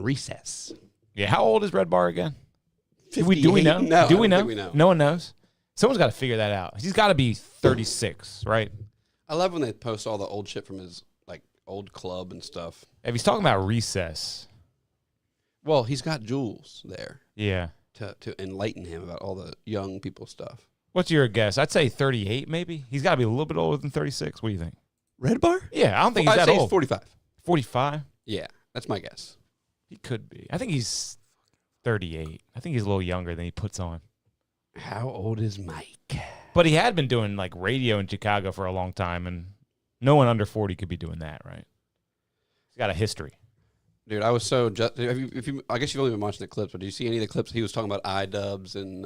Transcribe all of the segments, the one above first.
Recess. Yeah, how old is Red Bar again? Do we know? No, do we know? think we know? No one knows. Someone's got to figure that out. He's got to be 36, right? I love when they post all the old shit from his like old club and stuff. If he's talking about Recess. Well, he's got Jules there. Yeah. To enlighten him about all the young people stuff. What's your guess? I'd say 38, maybe. He's got to be a little bit older than 36. What do you think? Red Bar? Yeah, I don't think he's I'd that say old. He's 45. 45? Yeah, that's my guess. He could be. I think he's 38. I think he's a little younger than he puts on. How old is Mike? But he had been doing like radio in Chicago for a long time, and no one under 40 could be doing that, right? He's got a history. Dude, I was so I guess you've only been watching the clips, but did you see any of the clips? He was talking about iDubbbz and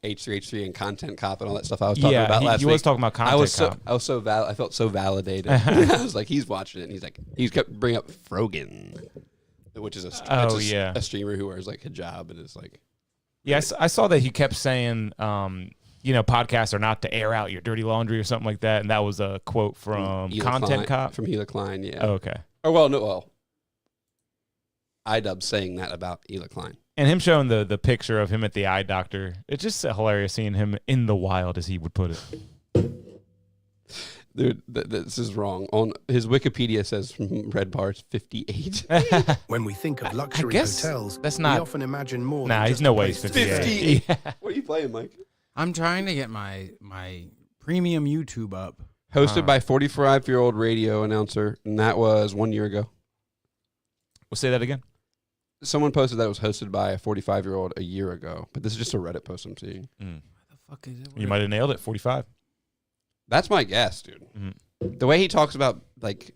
H3H3 and Content Cop and all that stuff I was talking about last week. He was talking about Content Cop. I felt so validated. I was like, he's watching it, and he's kept bringing up Frogan, which is a streamer who wears like hijab and is like. Yeah, I saw that he kept saying, podcasts are not to air out your dirty laundry or something like that, and that was a quote from Content Cop. From Hila Klein, yeah. Oh, okay. iDubbbz saying that about Hila Klein. And him showing the picture of him at the eye doctor. It's just hilarious seeing him in the wild, as he would put it. Dude, this is wrong. On his Wikipedia says from Red Bar, it's 58. When we think of luxury hotels, that's not, we often imagine more. Nah, he's no way he's 58. Yeah. What are you playing, Mike? I'm trying to get my premium YouTube up. Hosted by 45-year-old radio announcer, and that was 1 year ago. We'll say that again. Someone posted that it was hosted by a 45-year-old a year ago, but this is just a Reddit post I'm seeing. Mm. What the fuck is it? You might have nailed it, 45. That's my guess, dude. Mm-hmm. The way he talks about, like,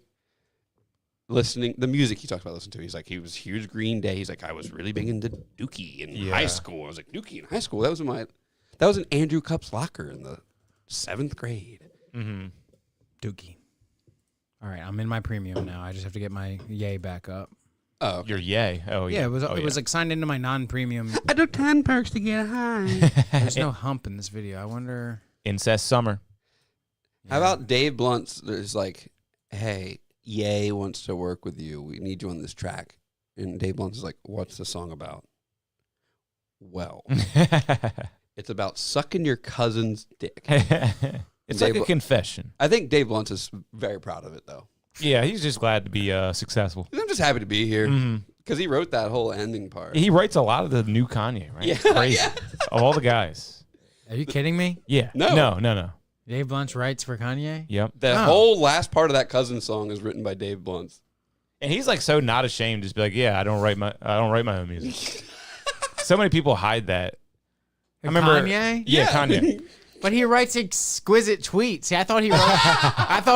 listening, the music he talks about listening to, he's like, he was huge Green Day. He's like, I was really big into Dookie in high school. I was like, Dookie in high school? That was in Andrew Cupp's locker in the 7th grade. Mm-hmm. Dookie. All right, I'm in my premium now. I just have to get my yay back up. Oh, okay. Your yay. Oh, yeah. Yeah, it was like signed into my non-premium. I do 10 perks to get high. There's no hump in this video. I wonder. Incest Summer. Yeah. How about Dave Blunt's? There's like, hey, Ye wants to work with you. We need you on this track. And Dave Blunt is like, what's the song about? Well, it's about sucking your cousin's dick. It's like a confession. I think Dave Blunt is very proud of it, though. Yeah, he's just glad to be successful. I'm just happy to be here because he wrote that whole ending part. He writes a lot of the new Kanye, right? Yeah, it's crazy. Yeah. Of all the guys. Are you kidding me? Yeah. No. Dave Blunt writes for Kanye? Yep. The whole last part of that cousin song is written by Dave Blunt. And he's like so not ashamed to just be like, yeah, I don't write my own music. So many people hide that. I remember Kanye? Yeah, Kanye. But he writes exquisite tweets. See, I thought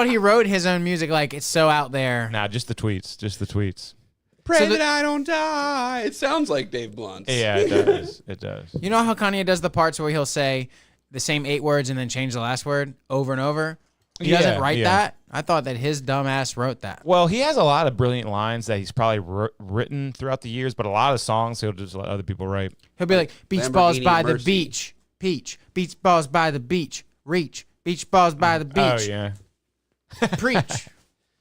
he wrote his own music. Like, it's so out there. Nah, just the tweets. Pray that I don't die. It sounds like Dave Blunt. Yeah, it does. It does. You know how Kanye does the parts where he'll say the same 8 words and then change the last word over and over? He doesn't write that. I thought that his dumb ass wrote that. Well, he has a lot of brilliant lines that he's probably written throughout the years, but a lot of songs he'll just let other people write. He'll be like, beach balls by the beach. Peach. Beach balls by the beach. Reach. Beach balls by the beach. Oh, yeah. Preach.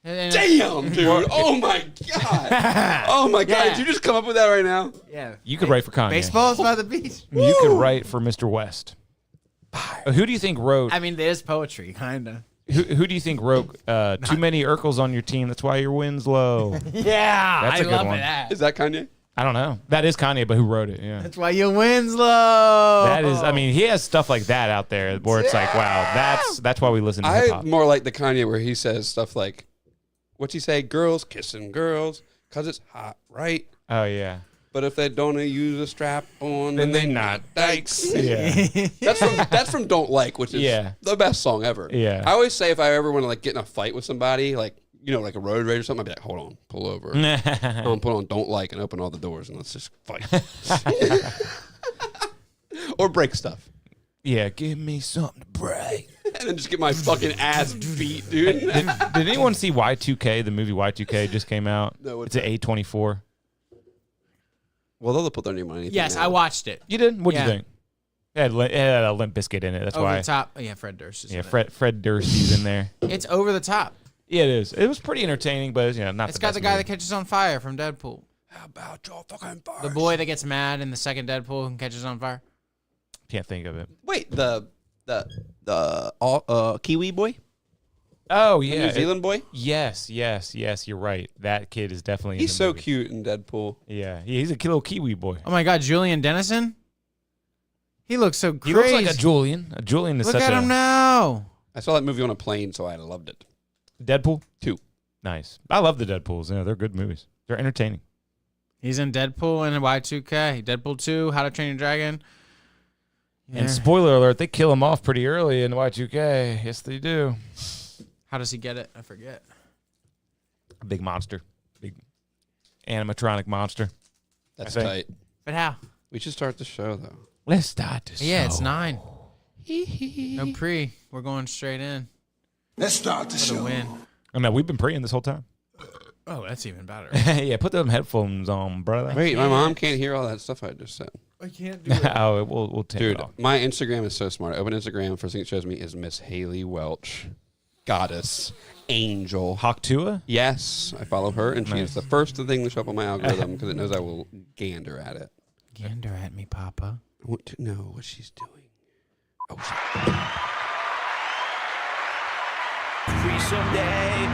Damn, dude. Oh, my God. Oh, my God. Did you just come up with that right now? Yeah. You could write for Kanye. Baseballs by the beach. You could write for Mr. West. Who do you think wrote... I mean, there's poetry, kind of. Who do you think wrote too many Urkels on your team? That's why your win's low. Yeah. That's a good one. That. Is that Kanye? I don't know. That is Kanye, but who wrote it? Yeah. That's why your win's low. That is, I mean, he has stuff like that out there where it's like, wow, that's why we listen to hip hop. I more like the Kanye where he says stuff like, what's he say? Girls kissing girls because it's hot, right? Oh, yeah. But if they don't use a strap on, then they not dykes. Yeah. That's from Don't Like, which is the best song ever. Yeah. I always say if I ever want to like get in a fight with somebody, like, you know, like a road rage or something, I'd be like, hold on, pull over. Put on Don't Like and open all the doors and let's just fight. Or break stuff. Yeah, give me something to break. And then just get my fucking ass beat, dude. Did anyone see Y2K? The movie Y2K just came out. No, it's at A24. Well, they'll put their name on anything. Yes, now. I watched it. You did? What'd you think? It had a Limp Bizkit in it. That's over why. Over the top. Oh, yeah, Fred Durst is in it. Fred Dursty's in there. It's over the top. Yeah, it is. It was pretty entertaining, but not. It's got the guy that catches on fire from Deadpool. How about your fucking farce? The boy that gets mad in the second Deadpool and catches on fire. Can't think of it. Wait, the Kiwi boy? Oh The yeah, New Zealand boy? Yes. You're right. That kid is definitely. He's in the so movie. cute in Deadpool. Yeah, he's a little Kiwi boy. Oh my God, Julian Dennison. He looks so crazy. He looks like a Julian. A Julian is Look such at a him now. I saw that movie on a plane, so I loved it. Deadpool 2. Nice. I love the Deadpools. Yeah, they're good movies. They're entertaining. He's in Deadpool and Y2K. Deadpool 2, How to Train Your Dragon. Yeah. And spoiler alert, they kill him off pretty early in Y2K. Yes, they do. How does he get it? I forget. A big monster. Big animatronic monster. That's I think. tight. But how? We should start the show, though. Let's start this. Yeah, it's show. 9. No pre. We're going straight in Let's start the for the show. win. I mean, we've been praying this whole time. Oh, that's even better. Yeah, put them headphones on, brother. Wait, my mom can't hear all that stuff I just said. I can't do it. Oh, we'll take Dude, it off. my Instagram is so smart. I open Instagram, first thing it shows me is Miss Haley Welch. Goddess. Angel. Hawktua? Yes, I follow her, and she is the first thing to show up on my algorithm because it knows I will gander at it. Gander at me, Papa. I want to know what she's doing. Oh, shit. Free someday.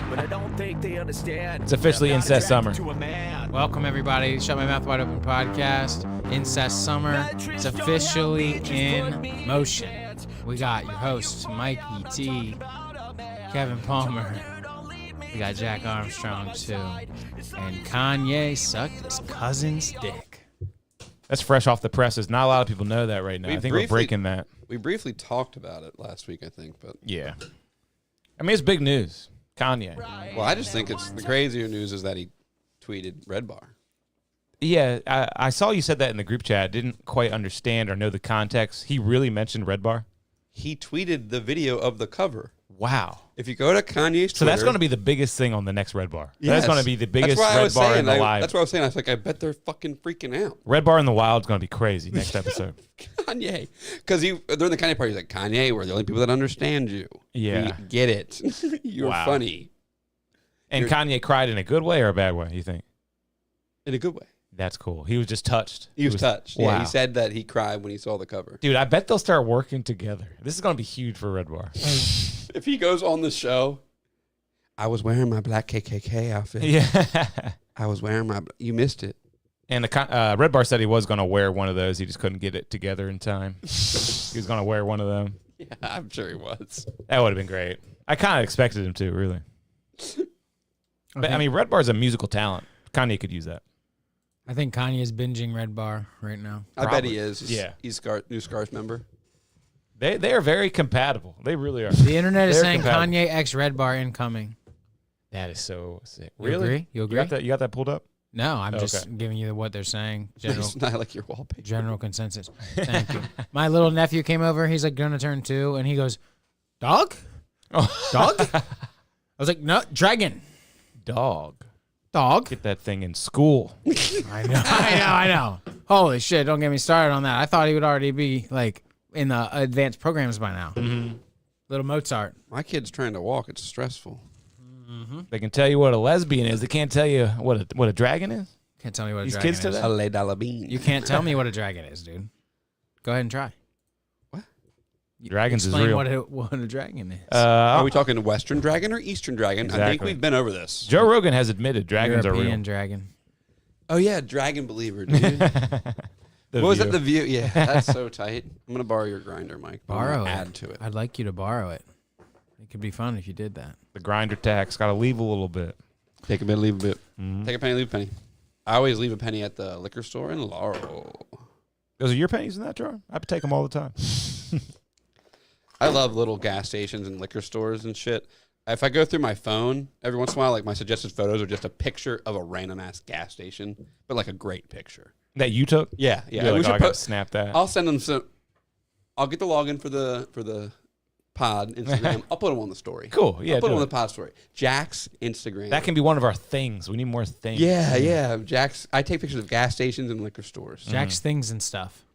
But I don't think they understand. It's officially I'm not incest attracted summer. to a man. Welcome, everybody. Shut My Mouth Wide Open podcast. Incest Summer. It's officially in motion. We got your hosts, Mikey T, Kevin Palmer. We got Jack Armstrong, too. And Kanye sucked his cousin's dick. That's fresh off the presses. Not a lot of people know that right now. We I think we're briefly- breaking that. We briefly talked about it last week, I think, but Yeah. I mean, it's big news. Kanye. well, I just think it's the crazier news is that he tweeted Red Bar. Yeah, I saw you said that in the group chat. Didn't quite understand or know the context. He really mentioned Red Bar? He tweeted the video of the cover. Wow. If you go to Kanye's Twitter, So that's going to be the biggest thing on the next Red Bar. Yes. That's going to be the biggest That's what I Red was Bar saying. in the live. That's what I was saying. I was like, I bet they're fucking freaking out. Red Bar in the Wild is going to be crazy next episode. Kanye, because during the Kanye party, he's like, Kanye, we're the only people that understand you. Yeah. We get it. You're Wow. funny And Kanye cried in a good way or a bad way, you think? in a good way. That's cool. He was just touched. He was touched. Yeah, Wow. he said that he cried when he saw the cover. Dude, I bet they'll start working together. This is going to be huge for Red Bar. If he goes on the show, I was wearing my black KKK outfit. Yeah. I was wearing my. You missed it. And the Red Bar said he was going to wear one of those. He just couldn't get it together in time. He was going to wear one of them. Yeah, I'm sure he was. That would have been great. I kind of expected him to, really. But, I mean, Red Bar's a musical talent. Kanye could use that. I think Kanye is binging Red Bar right now. I bet he is. Yeah. He's new Scars member. They are very compatible. They really are. The internet is They're saying compatible. Kanye X Red Bar incoming. That is so sick. You agree? You agree? You got that pulled up? No, I'm just Okay. giving you what they're saying. General It's not like your wallpaper. general consensus. Thank you. My little nephew came over. He's like gonna turn 2, and he goes, "Dog, dog." I was like, "No, dragon, Dog. dog." Get that thing in school. I know. Holy shit! Don't get me started on that. I thought he would already be like in the advanced programs by now. Mm-hmm. Little Mozart. My kid's trying to walk. It's stressful. They can tell you what a lesbian is. They can't tell you what a dragon is. Can't tell me what a These dragon kids is. to that? A lay dollar bean. You can't tell me what a dragon is, dude. Go ahead and try. Dragons is Explain real. what a dragon is. Are we talking Western dragon or Eastern dragon? I think Exactly. we've been over this. Joe Rogan has admitted dragons European are real. dragon. Oh yeah, dragon believer, dude. The What was View. it? The View. Yeah, that's so tight. I'm gonna borrow your grinder, Mike. I'm gonna Borrow it. Add to it. I'd like you to borrow it. It could be fun if you did that. The grinder tax. Got to leave a little bit. Take a bit, leave a bit. Mm-hmm. Take a penny, leave a penny. I always leave a penny at the liquor store in Laurel. Those are your pennies in that jar? I take them all the time. I love little gas stations and liquor stores and shit. If I go through my phone, every once in a while, like my suggested photos are just a picture of a random ass gas station, but like a great picture. That you took? Yeah, yeah. You're We like, should oh, I gotta put- snap that. I'll send them some. I'll get the login for the pod Instagram. I'll put them on the story. Cool. Yeah, I'll put do them on it. the pod story. Jack's Instagram. That can be one of our things. We need more things. Yeah, yeah. Jack's. I take pictures of gas stations and liquor stores. Jack's things and stuff.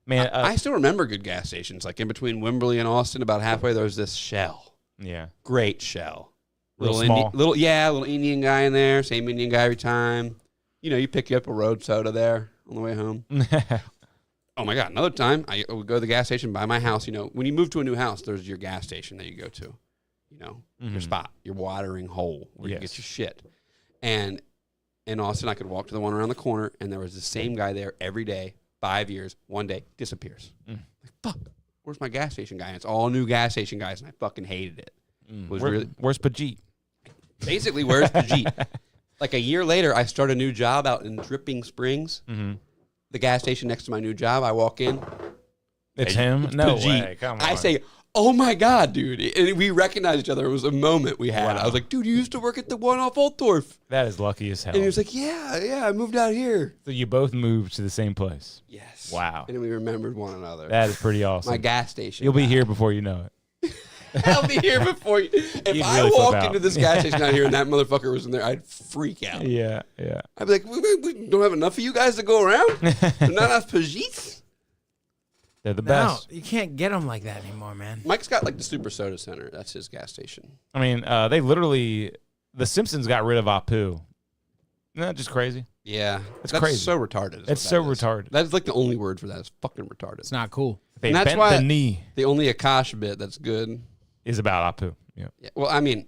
Man, I still remember good gas stations. Like in between Wimberley and Austin, about halfway, there was this Shell. yeah. Great Shell. Little small. little Indian guy in there. Same Indian guy every time. You know, you pick you up a road soda there on the way home. Oh my God! Another time, I would go to the gas station by my house. You know, when you move to a new house, there's your gas station that you go to. You know, your spot, your watering hole where you get your shit. And in Austin, I could walk to the one around the corner, and there was the same guy there every day, 5 years. One day, disappears. Like, fuck, where's my gas station guy? And it's all new gas station guys, and I fucking hated it. Where's Pajit? Basically, where's Pajit? Like a year later, I start a new job out in Dripping Springs. The gas station next to my new job. I walk in. It's him? No Pajit. way. Come on. I say, oh my God, dude. And we recognized each other. It was a moment we had. Wow. I was like, dude, you used to work at the one off Altdorf. That is lucky as hell. And he was like, yeah, I moved out here. So you both moved to the same place? Yes. Wow. And then we remembered one another. That is pretty awesome. My gas station. You'll be here before you know it. I'll be here before you. If You'd I really flip walked out. into this gas station out here and that motherfucker was in there, I'd freak out. Yeah. I'd be like, we don't have enough of you guys to go around? There's not enough Pajits? They're the No, best. you can't get them like that anymore, man. Mike's got like the Super Soda Center. That's his gas station. I mean, they literally, The Simpsons got rid of Apu. Isn't that just crazy? Yeah. It's That's crazy. so retarded. It's so retarded. That's like the only word for that is fucking retarded. It's not cool. They And that's bent why the knee the only Akash bit that's good. is about Apu. Yeah. Yeah, well, I mean,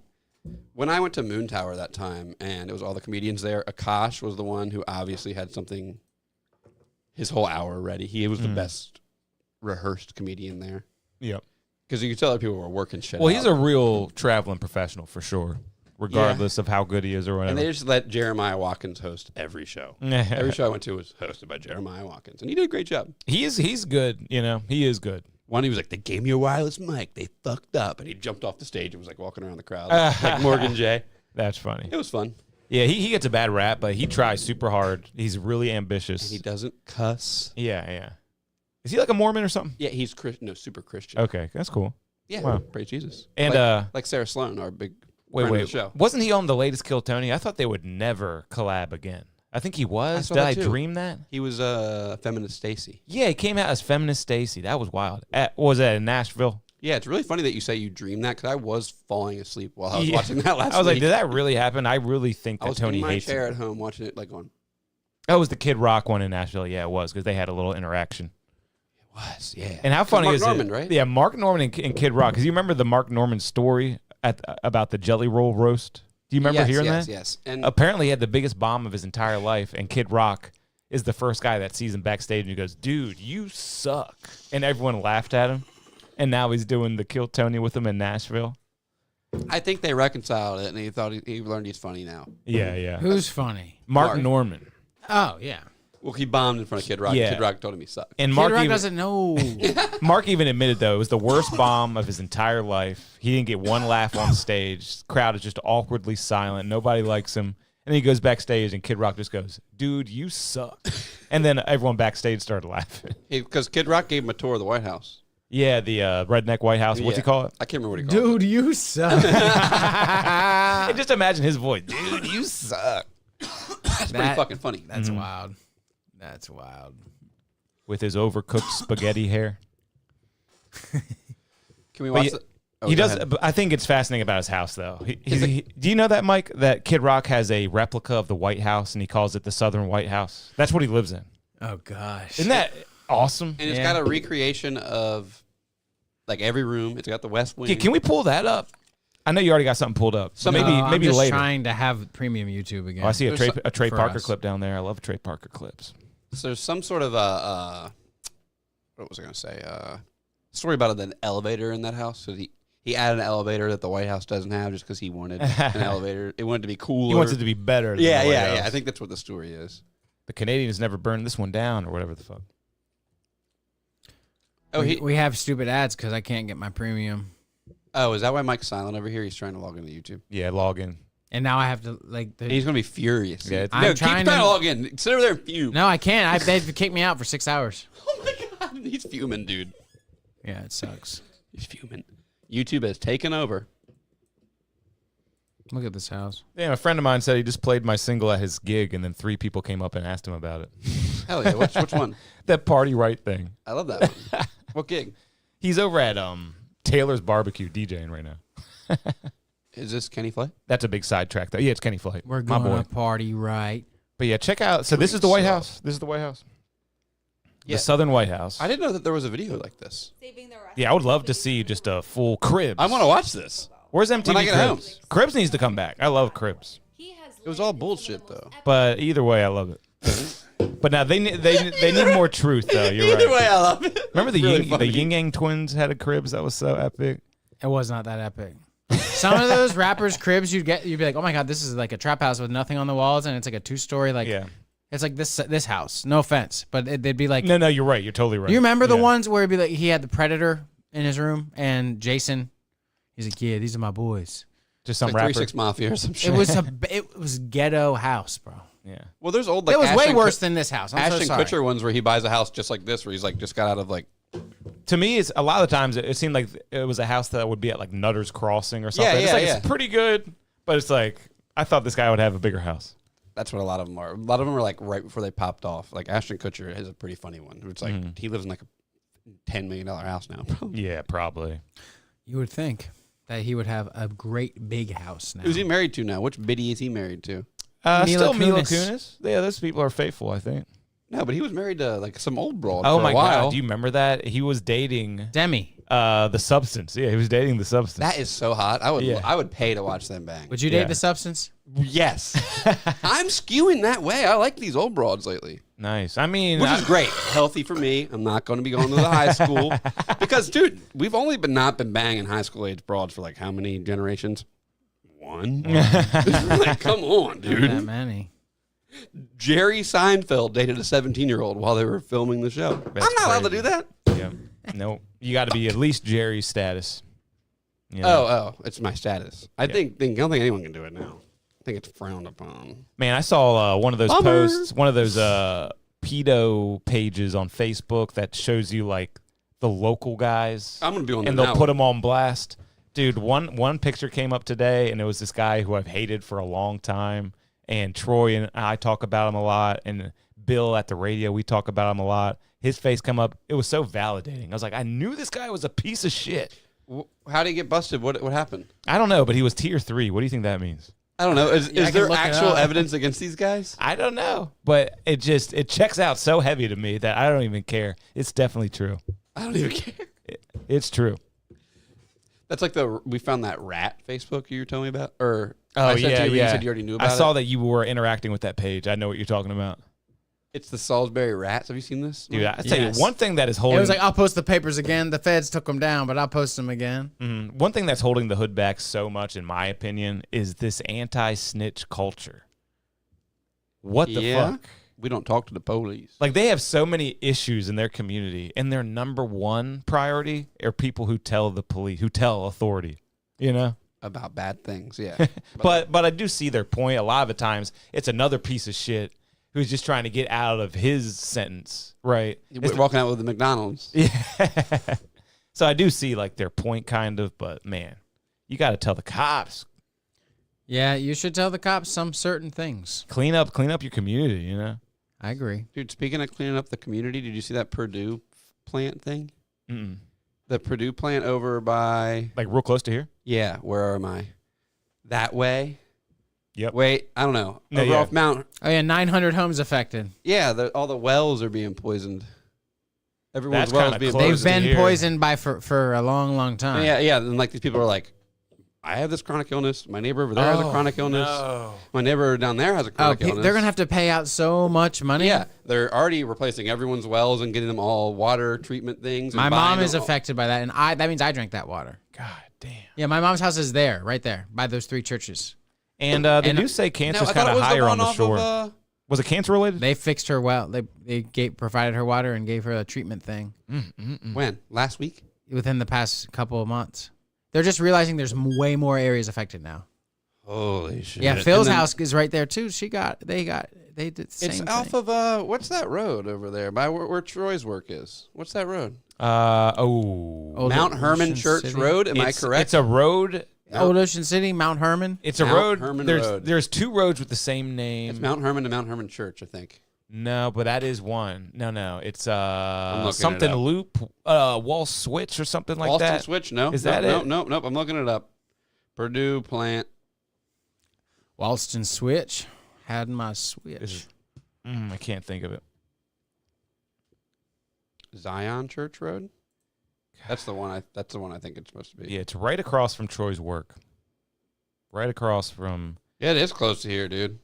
when I went to Moon Tower that time and it was all the comedians there, Akash was the one who obviously had something his whole hour ready. He was the best rehearsed comedian there. Yep. Because you could tell that people were working shit Well, out. he's a real traveling professional for sure, regardless of how good he is or whatever. And they just let Jeremiah Watkins host every show. Every show I went to was hosted by Jeremiah Watkins. And he did a great job. He's good, you know. He is good. One, he was like, they gave me a wireless mic. They fucked up. And he jumped off the stage and was like walking around the crowd like Morgan J. That's funny. It was fun. Yeah, he gets a bad rap, but he tries super hard. He's really ambitious. And he doesn't cuss. Yeah. Is he like a Mormon or something? Yeah, he's super Christian. Okay, that's cool. Yeah, Wow. praise Jesus. And like Sarah Sloan, our big wait, friend of the show. wasn't he on the latest Kill Tony? I thought they would never collab again. I think he was. saw Did that I too. dream that? He was feminist Stacy. Yeah, he came out as Feminist Stacy. That was wild. What was that in Nashville? Yeah, it's really funny that you say you dreamed that because I was falling asleep while I was watching that last week. I was like, did that really happen? I really think I that was Tony in my hates chair it. at home watching it, like going, That was the Kid Rock one in Nashville. Yeah, it was because they had a little interaction. was, yeah. And how funny Mark is Norman, it? right? Yeah, Mark Norman and Kid Rock. Because you remember the Mark Norman story about the Jelly Roll roast? Do you remember hearing that? Yes. And Apparently, he had the biggest bomb of his entire life, and Kid Rock is the first guy that sees him backstage, and he goes, "Dude, you suck," and everyone laughed at him. And now he's doing the Kill Tony with him in Nashville. I think they reconciled it, and he thought he learned he's funny now. Yeah. Who's funny? Mark Mark. Norman. Oh, yeah. Well, he bombed in front of Kid Rock. Yeah. Kid Rock told him he sucked. And Kid Mark Rock even, doesn't know. Mark even admitted, though, it was the worst bomb of his entire life. He didn't get one laugh on stage. Crowd is just awkwardly silent. Nobody likes him. And then he goes backstage, and Kid Rock just goes, "Dude, you suck." And then everyone backstage started laughing. Because Kid Rock gave him a tour of the White House. Yeah, the Redneck White House. What's he Yeah. call it? I can't remember what he called it. Dude, you suck. And just imagine his voice. Dude, you suck. That's pretty fucking funny. That's wild. That's wild. With his overcooked spaghetti hair. Can we But watch he- the... He go does. ahead. I think it's fascinating about his house, though. Do you know that, Mike? That Kid Rock has a replica of the White House, and he calls it the Southern White House. That's what he lives in. Oh, gosh. Isn't that awesome? And it's got a recreation of like every room. It's got the West Wing. Yeah, can we pull that up? I know you already got something pulled up. So maybe I'm just later. trying to have premium YouTube again. Oh, I see a Trey for Parker us. clip down there. I love Trey Parker clips. So there's some sort of what was I going to say? Story about an elevator in that house. So he added an elevator that the White House doesn't have just because he wanted an elevator. It wanted to be cooler. He wants it to be better. Than Yeah, the White yeah, House. yeah. I think that's what the story is. The Canadians never burned this one down, or whatever the fuck. Oh, we have stupid ads because I can't get my premium. Oh, is that why Mike's silent over here? He's trying to log into YouTube. Yeah, log in. And now I have to, like... And he's going to be furious. Yeah, no, I'm keep trying trying to- to log in. Sit over there and fume. No, I can't. They've kicked me out for 6 hours. Oh, my God. He's fuming, dude. Yeah, it sucks. He's fuming. YouTube has taken over. Look at this house. Damn, a friend of mine said he just played my single at his gig, and then 3 people came up and asked him about it. Hell yeah. Which one? That Party Right thing. I love that one. What gig? He's over at Taylor's Barbecue DJing right now. Is this Kenny Flay? That's a big sidetrack, though. Yeah, it's Kenny Flay. We're my going boy. to party right. But yeah, check out. So this is the White House. This is the White House. Yeah. The Southern White House. I didn't know that there was a video like this. Yeah, I would love to see just a full Cribs. I want to watch this. Where's MTV when I get home. Cribs? Cribs needs to come back. I love Cribs. It was all bullshit, though. But either way, I love it. But now they need more truth, though. You're Either right. way, I love it. Remember the Really the funny. Yin Yang Twins had a Cribs that was so epic. It was not that epic. Some of those rappers' cribs you'd be like, oh my god, this is like a trap house with nothing on the walls, and it's like a 2-story like. Yeah. It's like this house. No offense, but they'd be like. No, you're right. You're totally right. Do you remember the Yeah. ones where it'd be like he had the Predator in his room and Jason? He's like, yeah, these are my boys. Just some Like rapper. 3-6 Mafia or some shit. It was ghetto house, bro. Yeah. Well, there's old like It was way Ashton worse than this house. I'm so Ashton sorry. Kutcher ones where he buys a house just like this, where he's like just got out of like. To me, it's a lot of the times it seemed like it was a house that would be at like Nutter's Crossing or something. It's like it's pretty good, but it's like I thought this guy would have a bigger house. That's what a lot of them are. A lot of them are like right before they popped off. Like Ashton Kutcher has a pretty funny one. It's like he lives in like a $10 million house now. Yeah, probably. You would think that he would have a great big house now. Who's he married to now? Which biddy is he married to? Still Mila Kunis. Kunis. Yeah, those people are faithful, I think. No, but he was married to like some old broad Oh for my a while. god, do you remember that? He was dating Demi. the Substance. Yeah, he was dating the Substance. That is so hot. I would Yeah. I would pay to watch them bang. Would you date Yeah. the substance? Yes. I'm skewing that way. I like these old broads lately. nice. I mean, Which is great. Healthy for me. I'm not going to be going to the high school. Because, dude, we've only not been banging high school age broads for like how many generations? One? Like, come on, Not that dude. many. Jerry Seinfeld dated a 17-year-old while they were filming the show. That's I'm not allowed to crazy. do that. yeah. No, you got to be at least Jerry's status. You know? Oh, it's my status. I don't think anyone can do it now. I think it's frowned upon. Man, I saw one of those Bummer. posts, one of those pedo pages on Facebook that shows you like the local guys, I'm going to be on and there they'll now. put them on blast. Dude, one picture came up today, and it was this guy who I've hated for a long time, and Troy and I talk about him a lot, and Bill at the radio, we talk about him a lot. His face come up. It was so validating. I was like, I knew this guy was a piece of shit. How did he get busted? What happened? I don't know, but he was tier 3. What do you think that means? I don't know. Is I can there look it actual up. evidence against these guys? I don't know, but it checks out so heavy to me that I don't even care. It's definitely true. I don't even care. It's true. That's like we found that rat Facebook you were telling me about, or Oh, I sent yeah, to you, yeah. You said you already knew about I saw it. that you were interacting with that page. I know what you're talking about. It's the Salisbury rats. Have you seen this? Dude, I tell Yes. you, one thing that is It holding was like, I'll post the papers again. The feds took them down, but I'll post them again. one thing that's holding the hood back so much, in my opinion, is this anti-snitch culture. What the Yeah. fuck? We don't talk to the police. Like, they have so many issues in their community, and their number one priority are people who tell the police, who tell authority, you know? About bad things, yeah. But I do see their point. A lot of the times, it's another piece of shit who's just trying to get out of his sentence, right? We're walking out with the McDonald's. Yeah. So I do see like their point, kind of, but man, you got to tell the cops, Yeah, you should tell the cops some certain things. clean up your community. You know. I agree. Dude, speaking of cleaning up the community, did you see that Purdue plant thing? Mm-mm. The Purdue plant over by, Like real close to here. yeah, where am I? That way? Yep. Wait, I don't know. No, Over yeah. off Mount. Oh yeah, 900 homes affected. Yeah, all the wells are being poisoned. Everyone's That's wells kinda being close. They've poisoned. been here. poisoned by for a long, long time. Yeah, and like these people are like, I have this chronic illness. My neighbor over there has a Oh, chronic illness. No. My neighbor down there has a Oh, chronic illness. they're gonna have to pay out so much money. Yeah, they're already replacing everyone's wells and getting them all water treatment things. and My buying mom is them all. affected by that, and that means I drank that water. God damn. Yeah, my mom's house is there, right there, by those 3 churches. And they And- do say No, cancer's I thought kind it of was higher one on the off shore. Of, Was it cancer related? They fixed her well. They provided her water and gave her a treatment thing when? Last week? within the past couple of months. They're just realizing there's way more areas affected now. Holy shit. Yeah, Phil's And then house is right there too. They did the same It's thing. off of, what's that road over there by where Troy's work is? What's that road? Old Mount Herman Ocean Church City? Road, am I correct? It's a road. Old Ocean City, Mount Herman. It's a Mount road. Herman there's Road. there's 2 roads with the same name. It's Mount Herman to Mount Herman Church, I think. No, but that is one. No. It's looking it something up. loop, wall switch or something like Boston that. Switch, no. Is no, that no, it? Nope, I'm looking it up. Purdue plant. Walston switch. Had my switch. I can't think of it. Zion Church Road. That's the one. That's the one I think it's supposed to be. Yeah, it's right across from Troy's work. Right across from. Yeah, it is close to here, dude.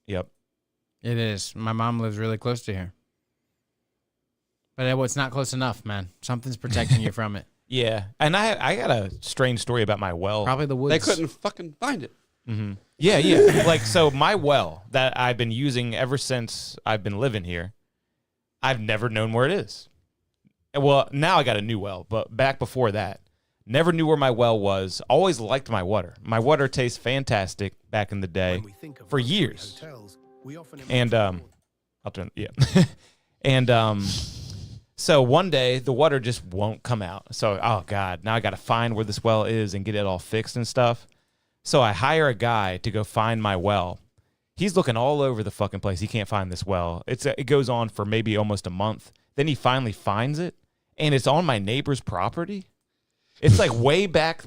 Yep. It is. My mom lives really close to here. But it's not close enough, man. Something's protecting you from it. Yeah, and I got a strange story about my well. Probably the woods. They couldn't fucking find it. Mm-hmm. Yeah. Like, so my well that I've been using ever since I've been living here, I've never known where it is. Well, now I got a new well, but back before that, never knew where my well was. Always liked my water. My water tastes fantastic back in the day for years. And I'll turn, yeah. And so one day the water just won't come out. So, oh God, now I got to find where this well is and get it all fixed and stuff. So I hire a guy to go find my well. He's looking all over the fucking place. He can't find this well. It goes on for maybe almost a month. Then he finally finds it, and it's on my neighbor's property. It's like way back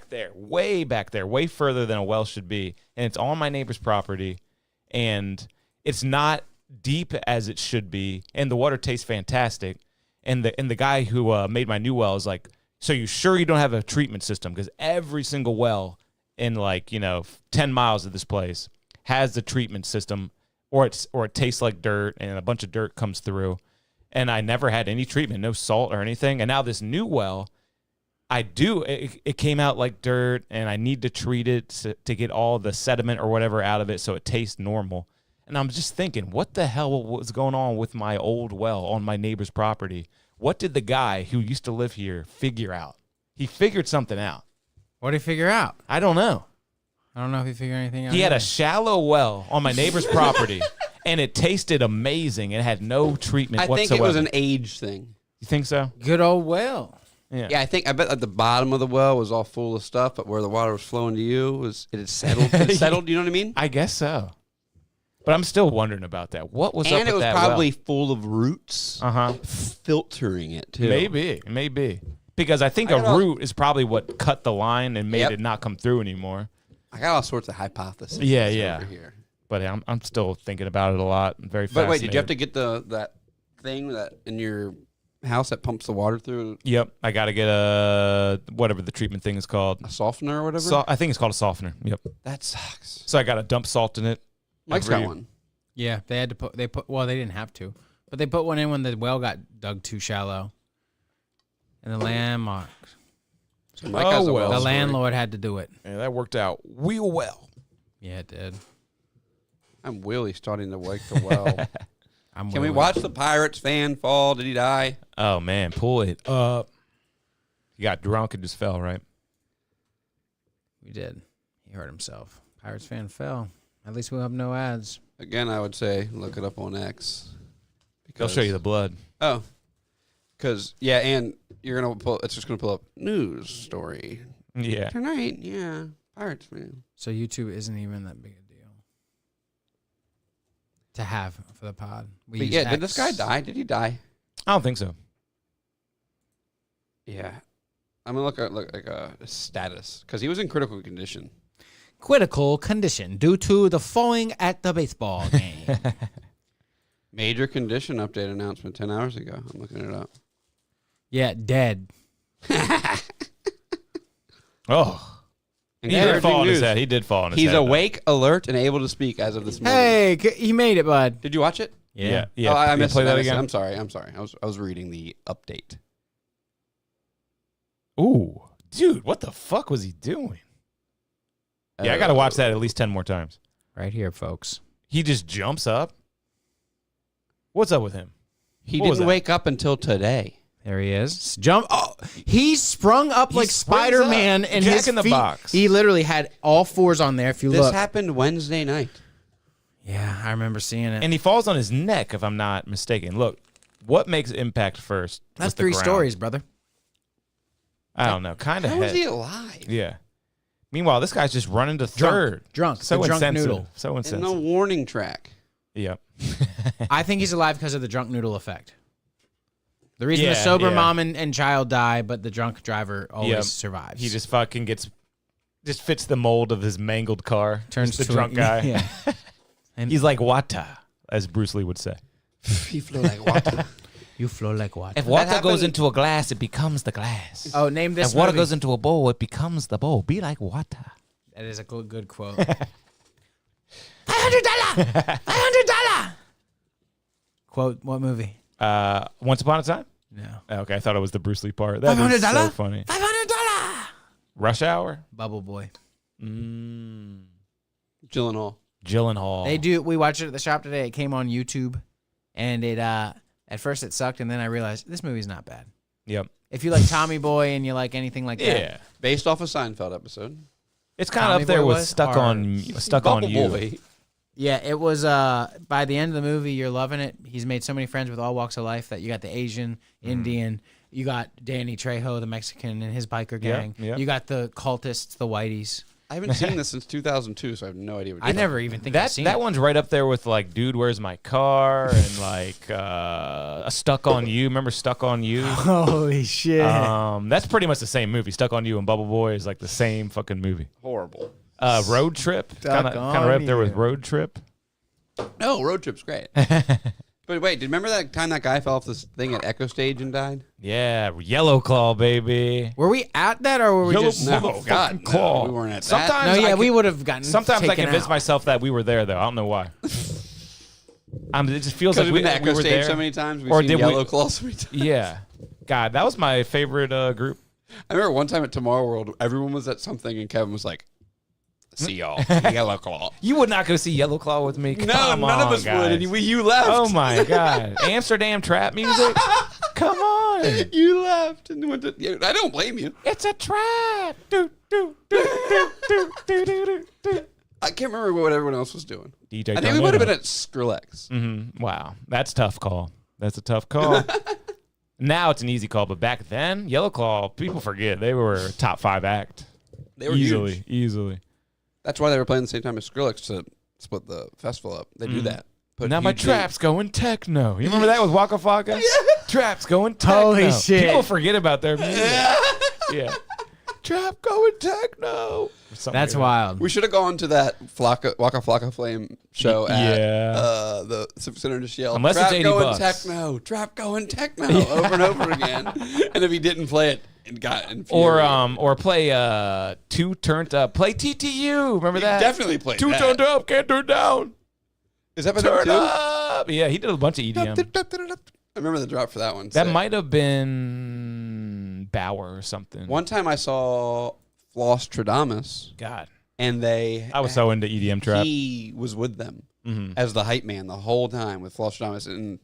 there, way further than a well should be. And it's on my neighbor's property, and it's not deep as it should be, and the water tastes fantastic. And the guy who made my new well is like, so you sure you don't have a treatment system? Because every single well in 10 miles of this place has the treatment system, or it tastes like dirt, and a bunch of dirt comes through. And I never had any treatment, no salt or anything. And now this new well, it came out like dirt, and I need to treat it to get all the sediment or whatever out of it so it tastes normal. And I'm just thinking, what the hell was going on with my old well on my neighbor's property? What did the guy who used to live here figure out? He figured something out. What did he figure out? I don't know. I don't know if he figured anything out. He had a shallow well on my neighbor's property, and it tasted amazing. It had no treatment whatsoever. I think it was an age thing. You think so? Good old well. Yeah, I bet at the bottom of the well was all full of stuff, but where the water was flowing to you it had settled. It settled. You know what I mean? I guess so. But I'm still wondering about that. What was up with that well? And it was probably full of roots. Filtering it too. Maybe. Because I think a root is probably what cut the line and made it not come through anymore. I got all sorts of hypotheses. Yeah. Over here. But I'm still thinking about it a lot. I'm very fascinated. But wait, did you have to get that thing that in your house that pumps the water through? Yep, I got to get whatever the treatment thing is called. A softener or whatever? I think it's called a softener. Yep. That sucks. So I got to dump salt in it. Mike's got one. Yeah, they had to put. Well, they didn't have to, but they put one in when the well got dug too shallow. And the landmark. So Mike has a well the story. landlord had to do it. Yeah, that worked out real well. Yeah, it did. I'm Willie starting to wake the well. Can we Willie. watch the Pirates fan fall? Did he die? Oh man, pull it up. He got drunk and just fell, right? We did. He hurt himself. Pirates fan fell. At least we'll have no ads. Again, I would say look it up on X. They'll show you the blood. Oh. Because, yeah, and you're going to it's just going to pull up news story. Yeah. Tonight, yeah. Pirates fan. So YouTube isn't even that big a deal to have for the pod. But yeah, did this guy die? Did he die? I don't think so. Yeah. I'm going to look at a status because he was in critical condition. Critical condition due to the falling at the baseball game. Major condition update announcement 10 hours ago. I'm looking it up. Yeah, dead. Oh. He did fall on his head. He did fall on his head. He's awake, alert, and able to speak as of this morning. Hey, he made it, bud. Did you watch it? Yeah. Oh, I missed play it. that again. I'm sorry. I was reading the update. Ooh. Dude, what the fuck was he doing? Yeah, I got to watch that at least 10 more times. Right here, folks. He just jumps up. What's up with him? He didn't wake up until today. There he is. Jump. Oh, he sprung up like Spider-Man and Jack his in the feet. box. He literally had all fours on there if you This look. happened Wednesday night. Yeah, I remember seeing it. And he falls on his neck, if I'm not mistaken. Look, what makes impact first? That's with the 3 ground? stories, brother. I don't know. Kind of How is he alive? Yeah. Meanwhile, this guy's just running to third. Drunk. So The drunk insensitive. noodle. So And insensitive. no warning track. Yep. I think he's alive because of the drunk noodle effect. The reason the Yeah, sober yeah. mom and child die, but the drunk driver always Yep. survives. He just fucking gets Just fits the mold of his mangled car. Turns Just to the drunk guy. Yeah. And He's like Wata, as Bruce Lee would say. He flew like water. you flow like water. If water goes into a glass, it becomes the glass. Oh, name this If water movie. goes into a bowl, it becomes the bowl. Be like water. That is a good quote. $500. Quote, what movie? Once Upon a Time? No. Okay, I thought it was the Bruce Lee part. That is so funny. $500. Rush Hour? Bubble Boy. Gyllenhaal. Gyllenhaal. They do. We watched it at the shop today. It came on YouTube, and it at first it sucked, and then I realized this movie's not bad. Yep. If you like Tommy Boy and you like anything like Yeah. that, Based off a Seinfeld episode. It's kind Tommy of up there Boy with was, Stuck or- on Bubble You. Boy. yeah, it was. By the end of the movie, you're loving it. He's made so many friends with all walks of life that you got the Asian, Indian, you got Danny Trejo, the Mexican, and his biker gang. yeah. You got the cultists, the whiteys. I haven't seen this since 2002, so I have no idea what I never even think I've That seen that it. one's right up there with like Dude, Where's My Car? And like Stuck on You. Remember Stuck on You? Holy shit! That's pretty much the same movie. Stuck on You and Bubble Boy is like the same fucking movie. Horrible. Road Trip, kind of on right up there with You. Road Trip. No, Road Trip's great. But wait, do you remember that time that guy fell off this thing at Echo Stage and died? Yeah, Yellow Claw, baby. Were we at that, or were we Yellow just? No, motherfucking God, no, claw. we weren't at that. Sometimes No, I yeah, can- we would have gotten. Sometimes I taken convince out. myself that we were there, though. I don't know why. It just feels Because like we've been to we Echo were Stage there. so many times. We've Or seen did we- Yellow Claw so many times. Yeah. God, that was my favorite group. I remember one time at Tomorrow World, everyone was at something, and Kevin was like, "See y'all, Yellow Claw." You would not go see Yellow Claw with me. No, Come none of on, us guys. would. And you left. Oh my God. Amsterdam trap music? Come on. You left and went to. Yeah, I don't blame you. It's a trap. Do, do, do, do, do, do, do, do. I can't remember what everyone else was doing. DJ I think we would have been Tornado. at Skrillex. Wow. That's a tough call. That's a tough call. Now it's an easy call, but back then, Yellow Claw, people forget. They were a top 5 act. They were Easily. huge. That's why they were playing the same time as Skrillex to split the festival up. They do that. Put Now my huge trap's going techno. You remember that with Waka Flocka? Trap's going techno. Holy shit. People forget about their music. Yeah. Trap going techno. Or something That's like that. wild. We should have gone to that Waka Flocka Flame show at Yeah. the Civic Center and just yell, Unless "Trap it's 80 going bucks." techno, trap going techno," over and over again. And if he didn't play it, it got infuriating. Or play two turned up. Play TTU. Remember that? Definitely played Two that. turned up, can't turn down. Is that Turn two? up. Yeah, he did a bunch of EDM. I remember the drop for that one. That Sick. might have been Bauer or something. One time I saw Flostradamus, God. and I was so into EDM trap. he was with them Mm-hmm. as the hype man the whole time with Flostradamus, and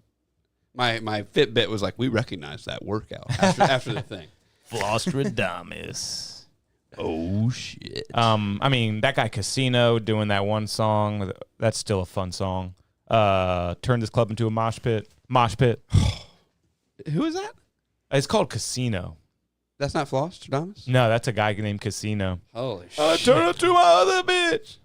my Fitbit was like, "We recognize that workout after the thing." Flostradamus. Oh shit! I mean, that guy Casino doing that one song, that's still a fun song. Turn this club into a mosh pit. Mosh pit. Who is that? It's called Casino. That's not Flostradamus. No, that's a guy named Casino. Holy shit! Turn it to my other bitch.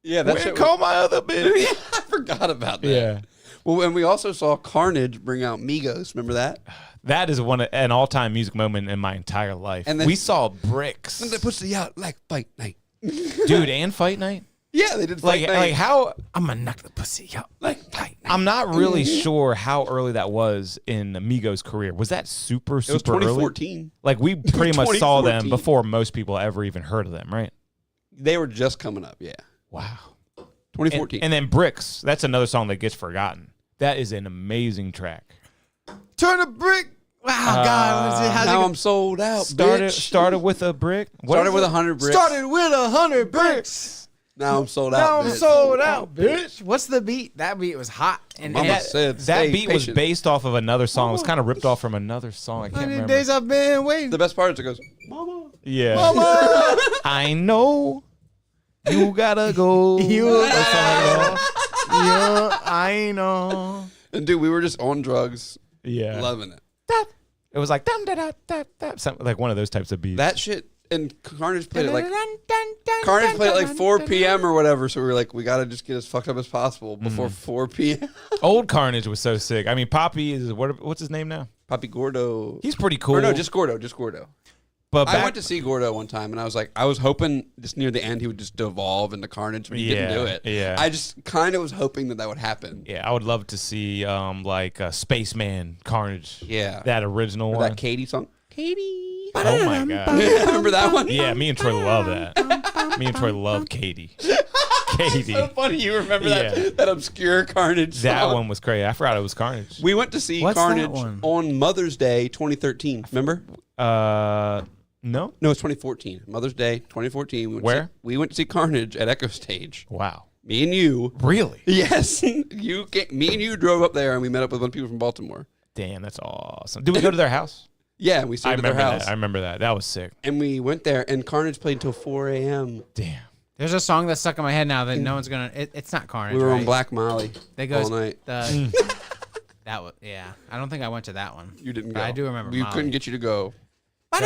Yeah, that's When call my other bitch. I forgot about that. Yeah. Well, and we also saw Carnage bring out Migos. Remember that? That is an all-time music moment in my entire life. And then- we saw Bricks. And they pussy out like fight night. Dude, and Fight Night? Yeah, they did fight Like, night. like how I'm gonna knock the pussy out. like fight night. I'm not really sure how early that was in Amigos' career. Was that super It was early? 2014. Like we pretty much saw them 2014. before most people ever even heard of them, right? They were just coming up. Yeah, Wow. 2014. And then Bricks, that's another song that gets forgotten. That is an amazing track. Turn a brick. Wow, God, was it? How's now it I'm sold out. Started with a brick. What Started is with it? 100 bricks. Started with 100 bricks. Now I'm sold out. Now I'm bitch. sold out, bitch. What's the beat? That beat was hot. And Mama that, said, That "Stay beat was patient." based off of another song. It was kind of ripped off from another song. I can't 100 remember. days I've been waiting. The best part is it goes, "Mama." Yeah. Mama. I know you gotta go. You Or something like that. Yeah, I know. And dude, we were just on drugs, Yeah. loving it. It was like dum da da da da, something like one of those types of beats. That shit. And Carnage played it like Carnage played it like 4 p.m. or whatever. So we were like, we gotta just get as fucked up as possible before 4 p.m. Old Carnage was so sick. I mean, Poppy is what's his name now? Papi Gordo. He's pretty cool. Or no, just Gordo. Just Gordo. But I went to see Gordo one time, and I was hoping just near the end he would just devolve into Carnage, but he didn't do it. Yeah. I just kind of was hoping that would happen. Yeah, I would love to see Spaceman Carnage. Yeah. That original one. That Katie song. Katie. Oh my god. Remember that one? Yeah, me and Troy love that. Me and Troy love Katie. Katie. So funny you remember that obscure Carnage song. That one was crazy. I forgot it was Carnage. We went to see What's that Carnage one? on Mother's Day 2013. Remember? No. No, it's 2014. Mother's Day 2014. Where? We went to see Carnage at Echo Stage. Wow. Me and you. Really? Yes. Me and you drove up there and we met up with a bunch of people from Baltimore. Damn, that's awesome. Did we go to their house? Yeah, we stayed at their house. I remember that. That was sick. And we went there and Carnage played until 4 a.m. Damn. There's a song that's stuck in my head now that no one's gonna. It's not Carnage. We were right? on Black Molly That goes all night. That was I don't think I went to that one. You didn't But go. I do remember. We Molly. couldn't get you to go. But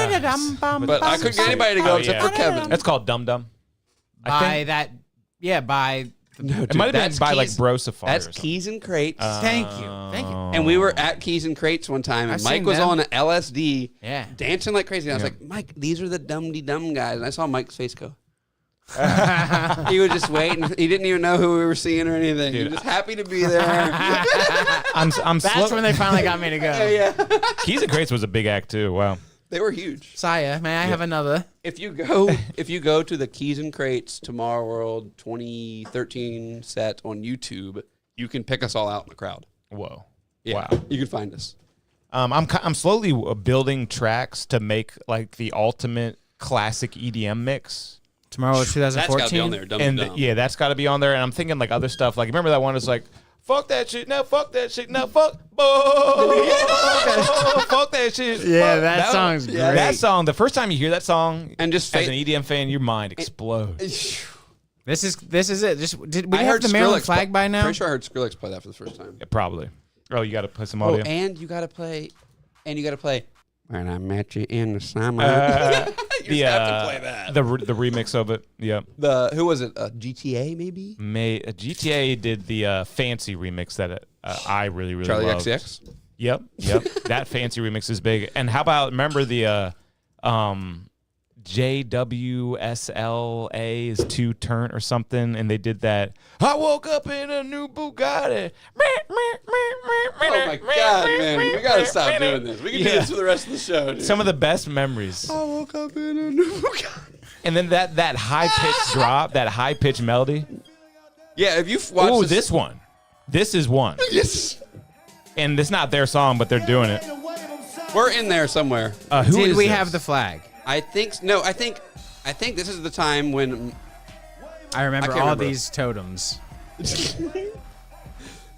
But I couldn't get anybody to go except for Kevin. That's called Dum Dum. by that. Yeah, by. No, It might have been that's by like Keys- Bro Safari. That's or something. Keys and Crates. Thank you. And we were at Keys and Crates one time, and I've Mike seen was them. on LSD, Yeah. dancing like crazy. And I was like, Mike, these are the dumb guys. And I saw Mike's face go. He was just waiting. He didn't even know who we were seeing or anything. He was just happy to be there. I'm That's when they finally got me to go. Yeah. Keys and Crates was a big act too. Wow. They were huge. Saya, may I have another? If you go to the Keys and Crates Tomorrow World 2013 set on YouTube, you can pick us all out in the crowd. Whoa. Yeah, Wow. you can find us. I'm slowly building tracks to make like the ultimate classic EDM mix. Tomorrow was That's got to be 2014. on there. Dumb And dumb. yeah, that's got to be on there. And I'm thinking like other stuff. Like remember that one is like, fuck that shit. No, fuck that shit. No, fuck. Fuck that shit. Yeah, Fuck. that song's great. That song, the first time you hear that song, And just as an EDM fan, your mind explodes. This is it. Did we I have heard the Maryland Skrillex flag by now? Pretty sure I heard Skrillex play that for the first time. Yeah, probably. Oh, you got to play some Oh, audio. and you gotta play. When I met you in the summer. You just have to play that. The remix of it. Yeah. Who was it? GTA maybe? GTA did the fancy remix that I really Charlie loved. XCX. Yep. That fancy remix is big. And how about remember the JWSLA is 2 turn or something, and they did that. I woke up in a new Bugatti. Oh my god, man! We gotta stop doing this. We can do this for the rest of the show. Dude. Some of the best memories. I woke up in a new. And then that high pitched drop, that high pitched melody. Yeah, if you've watched Oh, this one. This is one. Yes, And it's not their song, but they're doing it. we're in there somewhere. Who Did is we this? have the flag? I think this is the time when. I remember can't all remember. these totems.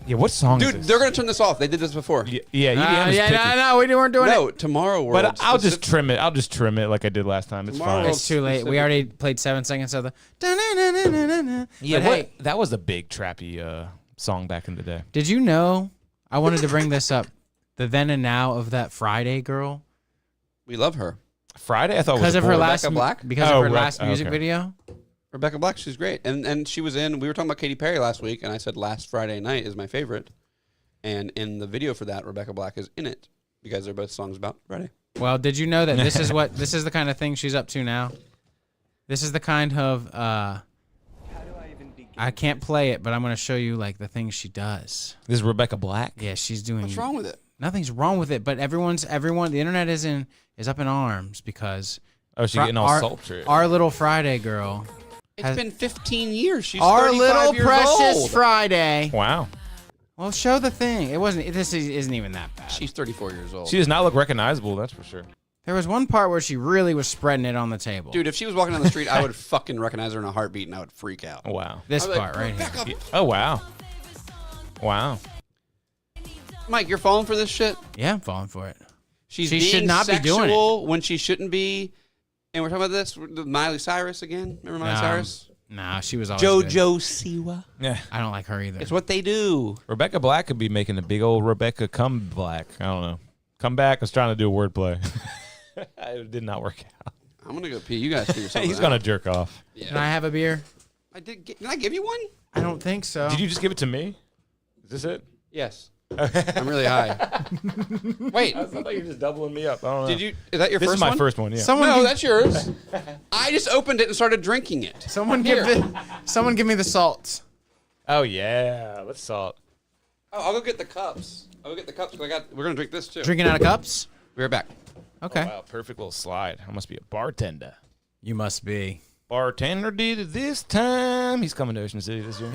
Yeah, what song is Dude, this? they're gonna turn this off. They did this before. Yeah, EDM is picky. no, we weren't doing No, it. Tomorrow World. But I'll just trim it. I'll just trim it like I did last time. It's Tomorrow fine. World- It's too late. We already played 7 seconds of the. Yeah, But hey, that was a big trappy song back in the day. did you know? I wanted to bring this up. The then and now of that Friday girl We love her. Friday, I thought because was of a her boy. last Rebecca Black? because Oh, of her last okay. music video. Rebecca Black, she's great. And she was in, we were talking about Katy Perry last week, and I said Last Friday Night is my favorite. And in the video for that, Rebecca Black is in it because they're both songs about Friday. Well, did you know that this is the kind of thing she's up to now? This is the kind of I can't play it, but I'm going to show you like the things she does. This is Rebecca Black. Yeah, she's doing. What's wrong with it? Nothing's wrong with it, but everyone. The internet is up in arms because Oh, she's getting all sultry. Our little Friday girl. It's been 15 years. She's Our 35 little years precious old. Friday. Wow. Well, show the thing. It wasn't. This isn't even that bad. She's 34 years old. She does not look recognizable, that's for sure. There was one part where she really was spreading it on the table. Dude, if she was walking down the street, I would fucking recognize her in a heartbeat, and I would freak out. Wow. This I'd be part right here. Yeah. Oh, wow. Wow. Mike, you're falling for this shit? Yeah, I'm falling for it. She's She being should not be doing sexual when she shouldn't be. And we're talking about this with Miley Cyrus again. Remember Miley Cyrus? Nah, she was always good. JoJo Siwa. Yeah. I don't like her either. It's what they do. Rebecca Black could be making a big old Rebecca come black. I don't know. Come back. I was trying to do a wordplay. It did not work out. I'm gonna go pee. You guys figure something He's out. going to jerk off. Can I have a beer? Did I give you one? I don't think so. Did you just give it to me? Is this it? Yes. I'm really high. Wait, I thought you were just doubling me up. I don't know. did you? Is that your This first is my one? first one, yeah. No, that's yours. I just opened it and started drinking it. Someone give me the salt. Oh, yeah. Let's salt. Oh, I'll go get the cups. We're gonna drink this too. Drinking out of cups? We're back. Okay. Oh, wow, perfect little slide. I must be a bartender. You must be. Bartender did it this time. He's coming to Ocean City this year.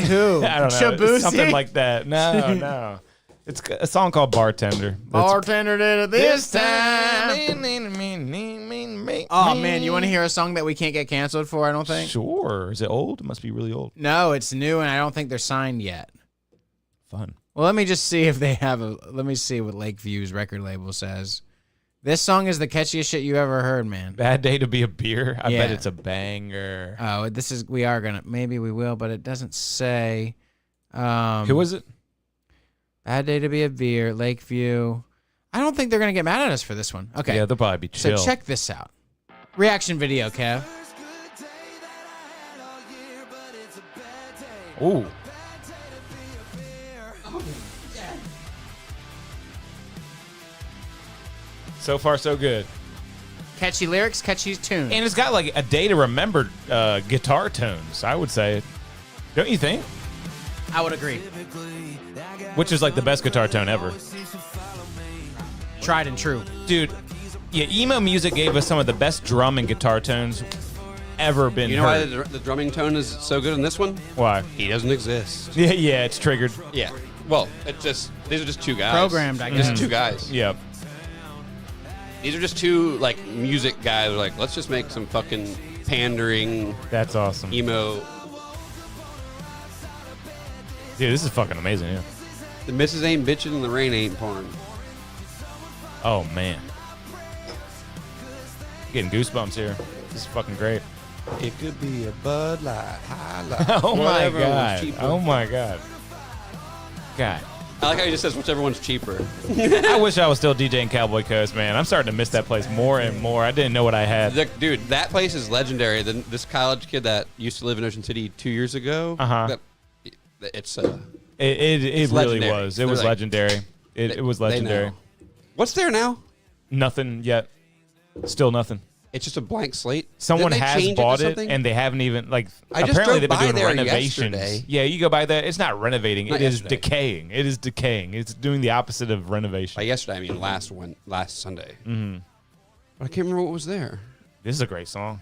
Who? I don't know. Shabuzi? It's something like that. No. It's a song called Bartender. Bartender did it this time. Oh, man, you want to hear a song that we can't get canceled for, I don't think? Sure. Is it old? It must be really old. No, it's new, and I don't think they're signed yet. Fun. Well, let me just see if they have a... Let me see what Lakeview's record label says. This song is the catchiest shit you ever heard, man. Bad Day to Be a Beer. I Yeah. bet it's a banger. Oh, this is... We are going to... Maybe we will, but it doesn't say... Who was it? Bad Day to Be a Beer, Lakeview. I don't think they're going to get mad at us for this one. Okay. Yeah, they'll probably be chill. So check this out. Reaction video, Kev. Ooh. So far, so good. Catchy lyrics, catchy tune. And it's got like a day to remember guitar tones, I would say. Don't you think? I would agree. Which is like the best guitar tone ever. Tried and true. Dude, yeah, emo music gave us some of the best drum and guitar tones ever been You know why heard. the drumming tone is so good in this one? Why? He doesn't exist. Yeah, it's triggered. Yeah. Well, these are just two guys. Programmed, I guess. Just two guys. Yeah. These are just two like music guys. Who are like, let's just make some fucking pandering That's awesome. emo. Dude, this is fucking amazing, yeah. The missus ain't bitching and the rain ain't pouring. Oh, man. Getting goosebumps here. This is fucking great. It could be a Bud Light, High Life. Oh, my whatever was God. cheaper. Oh, my God. God. I like how he just says whichever one's cheaper. I wish I was still DJing Cowboy Coast, man. I'm starting to miss that place more and more. I didn't know what I had. Dude, that place is legendary. This college kid that used to live in Ocean City 2 years ago. It's It really legendary. was. It They're was like- legendary. It was they legendary. know. What's there now? Nothing yet. Still nothing. It's just a blank slate. Someone Didn't they has change to bought it, something? and they haven't even like. I just apparently, drove they've been by doing there renovations. yesterday. Yeah, you go by there. It's not renovating. Not It is yesterday. decaying. It is decaying. It's doing the opposite of renovation. By yesterday, I mean last Sunday. Mm-hmm. But I can't remember what was there. This is a great song.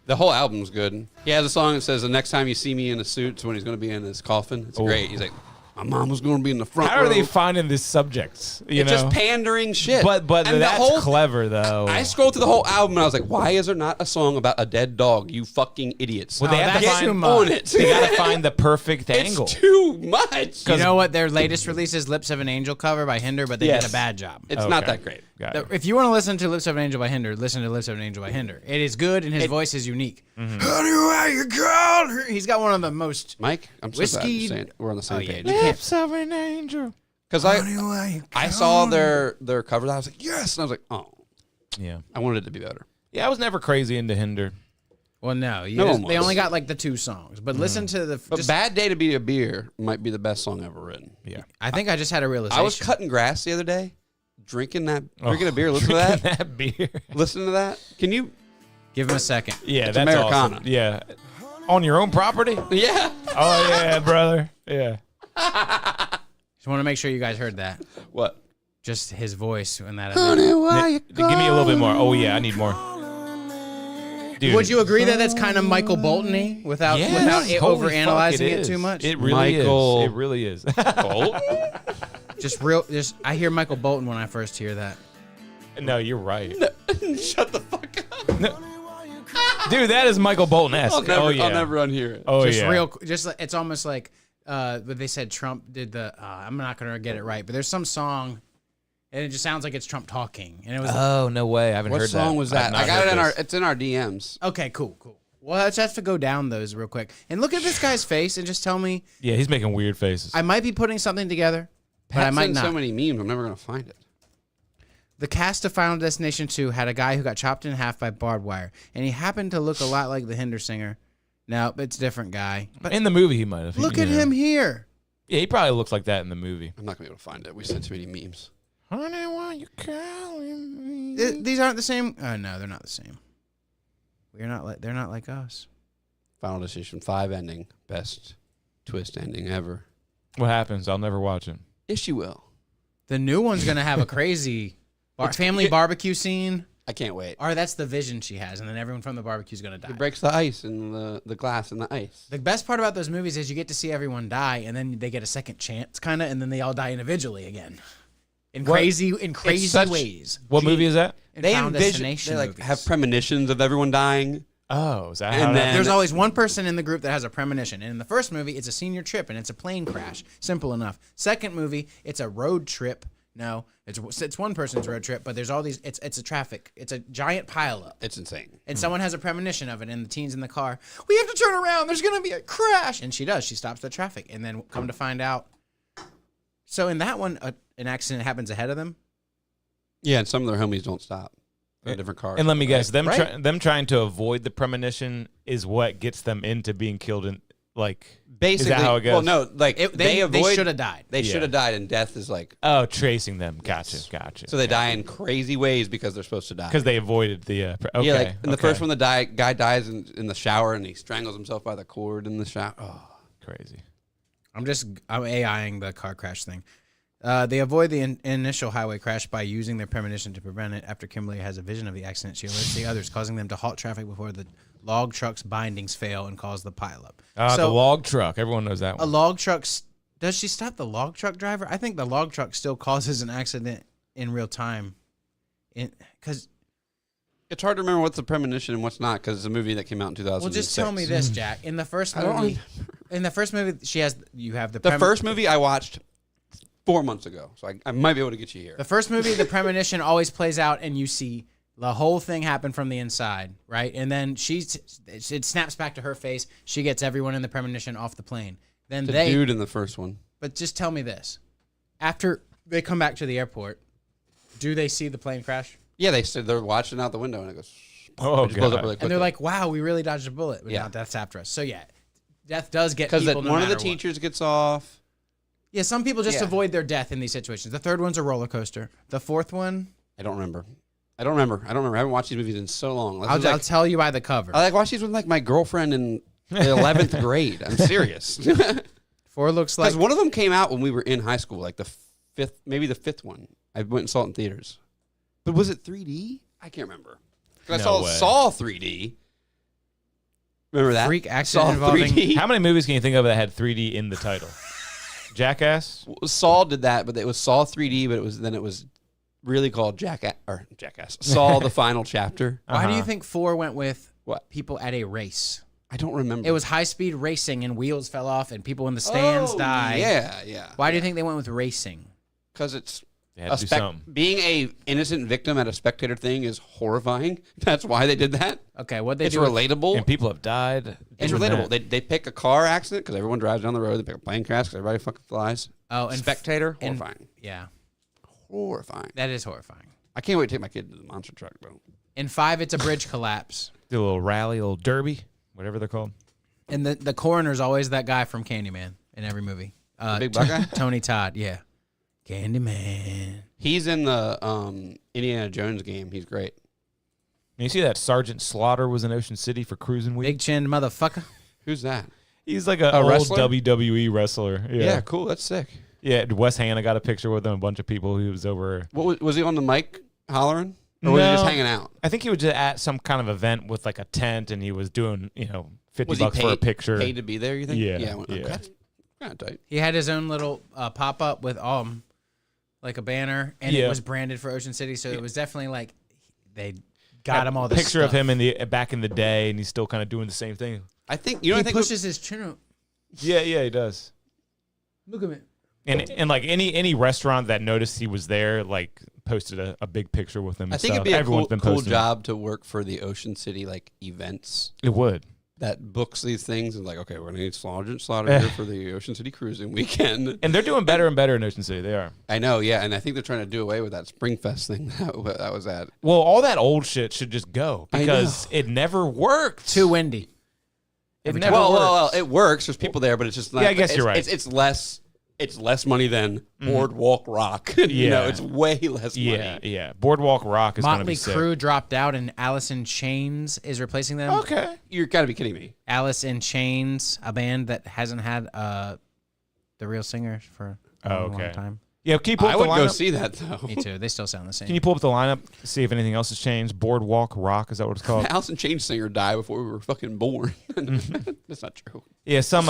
The whole album's good. He has a song that says, "The next time you see me in a suit, it's when he's going to be in his coffin." It's great. He's like, "My mom was going to be in the front How are row." they finding this subjects? You It's know, just pandering shit. but And the that's whole- clever though. I scrolled through the whole album and I was like, "Why is there not a song about a dead dog? You fucking idiots!" Well, they have to that's find too much. on it. They got to find the perfect angle. It's too much. You know what? Their latest release is Lips of an Angel cover by Hinder, but they did a bad job. It's not that great. Got it. If you want to listen to Lips of an Angel by Hinder, listen to Lips of an Angel by Hinder. It is good, and his voice is unique. Mm-hmm. Honey, why you called her? He's got one of the most... Mike, I'm so glad Whiskey- you're saying we're on the same yeah, page. you can't- Lips of an angel. Because I saw their cover. I was like, yes. And I was like, oh, Yeah. I wanted it to be better. Yeah, I was never crazy into Hinder. Well, no. No one They was. only got like the 2 songs. But listen to the... But just- "Bad Day to Be a Beer" might be the best song ever written. Yeah. I think I just had a realization. I was cutting grass the other day, drinking a beer. Listen to that. That beer. Listen to that. Can you? Give him a second. Yeah, It's that's Americana. awesome. Yeah. On your own property? Yeah. Oh, yeah, brother. Yeah. Just want to make sure you guys heard that. What? Just his voice in that. Give me a little bit more. Oh, yeah, I need more. Dude. Would you agree that that's kind of Michael Bolton-y without Yes. Holy fuck, overanalyzing it is. too much? It really Michael is. It really is. Just I hear Michael Bolton when I first hear that. No, you're right. Shut the fuck up. Dude, that is Michael Bolton-esque. I'll Oh, yeah. never unhear it. Oh, Just yeah. it's almost like but they said Trump did the I'm not gonna get it right, but there's some song and it just sounds like it's Trump talking, and it was Oh, no way. I haven't What heard song was that? I got it in our. It's in our DMs. okay, cool. Well, let's have to go down those real quick and look at this guy's face and just tell me Yeah, he's making weird faces. I might be putting something together, but I Pat might sent not. so many memes. I'm never gonna find it. The cast of Final Destination 2 had a guy who got chopped in half by barbed wire, and he happened to look a lot like the Hinder singer. No, it's a different guy. But In the movie, he might have. look at him here. Yeah, he probably looks like that in the movie. I'm not gonna be able to find it. We sent too many memes. Honey, why you calling me? These aren't the same. Oh no, they're not the same. They're not like us. Final Destination 5 ending, best twist ending ever. What happens? I'll never watch it. Yes, you will. The new one's gonna have a crazy family barbecue scene. I can't wait. Or that's the vision she has, and then everyone from the barbecue is gonna die. It breaks the ice and the glass and the ice. The best part about those movies is you get to see everyone die, and then they get a second chance, kind of, and then they all die individually again, in crazy ways. What movie is that? They Found envision, Destination they like movies. have premonitions of everyone dying. Oh, is that And how then- There's always one person in the group that has a premonition, and in the first movie, it's a senior trip, and it's a plane crash. Simple enough. Second movie, it's a road trip. No, it's one person's road trip, but there's all these. It's a traffic. It's a giant pileup. It's insane. And someone has a premonition of it, and the teen's in the car. We have to turn around. There's going to be a crash. And she does. She stops the traffic. And then come to find out. So in that one, an accident happens ahead of them. Yeah, and some of their homies don't stop. They're different cars. And let me guess, them Right. them trying to avoid the premonition is what gets them into being killed. In Basically, is that how it goes? Well, no, like They avoid. should have died. They Yeah. should have died, and death is like. Oh, tracing them. Gotcha. So they die in crazy ways because they're supposed to die. Because they avoided the. Okay. Yeah, like in the okay. first one, the guy dies in the shower and he strangles himself by the cord in the shower. Oh. Crazy. I'm AIing the car crash thing. They avoid the initial highway crash by using their premonition to prevent it. After Kimberly has a vision of the accident, she alerts the others, causing them to halt traffic before the log truck's bindings fail and cause the pileup. The log truck. Everyone knows that A one. log truck. Does she stop the log truck driver? I think the log truck still causes an accident in real time. Because It's hard to remember what's a premonition and what's not because it's a movie that came out in 2006. well, just tell me this, Jack. In the first I don't movie, you have The first movie I watched 4 months ago, so I might be able to get you here. The first movie, the premonition always plays out, and you see the whole thing happen from the inside, right? And then it snaps back to her face. She gets everyone in the premonition off the plane. Then The dude in the first one. But just tell me this: after they come back to the airport, do they see the plane crash? Yeah, they're watching out the window and it goes. Oh, it just blows up God. really quickly. And they're like, "Wow, we really dodged a bullet." But Yeah. now death's after us. So yeah, death does get because people. No one of the matter what. teachers gets off. Yeah, some people just Yeah. avoid their death in these situations. The third one's a roller coaster. The fourth one, I don't remember. I haven't watched these movies in so long. I'll tell you by the cover. I watch these with like my girlfriend in the 11th grade. I'm serious. Four looks like Because one of them came out when we were in high school, like the fifth one. I went and saw it in theaters. But was it 3D? I can't remember. 'Cause I No way. saw 3D. Remember that? freak accident Saw involving 3D. How many movies can you think of that had 3D in the title? Jackass. Saw did that, but it was Saw 3D, but it was really called Jackass. Saw the final chapter. Why do you Uh-huh. think 4 went with What? people at a race? I don't remember. It was high speed racing and wheels fell off and people in the stands died. Yeah. Why do you think they went with racing? Because it's They had to do something. being a innocent victim at a spectator thing is horrifying. That's why they did that. Okay, what they It's do? with- relatable. And people have died. It's doing relatable. that. They pick a car accident because everyone drives down the road. They pick a plane crash because everybody fucking flies. Oh, and Spectator, and- horrifying. Yeah, Horrifying. that is horrifying. I can't wait to take my kid to the monster truck, though. In 5, it's a bridge collapse, Do a little rally, a little derby, whatever they're called. and the coroner's always that guy from Candyman in every movie. big black guy? Tony Todd. Yeah, Candyman. He's in the Indiana Jones game. He's great. And you see that Sergeant Slaughter was in Ocean City for Cruising Week? Big chin motherfucker. Who's that? He's like a old wrestler? WWE wrestler. Yeah, cool. That's sick. Yeah, Wes Hanna got a picture with him, a bunch of people who was over. What was he on the mic hollering? Or was he just No. hanging out? I think he was just at some kind of event with like a tent and he was doing, $50 Was he for a picture. paid to be there, you think? Yeah, Yeah. yeah. That's kind of tight. He had his own little pop up with like a banner, and Yeah. it was branded for Ocean City, so it was definitely like they got him all the picture of stuff. him in the back in the day and he's still kind of doing the same thing. I think, He I think pushes his chin up. Yeah, he does. Look at me. And like any restaurant that noticed he was there, like posted a big picture with him. And I think stuff. it'd be a Everyone's cool, been cool posting it. job to work for the Ocean City like events It would. that books these things and like, okay, we're gonna need Sergeant Slaughter here for the Ocean City cruising weekend. And they're doing better and better in Ocean City. They are. I know, yeah, and I think they're trying to do away with that Springfest thing that was at. Well, all that old shit should just go because it never worked. Too windy. It Every never Well, worked. well, it works. There's people there, but it's just not. Yeah, I guess you're right. It's less it's less money than Boardwalk Rock. You know, it's way less money. Yeah. Boardwalk Rock is going to Motley be sick. Crue dropped out, and Alice in Chains is replacing them. Okay. You're got to be kidding me. Alice in Chains, a band that hasn't had the real singer for a long time. Yeah, can you pull up I the would lineup? go see that, though. Me too. They still sound the same. Can you pull up the lineup, see if anything else has changed? Boardwalk Rock, is that what it's called? Alice in Chains singer died before we were fucking born. That's not true. Yeah, some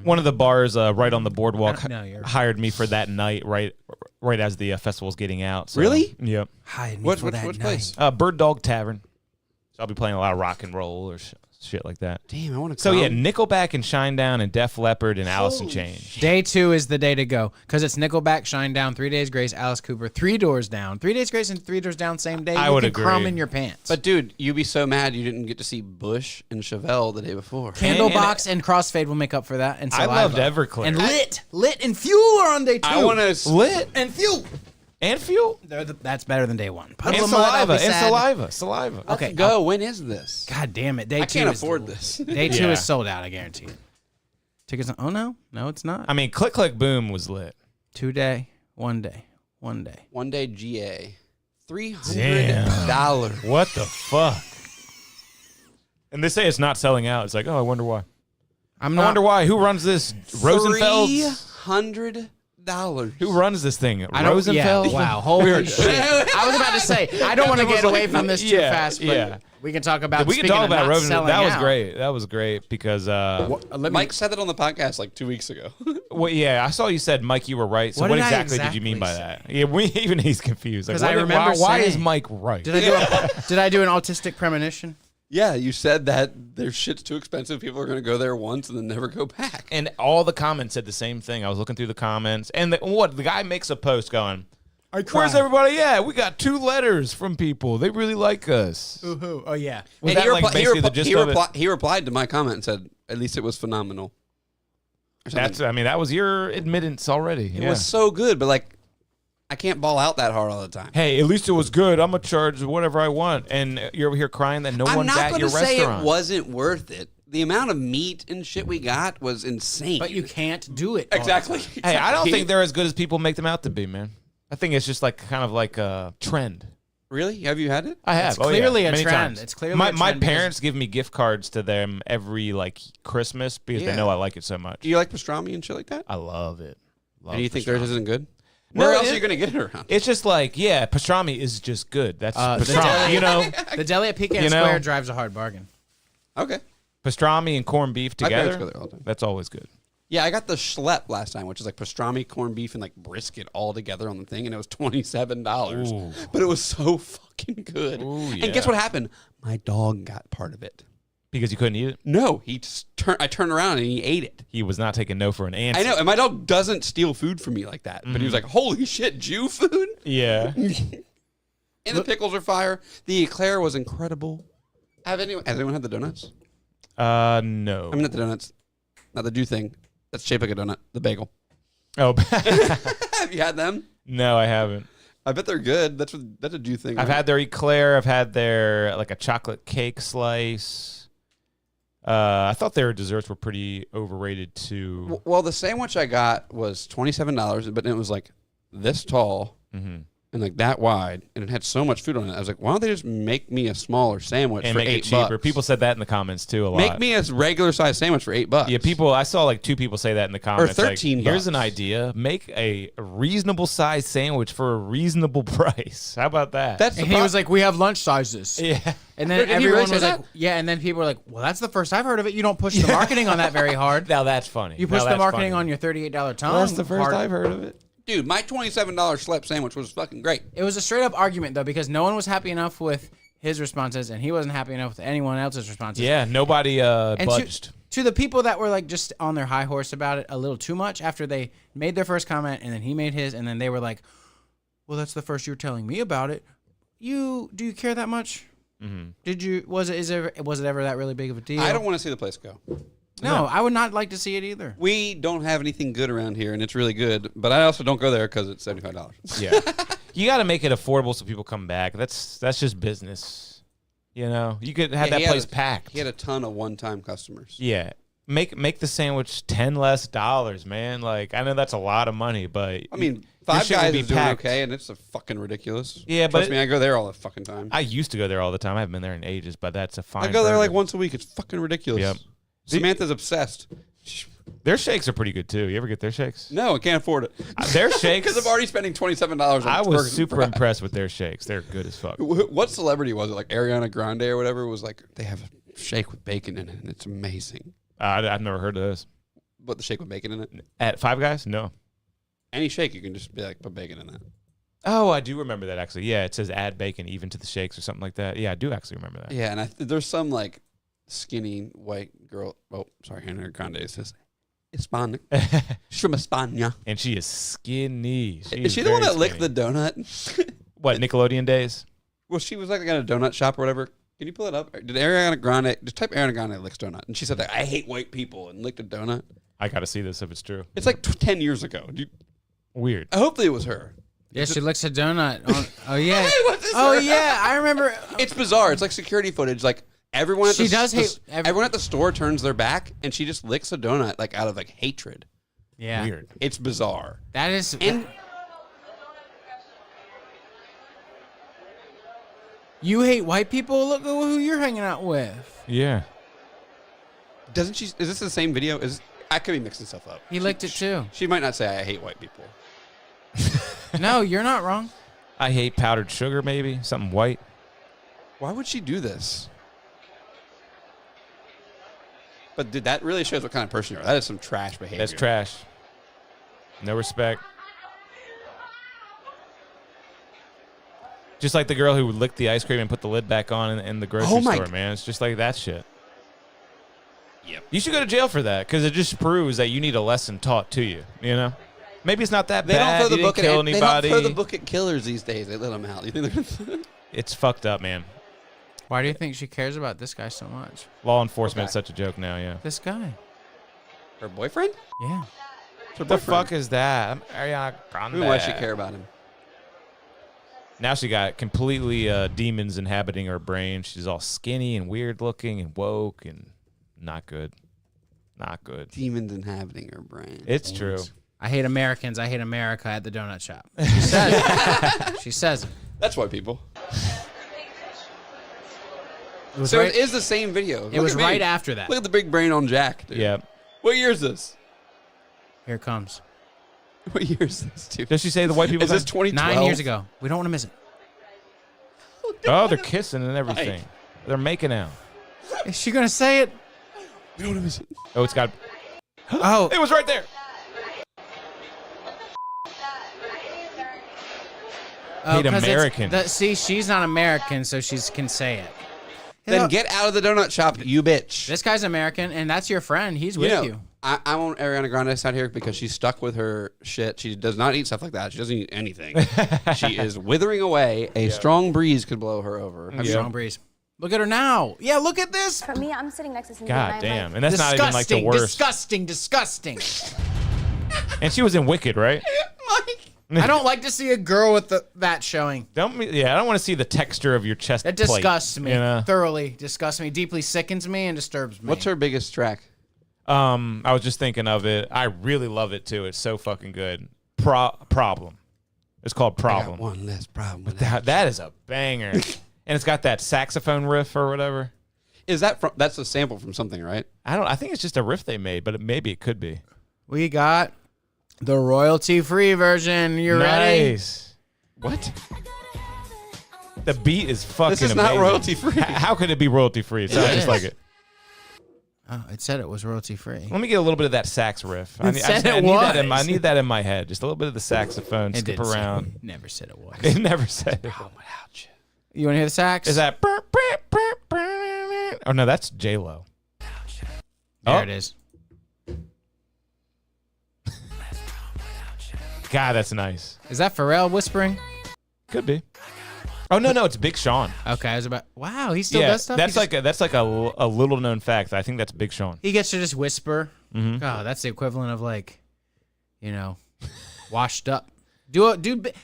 one of the bars right on the boardwalk No, you're- hired me for that night right as the festival's getting out. So, Really? Yep. Hide me Which for that place? night. Bird Dog Tavern. So I'll be playing a lot of rock and roll or shit like that. Damn, I want to So yeah, Nickelback and Shinedown and Def Leppard and Alice in Chains. Day 2 is the day to go because it's Nickelback, Shinedown, 3 Days Grace, Alice Cooper, 3 Doors Down. 3 Days Grace and 3 Doors Down same day. I you would can agree. crumb in your pants. But dude, you'd be so mad you didn't get to see Bush and Chevelle the day before. Candlebox and Crossfade will make up for that. And I Saliva. loved Everclear. And Lit and Fuel are on day 2. I want to Lit and Fuel. and Fuel That's better than day 1. and Puddle of Mud, I'll Saliva be and sad. Saliva. Okay, go. When is this? God damn it. Day I 2 can't is afford this. Day 2 Yeah. is sold out, I guarantee it. Tickets oh no, it's not. I mean, Click Click Boom was lit. 2 day, 1 day. 1 day. One day GA. $300. What the fuck? And they say it's not selling out. It's like, oh, I wonder why. I I wonder why. Who runs this? Rosenfeld's? $300. Who runs this thing? I don't, Rosenfeld? Yeah, wow, holy shit. I was about to say, I don't want to get away from this too Yeah, fast, but yeah. we can talk about We can speaking talk of about not Rosenfeld. selling That was out. great. That was great because, Mike said that on the podcast like 2 weeks ago. well, yeah, I saw you said, Mike, you were right. So What what did I exactly did you mean by exactly that? Yeah, even he's confused. Like, 'Cause I remember why is saying- Mike right? Did I do an autistic premonition? Yeah, you said that their shit's too expensive. People are going to go there once and then never go back. And all the comments said the same thing. I was looking through the comments, and the guy makes a post going, "Where's everybody at? We got 2 letters from people. They really like us." Ooh, oh yeah. Was And that he, like basically the gist of it? he replied to my comment and said, at least it was phenomenal. Or something. That was your admittance already. It was so good, but like, I can't ball out that hard all the time. Hey, at least it was good. I'm gonna charge whatever I want, and you're over here crying that no I'm one's not at going your to say restaurant. it wasn't worth it. The amount of meat and shit we got was insane. But you can't do it. all the Exactly. time. Hey, I don't think they're as good as people make them out to be, man. I think it's just like kind of like a trend. Really? Have you had it? I have. It's clearly a many trend. times. It's clearly my a trend because- parents give me gift cards to them every like Christmas because Yeah. they know I like it so much. Do you like pastrami and shit like that? I love it. Love And you think pastrami. theirs isn't good? No, Where else it- are you going to get it around? It's just like, yeah, pastrami is just good. That's The pastrami. deli- You know, The deli at Pecan You know- Square drives a hard bargain. Okay. pastrami and corned beef My parents together. go there all the time. That's always good. Yeah, I got the schlep last time, which is like pastrami, corned beef, and like brisket all together on the thing, and it was $27. Ooh. But it was so fucking good. Ooh, And guess yeah. what happened? My dog got part of it. Because you couldn't eat it. No, he just I turned around and he ate it. He was not taking no for an answer. I know, and my dog doesn't steal food from me like that. But he was like, "Holy shit, Jew food!" Yeah. And the pickles are fire. The eclair was incredible. Has anyone had the donuts? No. I mean, not the donuts, not the Jew thing. That's shaped like a donut. The bagel. Oh. Have you had them? No, I haven't. I bet they're good. That's a Jew thing. I've right? had their eclair. I've had their like a chocolate cake slice. I thought their desserts were pretty overrated too. Well, the sandwich I got was $27, but it was like this tall Mm-hmm. and like that wide, and it had so much food on it. I was like, why don't they just make me a smaller sandwich And for make it $8? cheaper. People said that in the comments too a lot. Make me a regular size sandwich for $8. Yeah, people. I saw like 2 people say that in the comments. $13. Like, here's an idea: make a reasonable size sandwich for a reasonable price. How about that? That's the And he was like, "We have lunch sizes." yeah. And then Did he really everyone say was like, that? "Yeah." And then people were like, "Well, that's the first I've heard of it. You don't push the marketing on that very hard. Now that's funny. You Now push the that's marketing funny. on your $38 tongue." Well, that's the first hard. I've heard of it. dude, my $27 schlep sandwich was fucking great. It was a straight up argument though, because no one was happy enough with his responses, and he wasn't happy enough with anyone else's responses. Yeah, nobody And budged. to the people that were like just on their high horse about it a little too much after they made their first comment and then he made his, and then they were like, "Well, that's the first you were telling me about it. Do you care that much? Mm-hmm. Did you? Was it ever that really big of a deal? I don't want to see the place go. No, I would not like to see it either. We don't have anything good around here, and it's really good. But I also don't go there because it's $75. Yeah, you got to make it affordable so people come back. That's just business. You know, you could have Yeah, that place packed. He had a ton of one-time customers. Yeah, Make the sandwich $10 less, man. Like, I know that's a lot of money, but I mean, your Five shit would Guys be is doing packed. okay, and it's a fucking ridiculous. Yeah, Trust but me, I go there all the fucking time. I used to go there all the time. I haven't been there in ages, but that's a fine. I go there like burger. once a week. It's fucking ridiculous. Yep. Samantha's obsessed. Their shakes are pretty good too. You ever get their shakes? No, I can't afford it. Their shakes. Because I'm already spending $27 on I was burgers and super fries. impressed with their shakes. They're good as fuck. What celebrity was it? Like Ariana Grande or whatever was like, they have a shake with bacon in it, and it's amazing. I've never heard of this. What, the shake with bacon in it? At Five Guys? No. Any shake, you can just be like, put bacon in that. Oh, I do remember that actually. Yeah, it says add bacon even to the shakes or something like that. Yeah, I do actually remember that. Yeah, and there's some like skinny white girl. Oh, sorry, Ariana Grande says Hispanic. She's from España. And she is skinny. Is she the one that licked the donut? What, Nickelodeon days? Well, she was like at a donut shop or whatever. Can you pull it up? Did Ariana Grande just type Ariana Grande licks donut? And she said like, I hate white people and licked a donut. I got to see this if it's true. It's like 10 years ago. Weird. Hopefully it was her. Yeah, she licks a donut. Oh yeah. Hey, what's this? Oh yeah, I remember. It's bizarre. It's like security footage. Like everyone at She the, does the- hate everyone at the store turns their back and she just licks a donut like out of like hatred. Yeah, Weird. It's bizarre. that is. And You hate white people? Look at who you're hanging out with. Yeah. doesn't she? Is this the same video? I could be mixing stuff up. He licked it too. She might not say I hate white people. No, you're not wrong. I hate powdered sugar, maybe. Something white. Why would she do this? But dude, that really shows what kind of person you are. That is some trash behavior. That's trash. No respect. Just like the girl who would lick the ice cream and put the lid back on in the grocery my store, g- man. It's just like that shit. Yep. You should go to jail for that because it just proves that you need a lesson taught to you, you know? Maybe it's not that They bad. don't throw the You didn't book kill at They anybody. don't throw the book at killers these days. They let them out. You think they're gonna It's fucked up, man. Why do you think she cares about this guy so much? Law enforcement is Okay. such a joke now, yeah. This guy. her boyfriend? Yeah. It's her What the boyfriend. fuck is that? I'm Ariana Grande. Why does she care about him? Now she got completely demons inhabiting her brain. She's all skinny and weird looking and woke and not good. Not good. Demons inhabiting her brain. It's true. I hate Americans. I hate America at the donut shop. She says it. She says it. That's white people. It was So right, it is the same video. it was right after that. Look at the big brain on Jack. Dude. Yeah. What year is this? Here it comes. What year is this, dude? Does she say the white people? Is this thing? 2012? 9 years ago. We don't want to miss it. Oh, they're kissing and everything. They're making out. Is she going to say it? We don't want to miss it. Oh, it's got. Oh, It was right there. Hate 'cause it's- American. See, she's not American, so she can say it. Then get out of the donut shop, you bitch. This guy's American, and that's your friend. He's with you. I want Ariana Grande out here because she's stuck with her shit. She does not eat stuff like that. She doesn't eat anything. She is withering away. A strong breeze could blow her over. Have you- Strong breeze. Look at her now. Yeah, look at this. For me, I'm sitting next to Cynthia. God and I'm damn. like, And that's not even like the worst. Disgusting, disgusting. And she was in Wicked, right? I don't like to see a girl with that showing. I don't want to see the texture of your chest It plate, disgusts me. you know? Thoroughly disgusts me. Deeply sickens me and disturbs me. What's her biggest track? I was just thinking of it. I really love it too. It's so fucking good. Problem. It's called I got Problem. one less problem with that. That is a banger. And it's got that saxophone riff or whatever. Is that from? That's a sample from something, right? I think it's just a riff they made, but maybe it could be. We got the royalty-free version. You ready? Nice. What? The beat is fucking This is not amazing. royalty free. How could it be royalty free? It sounds It just is. like it. Oh, it said it was royalty-free. Let me get a little bit of that sax riff. It said it I was. need that in my head. Just a little bit of the saxophone. It Skip did say- around. Never said it was. It never said. it. Without you. You want to hear the sax? Is that? Oh no, that's J Lo. There it is. God, that's nice. Is that Pharrell whispering? Could be. Oh no, it's Big Sean. Okay, I was about. Wow, he still does stuff. that's He just- like a little known fact. I think that's Big Sean. he gets to just whisper. Mhm. Oh, that's the equivalent of like, washed up.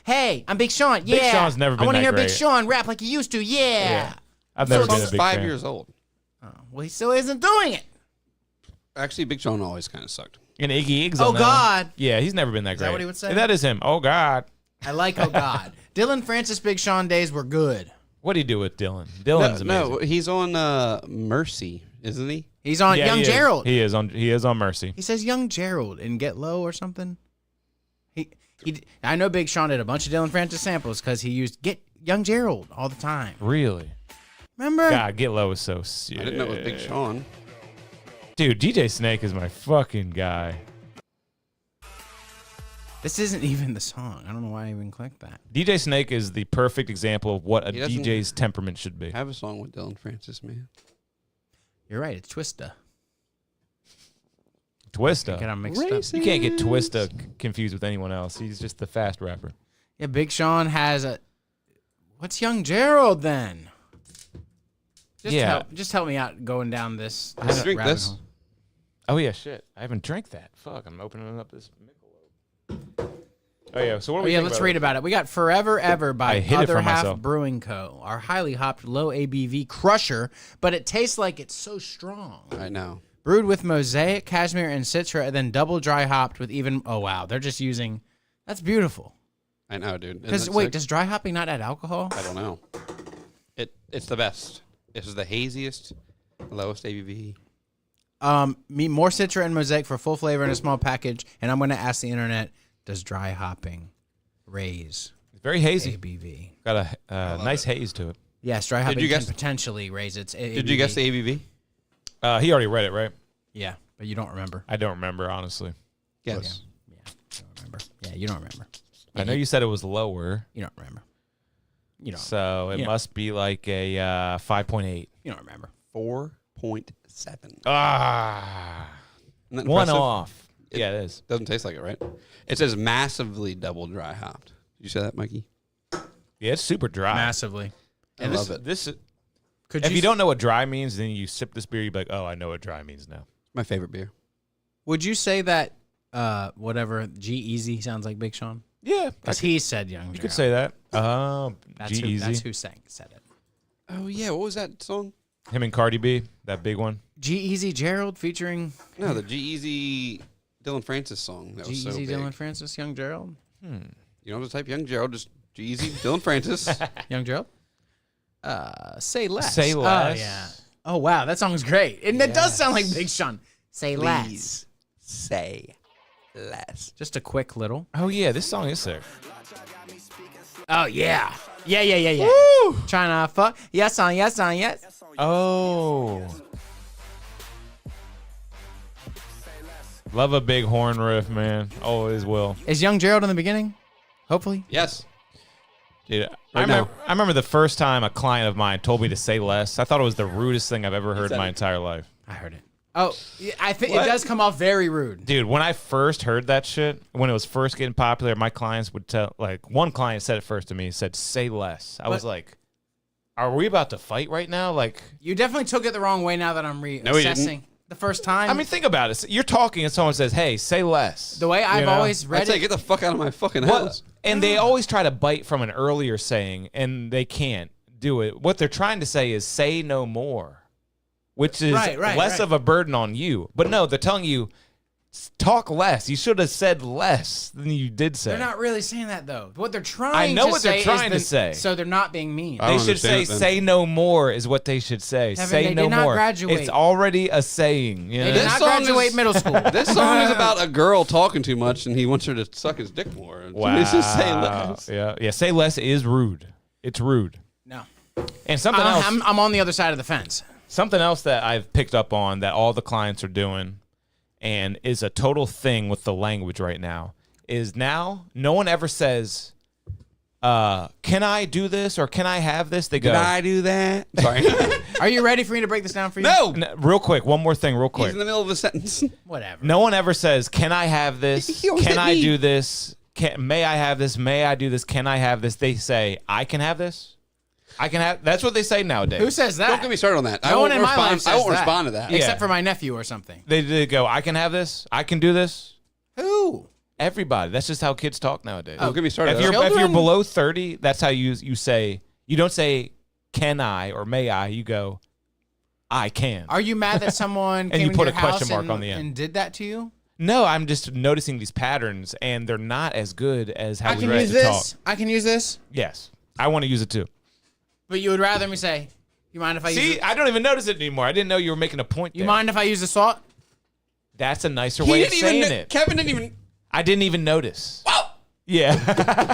Hey, I'm Big Sean. Yeah, Big Sean's never I been want to that hear Big great. Sean rap like he used to. Yeah. I've never He's been a big 5 fan. years old. Oh, well, he still isn't doing it. Actually, Big Sean always kind of sucked. And Iggy Iggs. Oh, on that one. God. Yeah, he's never been that Is great. that what he would say? That is him. Oh God. I like Oh God. Dylan Francis, Big Sean days were good. What do you do with Dylan? Dylan's amazing. No, he's on Mercy, isn't he? He's on Yeah, Young he Gerald. He is on Mercy. He says Young Gerald in Get Low or something. I know Big Sean did a bunch of Dylan Francis samples because he used Get Young Gerald all the time. Really? Remember? God, Get Low is so sick. I didn't know it was Big Sean. Dude, DJ Snake is my fucking guy. This isn't even the song. I don't know why I even clicked that. DJ Snake is the perfect example of what a He doesn't DJ's temperament should be. Have a song with Dylan Francis, man. You're right. It's Twista. Twista. Get them mixed up. You can't get Twista confused with anyone else. He's just the fast rapper. Yeah, Big Sean has a. What's Young Gerald then? Just help me out going down this. Let's drink rabbit this. hole. Oh yeah, shit. I haven't drank that. Fuck, I'm opening up this Michelob. Oh yeah, so what do we think let's about read about it. We got Forever Ever by I hid it Other from Half myself. Brewing Co. Our highly hopped, low ABV crusher, but it tastes like it's so strong. I know. Brewed with mosaic, cashmere, and citra, and then double dry hopped with even. Oh wow, they're just using. That's beautiful. I know, dude. Because wait, does dry hopping not add alcohol? I don't know. It's the best. This is the haziest, lowest ABV. More citra and mosaic for full flavor in a small package. And I'm going to ask the internet: does dry hopping raise It's very hazy. ABV? Got a nice haze to it. Yes, dry hopping you can guess- potentially raise its ABV. Did you guess the ABV? He already read it, right? Yeah, but you don't remember. I don't remember, honestly. Yes. Yeah, you don't remember. Yeah, you don't remember. I know you said it was lower, You don't remember. You don't. so it Yeah. must be like a 5.8. You don't remember. 4.7. Ah, Isn't that one impressive? off. Yeah, it is. Doesn't taste like it, right? It says massively double dry hopped. Did you say that, Mikey? Yeah, it's super dry. Massively. I love it. This is, Could if you don't know what dry means, then you sip this beer, you're like, oh, I know what dry means now. My favorite beer. Would you say that whatever G-Eazy sounds like Big Sean? Yeah, Because he said Young. you could say that. that's G-Eazy. who said it. Oh, yeah. What was that song? Him and Cardi B, that big one. G-Eazy Gerald featuring No, the G-Eazy Dylan Francis song. That was so G-Eazy big. Dylan Francis, Young Gerald. You don't have to type Young Gerald, just G-Eazy Dylan Francis. Young Gerald? Say Less. Say Less. Oh, yeah. Oh, wow. That song's great. And that does sound like Big Sean. Say Less. Please say less. Just a quick little. Oh yeah, this song is sick. Oh, yeah. Yeah. Woo! Trying to fuck. Yes on yes. Oh. Love a big horn riff, man. Always will. Is Young Gerald in the beginning? Hopefully. Yes. Dude, Right I remember the first time a client of mine told me to say less. I thought it was the rudest thing I've ever heard in my entire life. I heard it. Oh, yeah, I think What? it does come off very rude. Dude, when I first heard that shit, when it was first getting popular, my clients would tell, like, one client said it first to me, said, say less. I was like, are we about to fight right now? Like, You definitely took it the wrong way now that I'm No, he reassessing. didn't. The first time. I mean, think about it. You're talking and someone says, hey, say less. the way I've You know? always read I'd say it. get the fuck out of my fucking What? house. And they always try to bite from an earlier saying, and they can't do it. What they're trying to say is say no more, which is less of a burden on you. But no, they're telling you, talk less. You should have said less than you did say. They're not really saying that though. What they're trying I know to what say they're trying to is say. So they're not being mean. I They don't should say, understand it then. say no more is what they should say. Kevin, Say they no did not more. graduate. It's already a saying. You know? They did This not song graduate is- middle school. This song is about a girl talking too much, and he wants her to suck his dick more. Wow. It's just say less. Yeah. Say less is rude. It's rude. No. And something else. I'm on the other side of the fence. Something else that I've picked up on that all the clients are doing and is a total thing with the language right now is now no one ever says, can I do this or can I have this? They go, Did I do that? Sorry. Are you ready for me to break this down for you? No. Real quick, one more thing, real He's quick. in the middle of a sentence. Whatever. No one ever says, can I have this? He always Can said I me. do this? May I have this? May I do this? Can I have this? They say, I can have this. I can have. That's what they say nowadays. Who says that? Don't get me started on that. No one in my life says I won't that. respond to that. Yeah. Except for my nephew or something. They go, I can have this. I can do this. Who? Everybody. That's just how kids talk nowadays. Don't get me started. If you're Children? below 30, that's how you say. You don't say can I or may I. You go I can. Are you mad that someone came you into put your a question house mark on the end. and did that to you? No, I'm just noticing these patterns, and they're not as good as how I we can used use to this. talk. I can use this. Yes, I want to use it too. But you would rather me say, "You mind if I use See, it? I don't even notice it anymore. I didn't know you were making a point. You there. mind if I use the salt?" That's a nicer He way of didn't saying even. it. Kevin didn't even. I didn't even notice. Wow! Yeah,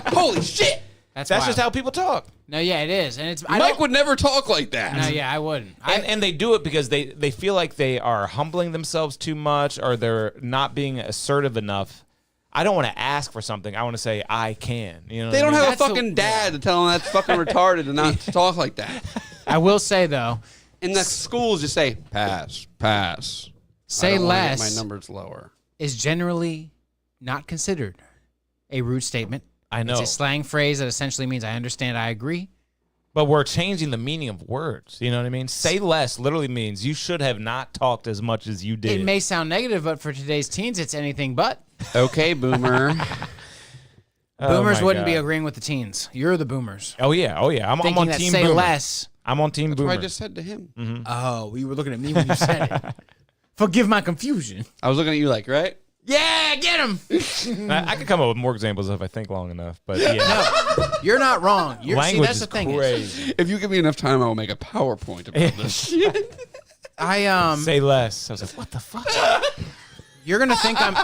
Holy shit! that's wild. just how people talk. No, yeah, it is, and it's. Mike would never talk like that. No, yeah, I wouldn't. And they do it because they feel like they are humbling themselves too much, or they're not being assertive enough. I don't want to ask for something. I want to say I can. You know, They what don't I mean? have a fucking dad to tell them that's fucking retarded and not to talk like that. I will say though, In the schools, just say pass, pass. say I don't wanna get less my numbers lower. is generally not considered a rude statement. I know, It's a slang phrase that essentially means I understand, I agree. but we're changing the meaning of words. You know what I mean? Say less literally means you should have not talked as much as you did. It may sound negative, but for today's teens, it's anything but. Okay, boomer. Boomers my wouldn't be God. agreeing with the teens. You're the boomers. Oh yeah. I'm Thinking on that team say boomer. less. I'm on team What boomer. I just said to him. Oh, you were looking at me when you said it. Forgive my confusion. I was looking at you like, right? Yeah, get him. I could come up with more examples if I think long enough. But yeah, No, you're not wrong. See, language that's is the thing. crazy. If you give me enough time, I will make a PowerPoint about this shit. Say less. I was like, what the fuck? You're gonna think I'm.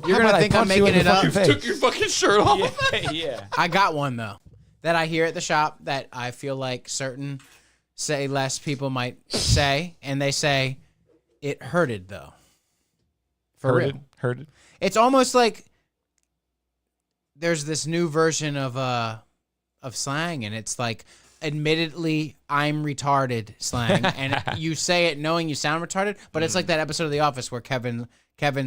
You're about gonna I think I'm punch you in making the it up. fucking face? Took your fucking shirt off. Yeah. I got one though that I hear at the shop that I feel like certain say less people might say, and they say it hurted though. For real. Hurted. It's almost like there's this new version of slang, and it's like, admittedly, I'm retarded slang, and you say it knowing you sound retarded, but it's like that episode of The Office where Kevin's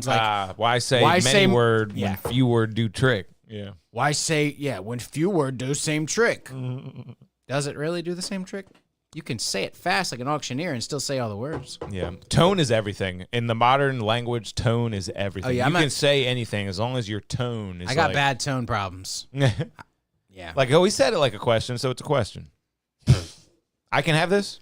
like, Why say why many say- word yeah. when few word do trick? Yeah. why say, yeah, when few word do same trick. Does it really do the same trick? You can say it fast like an auctioneer and still say all the words. Yeah. Tone is everything. In the modern language, tone is everything. Oh, yeah, you I'm can not- say anything as long as your tone is I got like, bad tone problems. Yeah. Like, oh, he said it like a question, so it's a question. I can have this?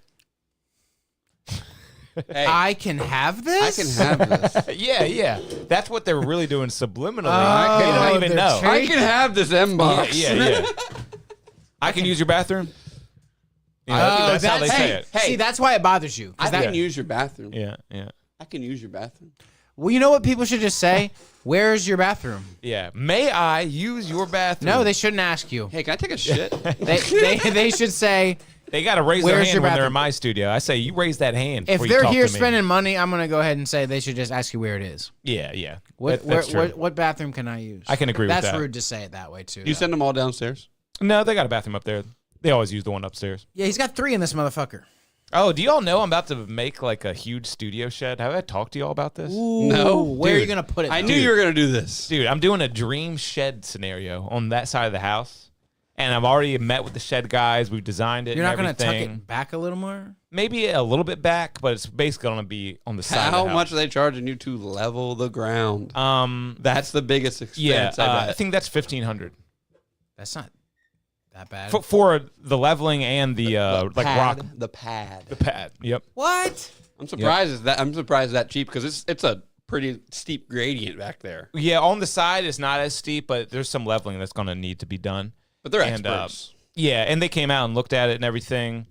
Hey, I can have I this? can have this. Yeah. That's what they're really doing subliminally. Oh, they don't even they're know. I can have this M box. Yeah. I can use your bathroom? You know, that's how they say it. Hey. See, that's why it bothers you. 'cause I that- can use your bathroom. Yeah. I can use your bathroom. Well, you know what people should just say? Where's your bathroom? Yeah. May I use your bathroom? No, they shouldn't ask you. Hey, can I take a shit? They should say, They got to raise their Where's hand your when they're bathroom? in my studio. I say, you raise that hand if before you they're talk here to me. spending money, I'm going to go ahead and say they should just ask you where it is. Yeah. What That's true. what bathroom can I use? I can agree with That's that. rude to say it that way, too. You though. send them all downstairs? No, they got a bathroom up there. They always use the one upstairs. Yeah, he's got 3 in this motherfucker. Oh, do y'all know I'm about to make like a huge studio shed? Have I talked to y'all about this? No. Where are you Dude, going to put it? I though? knew you were going to do this. Dude, I'm doing a dream shed scenario on that side of the house. And I've already met with the shed guys. We've designed it. You're not going to tuck it back a little more? Maybe a little bit back, but it's basically going to be on the side of How the house. much are they charging you to level the ground? Um, That's the biggest expense. yeah, I I bet. think that's $1,500 That's not that bad. for the leveling and the like pad, rock the pad. the pad. Yep. What? I'm surprised it's that cheap because it's a pretty steep gradient back there. Yeah, on the side it's not as steep, but there's some leveling that's going to need to be done. But they're And, experts. Yeah, and they came out and looked at it and everything.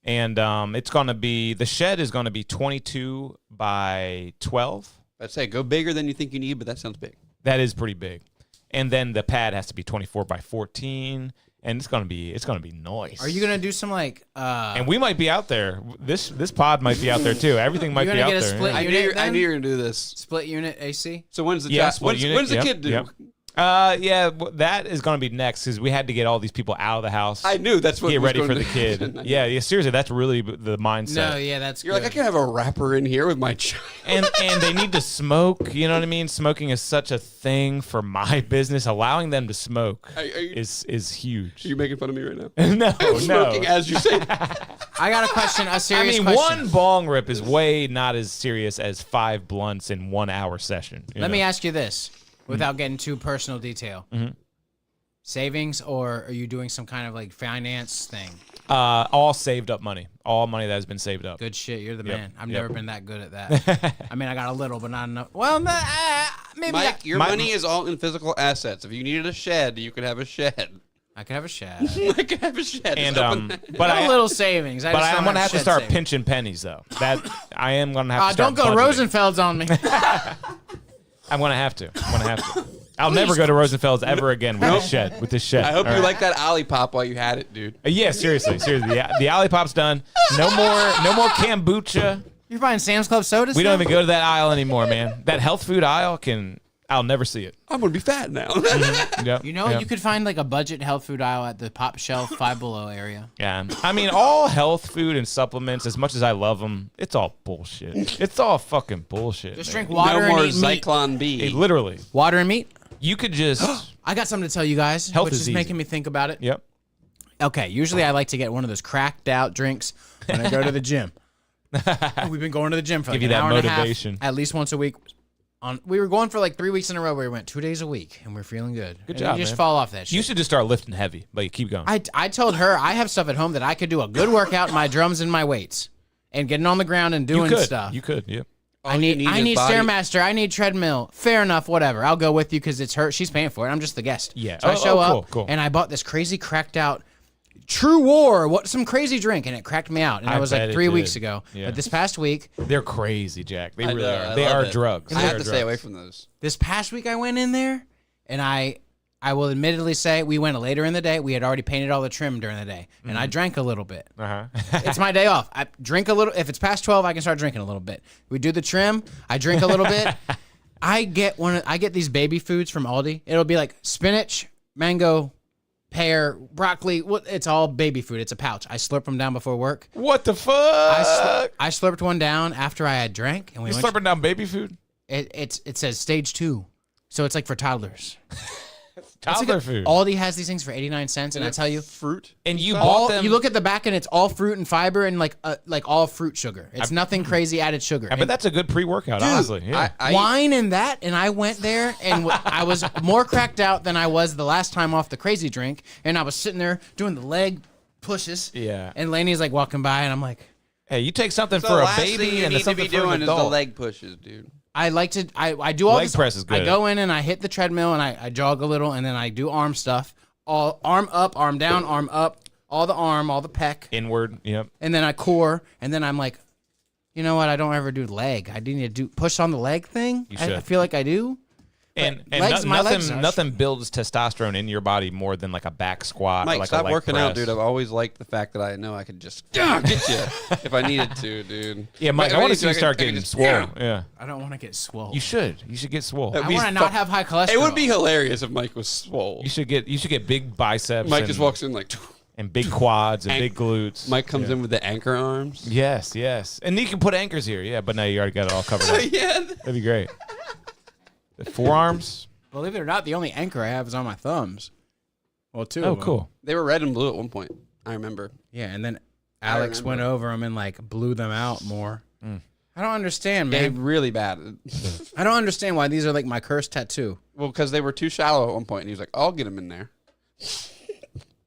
And it's going to be, the shed is going to be 22 by 12. I'd say go bigger than you think you need, but that sounds big. That is pretty big. And then the pad has to be 24 by 14. And it's going to be nice. Are you going to do some like And we might be out there. This pod might be out there too. Everything might You're be gonna out get a there. split yeah. I unit knew then? you were going to do this. split unit AC? So when's the Yeah, chat? split unit, When's the yep, kid do? yep. That is going to be next because we had to get all these people out of the house. I knew that's what Get was ready going for to the kid. yeah, seriously, that's really the mindset. No, yeah, that's You're good. like, I can't have a rapper in here with my child. and they need to smoke. You know what I mean? Smoking is such a thing for my business. Allowing them to smoke Are you- is huge. Are you making fun of me right now? no, Smoking no. as you say. I got a question, a I serious mean, question. one bong rip is way not as serious as 5 blunts in 1 hour session. Let me ask you this, without getting too personal detail. Mm-hmm. Savings, or are you doing some kind of like finance thing? All saved up money. All money that has been saved up. Good shit. You're the Yep. man. I've Yep. never been that good at that. I mean, I got a little, but not enough. Well, maybe Mike, your money is all in physical assets. If you needed a shed, you could have a shed. I could have a shed. I could have a shed. And But a little savings. but I'm gonna have to start pinching pennies though. That I am gonna have to. Start Don't go budgeting. Rosenfeld's on me. I'm gonna have to. I'll never go to Rosenfeld's ever again with this shed. With this shed. I hope All you right. like that Olipop while you had it, dude. Yeah, seriously. The Olipop's done. No more kombucha. You're buying Sam's Club sodas. We don't now? even go to that aisle anymore, man. That health food aisle I'll never see it. I'm gonna be fat now. Yep. You know, Yep. you could find like a budget health food aisle at the Pop Shelf Five Below area. Yeah, I mean, all health food and supplements, as much as I love them, it's all bullshit. It's all fucking bullshit. Just man. drink water no more and eat meat. Zyklon B. It literally. Water and meat. You could just. I got something to tell you guys, Health which is is easy. making me think about it. Yep. Okay, usually I like to get one of those cracked out drinks when I go to the gym. We've been going to the gym for like Give you an that hour motivation. and a half, at least once a week. We were going for like 3 weeks in a row where we went 2 days a week, and we're feeling good. Good And job, you just man. fall off that shit. You should just start lifting heavy, but you keep going. I told her I have stuff at home that I could do a good workout, my drums and my weights, and getting on the ground and doing stuff. You could. Yep. I need Stairmaster. I need treadmill. Fair enough. Whatever. I'll go with you because it's her. She's paying for it. I'm just the guest. Yeah. So I show up cool. and I bought this crazy cracked out True War. Some crazy drink, and it cracked me out. And I that was bet like it 3 weeks did. ago. Yeah. But this past week, They're crazy, Jack. They I really know, are. I They love are it. drugs. I They have are to stay drugs. away from those. this past week I went in there, and I will admittedly say we went later in the day. We had already painted all the trim during the day, and I drank a little bit. Uh-huh. It's my day off. I drink a little. If it's past 12, I can start drinking a little bit. We do the trim. I drink a little bit. I get these baby foods from Aldi. It'll be like spinach, mango, pear, broccoli. It's all baby food. It's a pouch. I slurp them down before work. What the fuck? I slurped one down after I had drank, and we You went. slurping down baby food? It says stage 2, so it's like for toddlers. Toddler food. Aldi has these things for 89 cents, and I tell you, fruit. And you all bought them. you look at the back and it's all fruit and fiber and like all fruit sugar. It's nothing crazy added sugar. I bet that's a good pre-workout, honestly. Yeah. Wine and that, and I went there and I was more cracked out than I was the last time off the crazy drink, and I was sitting there doing the leg pushes. Yeah. And Laney's like walking by, and I'm like, Hey, you take something The for a last thing baby you and need to something be for an doing is the adult. leg pushes, dude. I like to I do all Leg this. press is good. I go in and I hit the treadmill and I jog a little, and then I do arm stuff. All arm up, arm down, arm up, all the arm, all the pec. Inward, yep. And then I core, and then I'm like, you know what? I don't ever do leg. I need to do push on the leg thing. You I should. feel like I do. And my legs are- nothing builds testosterone in your body more than like a back squat or Mike, like stop a leg working press. out, dude. I've always liked the fact that I know I could just get you if I needed to, dude. Yeah, Mike, If I want to needed see you I could- start I could getting just- swole. Yeah. I don't want to get swole. You should. You should get swole. I want to not have high cholesterol. It would be hilarious if Mike was swole. You should get big biceps. Mike and, just walks in like, and big quads and Anch- big glutes. Mike comes Yeah. in with the anchor arms. Yes, yes. And you can put anchors here. Yeah, but now you already got it all covered up. Yeah. That'd be great. The forearms. Believe it or not, the only anchor I have is on my thumbs. Well, two. Oh, of them. cool. They were red and blue at one point. I remember. Yeah, and then Alex went over them and like blew them out more. Mm. I don't understand, They man. really bad. I don't understand why these are like my cursed tattoo. Well, because they were too shallow at one point, and he was like, "I'll get them in there."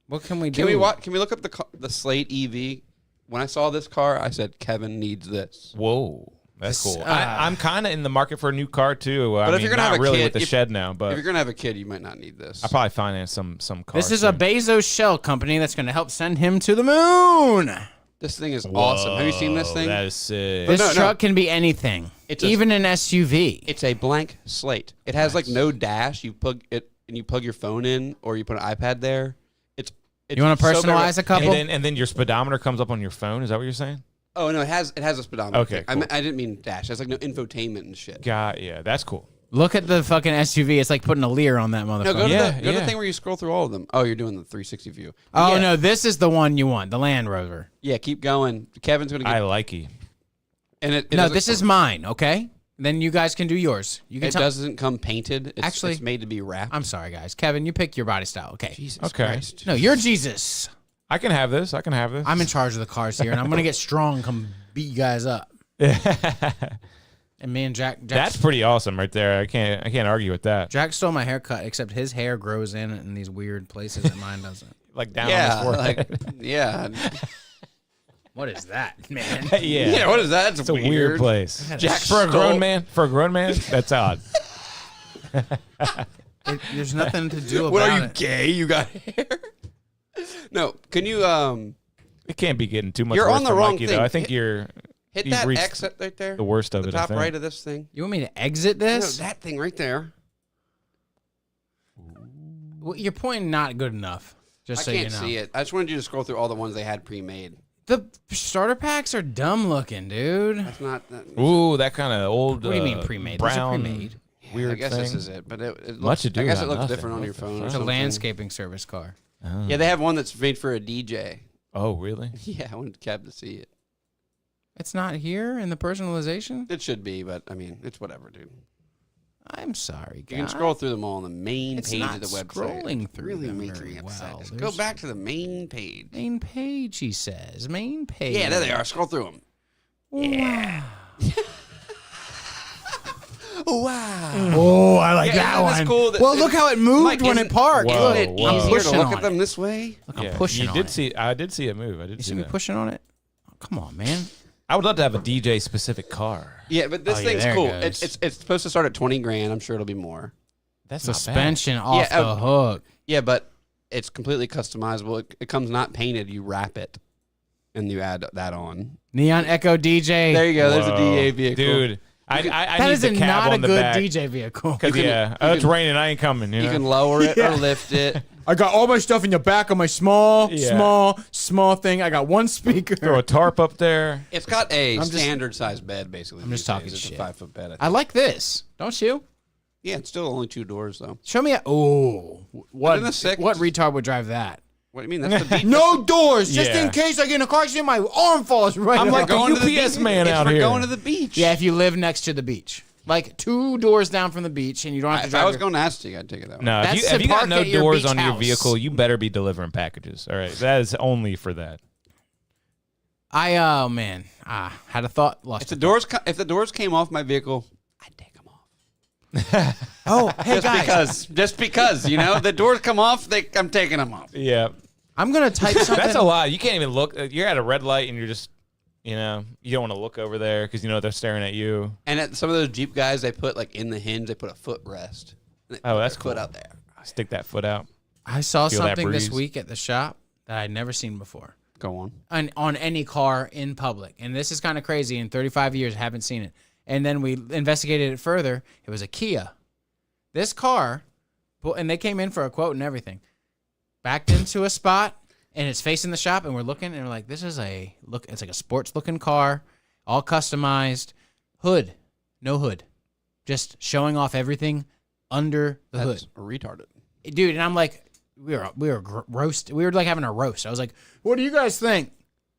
What can we do? Can we look up the Slate EV? When I saw this car, I said, "Kevin needs this." Whoa. That's This, cool. I'm kind of in the market for a new car too. But I if mean, you're gonna not have a really kid- with the if- shed now, If but you're gonna have a kid, you might not need this. I probably finance some car. This is a soon. Bezos shell company that's going to help send him to the moon. This thing is awesome. Have you seen this thing? That is sick. This no. truck can be anything, It's even an SUV. It's a blank slate. It has like no dash. You plug it and you plug your phone in, or you put an iPad there. It's You want to so personalize a couple? and then your speedometer comes up on your phone. Is that what you're saying? Oh no, it has a speedometer. Okay, thing. cool. I didn't mean dash. It has like no infotainment and shit. Yeah, that's cool. Look at the fucking SUV. It's like putting a Lear on that motherfucker. No, go to Yeah, the yeah. thing where you scroll through all of them. Oh, you're doing the 360 view. Oh, Yeah. no, this is the one you want, the Land Rover. Yeah, keep going. Kevin's gonna get. I like it. And it No, doesn't- this is mine, okay? Then you guys can do yours. You can It tell. doesn't come painted. It's, Actually, it's made to be wrapped. I'm sorry, guys. Kevin, you pick your body style, okay? Jesus Okay. Christ. No, you're Jesus. I can have this. I'm in charge of the cars here, and I'm going to get strong and come beat you guys up. And me and Jack That's pretty awesome right there. I can't argue with that. Jack stole my haircut, except his hair grows in these weird places that mine doesn't. Like down on his forehead. like yeah. What is that, man? Yeah, what is that? It's a weird place. Jack For a grown man, that's odd. There's nothing to do about it. What are you, gay? You got hair? No, can you It can't be getting too much. You're worse on the for wrong Mikey, thing. though. I think you've that reached exit right there? the worst of the it. top I think. right of this thing? You want me to exit No, this? that thing right there. Well, you're pointing not good enough. Just so I can't you know. see it. I just wanted you to scroll through all the ones they had pre-made. The starter packs are dumb looking, dude. That's not. Ooh, that kind of old. What do you mean pre-made? Those are Brown, pre-made. weird I guess thing. this is it, but it looks, Much ado I guess it about looks nothing. different on What your the phone. fuck? Or It's a something. landscaping service car. Oh. Yeah, they have one that's made for a DJ. Oh, really? Yeah, I wanted Kev to see it. It's not here in the personalization? It should be, but I mean, it's whatever, dude. I'm sorry, guys. You can scroll through them all on the main It's page not of the website. scrolling It's through really them making very me upset. well. Just go There's- back to the main page. Main page, he says. Main page. Yeah, there they are. Scroll through them. Yeah. Wow. Oh, I like Yeah, that that's one. cool that- well, look how it moved Mike, when isn't- it parked. Whoa, Look, Isn't it whoa. easier to pushing look on at it. them this way? Look, I'm pushing on it. I did see it move. I did You see see me that. pushing on it? Oh, come on, man. I would love to have a DJ specific car. Yeah, but this Oh, yeah, thing's there it cool. goes. It's supposed to start at 20 grand. I'm sure it'll be more. That's not bad. Suspension off Yeah, the hook. Yeah, but it's completely customizable. It comes not painted. You wrap it, and you add that on. Neon Echo DJ. There you go. There's a Whoa. DA vehicle. Dude. I that need is the cab not a on the good back. DJ vehicle. Because can- it's raining. I ain't coming. You You know? can lower it or lift it. I got all my stuff in the back of my small Yeah. thing. I got one speaker. Throw a tarp up there. It's got a I'm just- standard size bed, basically. I'm just these talking days. It's shit. a 5-foot bed. I like this. Don't you? Yeah, it's still only 2 doors though. Show me a. Oh, what? in the six- What retard would drive that? What do you mean? That's the beach. No doors, just Yeah. in case I get in a car accident, my arm falls right. I'm off. like Going a to the UPS beach. man It's out for here. going to the beach. Yeah, if you live next to the beach, like 2 doors down from the beach, and you don't have to If drive. I was your- going to Aztec, I'd take it that way. No, That's if to you got park no at your doors beach on your house. vehicle, you better be delivering packages. All right, that is only for that. Oh man, had a thought lost. If the doors came off my vehicle, I'd take them off. Oh, hey guys, Just because, you know, the doors come off, I'm taking them off. Yeah, I'm gonna type something. that's a lot. You can't even look. You're at a red light and you're just, you don't want to look over there because they're staring at you. And at some of those Jeep guys, they put like in the hinge, they put a footrest. And they Oh, put that's their foot cool. out there. Stick that foot out. I saw Feel that something this breeze. week at the shop that I'd never seen before. Go on. On any car in public. And this is kind of crazy. In 35 years, I haven't seen it. And then we investigated it further. It was a Kia. This car, and they came in for a quote and everything, backed into a spot, and it's facing the shop, and we're looking, and we're like, this is it's like a sports-looking car, all customized. Hood. No hood. Just showing off everything under the hood. That's retarded. Dude, and I'm like, we were roast. We were like having a roast. I was like, what do you guys think?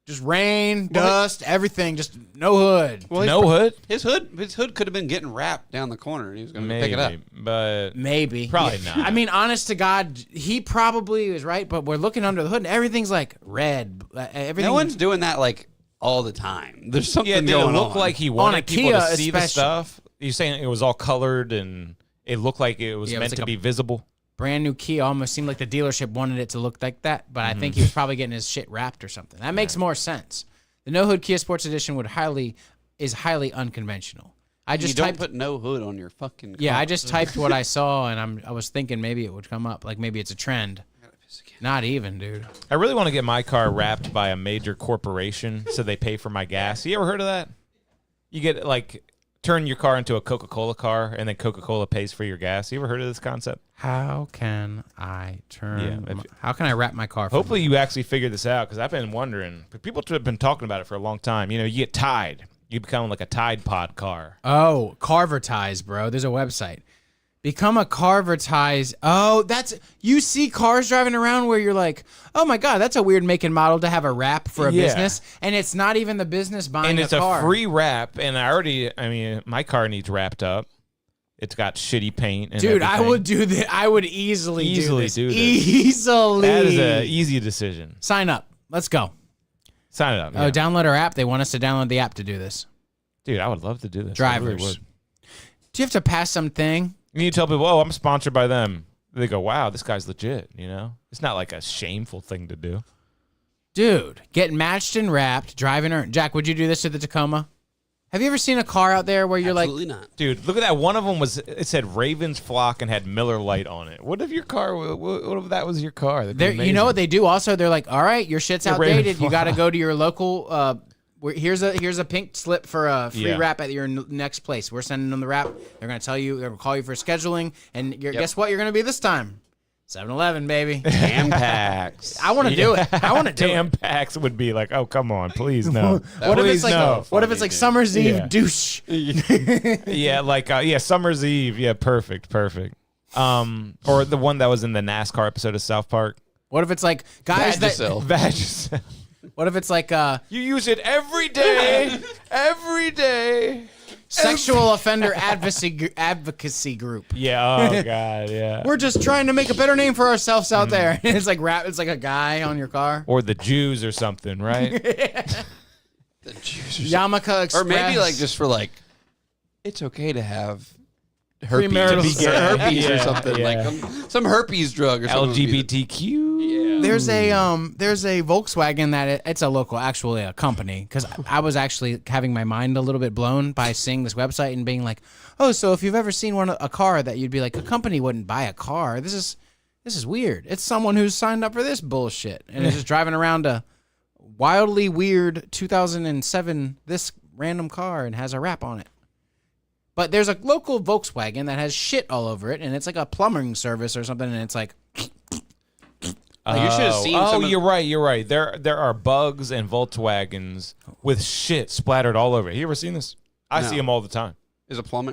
Just rain, dust, everything, just no hood. Well, No hood? His hood could have been getting wrapped down the corner, and he was going to Maybe, pick it up. but Maybe. Probably Yeah. not. I mean, honest to God, he probably was right, but we're looking under the hood, and everything's like red. Everything. No one's doing that like all the time. There's something yeah, did it going look on. like he wanted people Kia to see the especially. stuff? You're saying it was all colored and it looked like it was Yeah, it meant was to like be visible? brand new Kia. Almost seemed like the dealership wanted it to look like that, but I think he was probably getting his shit wrapped or something. That makes more sense. The no hood Kia Sports Edition is highly unconventional. I you just don't typed. put no hood on your fucking car. Yeah, I just typed what I saw, and I was thinking maybe it would come up. Like maybe it's a trend. Not even, dude. I really want to get my car wrapped by a major corporation so they pay for my gas. You ever heard of that? You get turn your car into a Coca-Cola car and then Coca-Cola pays for your gas. You ever heard of this concept? How can I turn? Yeah, how can I wrap my car? For Hopefully you actually figured this out because I've been wondering. People have been talking about it for a long time. You get Tide. You become like a Tide Pod car. Oh, Carvertise, bro. There's a website. Become a Carvertise. Oh, you see cars driving around where you're like, oh my God, that's a weird make and model to have a wrap for a Yeah. business. And it's not even the business buying And it's a car. a free wrap. And my car needs wrapped up. It's got shitty paint. And Dude, I everything. would do that. I would easily do this. Easily. That is an easy decision. Sign up. Let's go. Sign it up. Oh, Yeah. download our app. They want us to download the app to do this. Dude, I would love to do this. Drivers. I really would. Do you have to pass something? And you tell people, oh, I'm sponsored by them. They go, wow, this guy's legit, you know? It's not like a shameful thing to do. Dude, get matched and wrapped, driving her. Jack, would you do this to the Tacoma? Have you ever seen a car out there where you're Absolutely not. Dude, look at that. One of them it said Ravens Flock and had Miller Lite on it. What if your car, what if that was your car? You know what they do also? They're like, all right, your shit's The Raven outdated. You got to Flock. go to your local, here's a pink slip for a free wrap at your next place. We're sending them the wrap. They're going to tell you, they're going to call you for scheduling. And guess what you're going to be this time? 7-Eleven, baby. Tampax. I want to do it. I want to do it. Tampax would be like, oh, come on, please no. What if it's like no. what if it's like Summer's Eve Yeah. douche? Yeah, like Summer's Eve. Yeah, perfect. Or the one that was in the NASCAR episode of South Park. What if it's like guys that Vagisil. what if it's like You use it every day. Every day. sexual offender advocacy group? Yeah, oh god, yeah. We're just trying to make a better name for ourselves out there. It's like it's like a guy on your car. Or the Jews or something, right? The juice Yamaka Express. or maybe like just for like, it's okay to have herpes, Premarital sex. herpes or Yeah, something yeah. like some herpes drug or something. would be the- LGBTQ. There's a Volkswagen that it's a local, actually a company, because I was actually having my mind a little bit blown by seeing this website and being like, oh, so if you've ever seen a car that you'd be like, a company wouldn't buy a car. This is weird. It's someone who's signed up for this bullshit and is just driving around a wildly weird 2007 this random car and has a wrap on it. But there's a local Volkswagen that has shit all over it, and it's like a plumbing service or something, and it's like. You should have seen. Oh, some of- you're right. There are bugs and Volkswagens with shit splattered all over it. You ever seen this? I No. see them all the time. Is a plumber?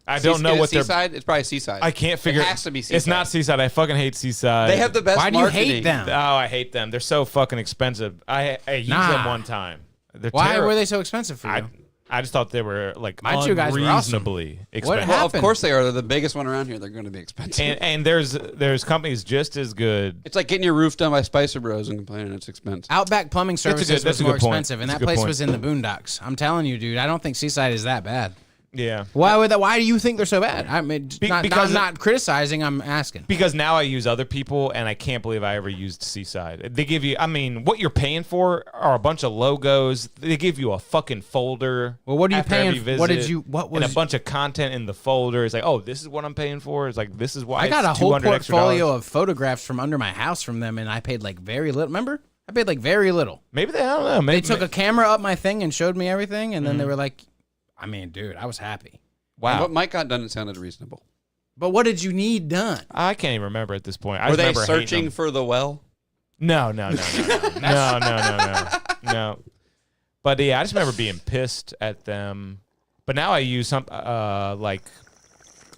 I don't know Is it what they're- Seaside. It's probably Seaside. I can't figure. It has to be Seaside. It's not Seaside. I fucking hate Seaside. They have the best. Why do you marketing. hate them? Oh, I hate them. They're so fucking expensive. I used them one time. They're Why terrible. were they so expensive for you? I just thought they were like My two guys were awesome. unreasonably What expensive. Well, of happened? course they are. They're the biggest one around here. They're going to be expensive. And there's companies just as good. It's like getting your roof done by Spicer Bros and complaining it's expensive. Outback Plumbing Services that's was a more good point. expensive, and That's that a good place point. was in the boondocks. I'm telling you, dude. I don't think Seaside is that bad. Yeah. Why do you think they're so bad? I mean, because- I'm not criticizing. I'm asking. Because now I use other people, and I can't believe I ever used Seaside. They give you, I mean, what you're paying for are a bunch of logos. They give you a fucking folder. Well, what are you after paying every for? visit, What did you- what was- and a bunch of content in the folder. It's like, oh, this is what I'm paying for. It's like, this is why I got a it's whole $200 extra portfolio dollars. of photographs from under my house from them, and I paid like very little. Remember? I paid like very little. Maybe I don't know. Maybe They took a camera up my thing and showed me everything, and then they were like, I mean, dude, I was happy. And wow. what Mike got done, it sounded reasonable. But what did you need done? I can't even remember at this point. I Were just they remember hating searching them. for the well? No. No. But yeah, I just remember being pissed at them. But now I use some like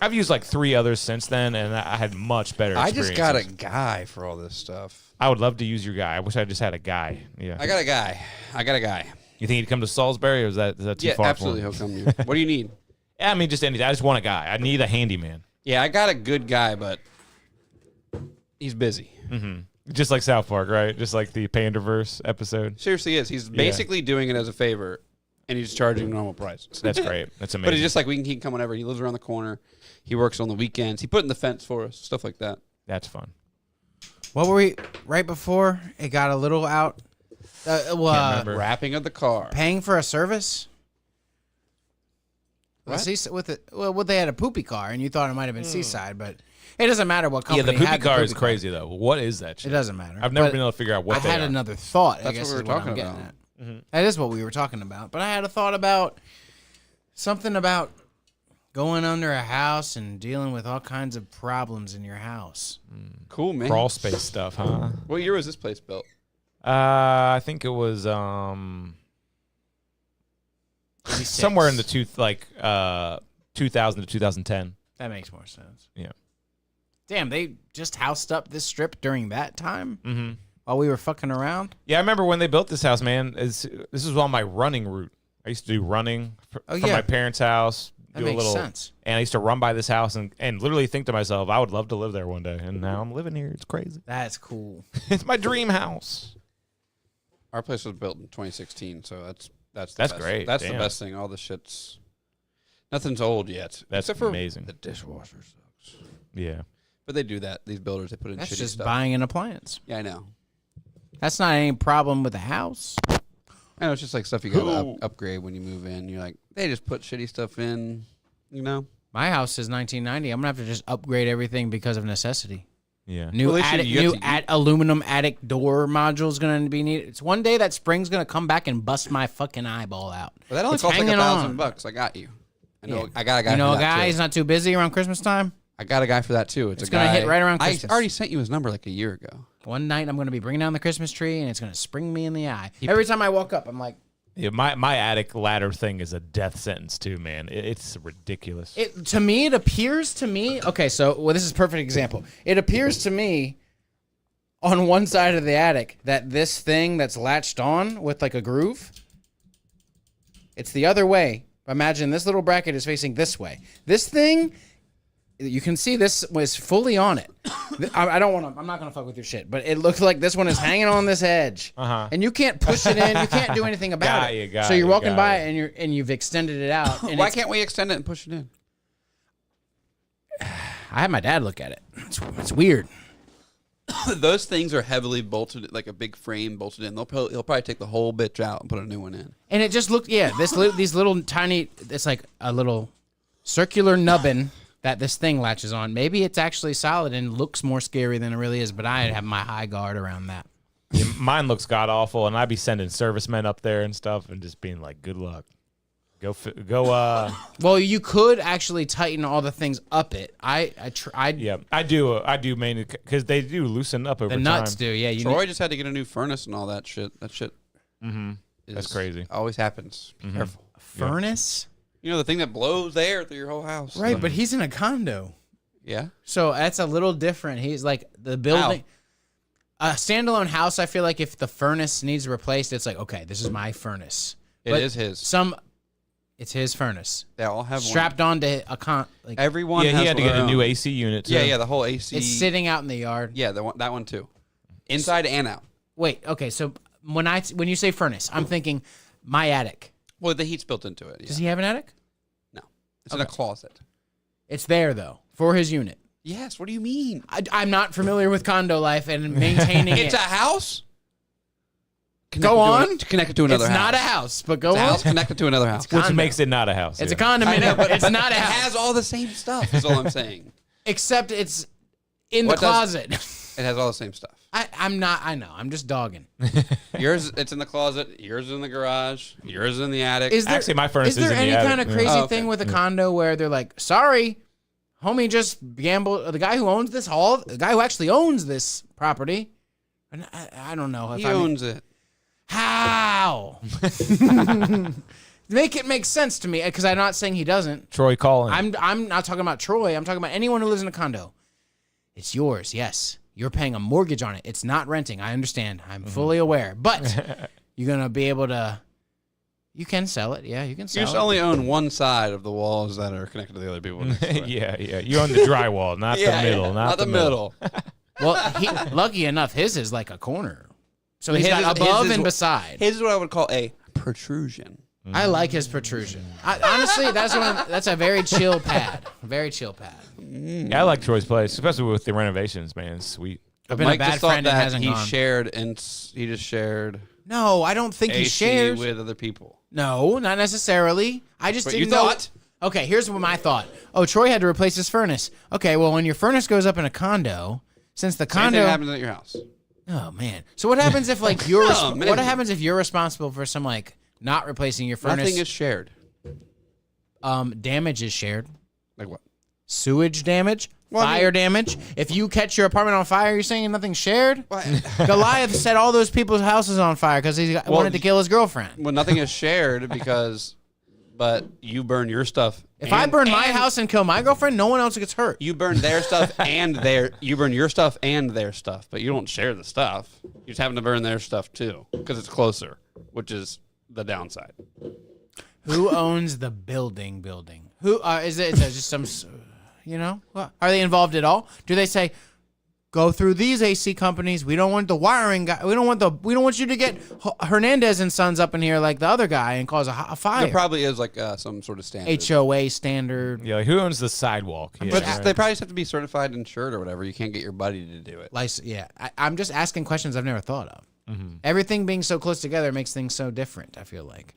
I've used like 3 others since then, and I had much better I experiences. just got a guy for all this stuff. I would love to use your guy. I wish I just had a guy. Yeah. I got a guy. You think he'd come to Salisbury, or is that too Yeah, far absolutely. for He'll him? come here. What do you need? Yeah, I mean, just anything. I just want a guy. I need a handyman. Yeah, I got a good guy, but he's busy. Just like South Park, right? Just like the Panderverse episode. Seriously is. He's basically doing it as a favor, and he's charging normal prices. That's great. That's amazing. But he's just like, he can come whenever. He lives around the corner. He works on the weekends. He put in the fence for us, stuff like that. That's fun. What were we right before it got a little out? remember. Wrapping of the car. Paying for a service. What? Well, they had a poopy car, and you thought it might have been Seaside, but it doesn't matter what Yeah, company. the had poopy car is car. crazy though. What is that It shit? doesn't matter. I've never But been able to figure out what I they had are. another thought. I That's guess what we is were what talking I'm getting about. at. That is what we were talking about. But I had a thought about something about going under a house and dealing with all kinds of problems in your house. Cool, man. Crawl space stuff, huh? What year was this place built? I think it was 86. somewhere in the 2000 to 2010. That makes more sense. Yeah. Damn, they just housed up this strip during that time Mm-hmm. while we were fucking around. Yeah, I remember when they built this house, man. This was on my running route. I used to do running from yeah. my parents' house. That do makes a little, sense. And I used to run by this house and literally think to myself, I would love to live there one day. And now I'm living here. It's crazy. That's cool. It's my dream house. Our place was built in 2016, so that's That's That's best. great. That's Damn. the best thing. All the shit's nothing's old yet. That's except for amazing. The dishwasher sucks. Yeah. But they do that. These builders, they put in That's shitty just stuff. buying an appliance. Yeah, I know. That's not any problem with the house. I know. It's just like stuff you gotta upgrade when you move in. You're like, they just put shitty stuff in. You know. My house is 1990. I'm gonna have to just upgrade everything because of necessity. Yeah. New Well, attic, aluminum attic door module is gonna be needed. It's one day that spring's gonna come back and bust my fucking eyeball out. But that only It's costs like hanging on. $1,000. I got you. I know. Yeah. I got a guy. You know, for a that guy too. is not too busy around Christmas time. I got a guy for that too. It's a gonna guy. hit right around Christmas. I already sent you his number like a year ago. One night I'm gonna be bringing down the Christmas tree and it's gonna spring me in the eye. Every time I walk up, I'm like, Yeah, my attic ladder thing is a death sentence too, man. It's ridiculous. it appears to me. Okay, so this is a perfect example. It appears to me on one side of the attic that this thing that's latched on with like a groove, it's the other way. Imagine this little bracket is facing this way. This thing, you can see this was fully on it. I don't want to. I'm not gonna fuck with your shit, but it looks like this one is hanging on this edge, and you can't push it in. You can't do anything about it. So you're walking by it and you've extended it out. And Why can't we extend it and push it in? I had my dad look at it. It's weird. Those things are heavily bolted, like a big frame bolted in. He'll probably take the whole bitch out and put a new one in. And it just looked, these little tiny, it's like a little circular nubbin that this thing latches on. Maybe it's actually solid and looks more scary than it really is, but I have my high guard around that. Yeah, mine looks god awful, and I'd be sending servicemen up there and stuff, and just being like, "Good luck, go." Well, you could actually tighten all the things up it. Yeah, I do mainly because they do loosen up over the time. nuts do. Yeah, Troy just had to get a new furnace and all that shit. That shit. That's crazy. Always happens. Be careful. furnace. You know the thing that blows air through your whole house. Right, but he's in a condo. Yeah. So that's a little different. He's like the building. A standalone house, I feel like if the furnace needs replaced, it's like, okay, this is my furnace. It is his. It's his furnace. They all have strapped onto a like everyone. Yeah, he has had to get their a new own. AC unit too. Yeah, the whole AC. It's sitting out in the yard. Yeah, that one too. Inside and out. Wait, okay, so when you say furnace, I'm thinking my attic. Well, the heat's built into it. Yeah. Does he have an attic? No, it's in a closet. It's there though for his unit. Yes. What do you mean? I'm not familiar with condo life and maintaining It's it. a house. Go on. Connected to another It's house. not a house, but go It's a on. house connected to another house. Which condo. makes it not a house. It's yeah. a condominium. but it's not a it house. has all the same stuff. Is all I'm saying. Except it's in the What does- closet. It has all the same stuff. I'm not. I know. I'm just dogging. Yours, it's in the closet. Yours is in the garage. Yours is in the attic. Is there, Actually, my furnace is there is in the any attic, kind of yeah. crazy Oh, okay. thing with a condo where they're like, sorry, homie just gambled. The guy who owns this the guy who actually owns this property. And I don't know. If He I mean- owns it. How? Make it make sense to me because I'm not saying he doesn't. Troy calling. I'm not talking about Troy. I'm talking about anyone who lives in a condo. It's yours, yes. You're paying a mortgage on it. It's not renting. I understand. I'm fully aware. But you're going to be able to... You can sell it. Yeah, you can sell You it. just only own one side of the walls that are connected to the other people. yeah. You own the drywall, not the middle. Not the middle. Well, lucky enough, his is like a corner. So he's His got is- above his is and what- beside. His is what I would call a protrusion. I like his protrusion. Honestly, that's a very chill pad. Very chill pad. Yeah, I like Troy's place, especially with the renovations, man. It's sweet. I've been Mike a bad just thought friend and that hasn't he gone. shared and he just shared No, I don't think he AC shares. with other people. No, not necessarily. I just But didn't you know. thought. Okay, here's what my thought. Oh, Troy had to replace his furnace. Okay, well, when your furnace goes up in a condo, since the Same condo... thing happens at your house. Oh, man. So what happens if, like, you're... Oh, man. what happens if you're responsible for some, like, not replacing your furnace? Nothing is shared. Damage is shared. Like what? Sewage damage. Fire damage. If you catch your apartment on fire, you're saying nothing's shared? Goliath set all those people's houses on fire because he wanted to kill his girlfriend. Well, nothing is shared because, but you burn your stuff. If I burn my house and kill my girlfriend, no one else gets hurt. You burn their stuff and you burn your stuff and their stuff, but you don't share the stuff. You just happen to burn their stuff too because it's closer, which is the downside. Who owns the building? Who is it? Is it just some? You know, are they involved at all? Do they say, go through these AC companies. We don't want the wiring guy. We don't want you to get Hernandez and Sons up in here like the other guy and cause a fire. There probably is like some sort of standard. HOA standard. Yeah, like who owns the sidewalk? Yeah, But they probably just have to be certified and insured or whatever. You can't get your buddy to do it. Yeah, I'm just asking questions I've never thought of. Everything being so close together makes things so different, I feel like.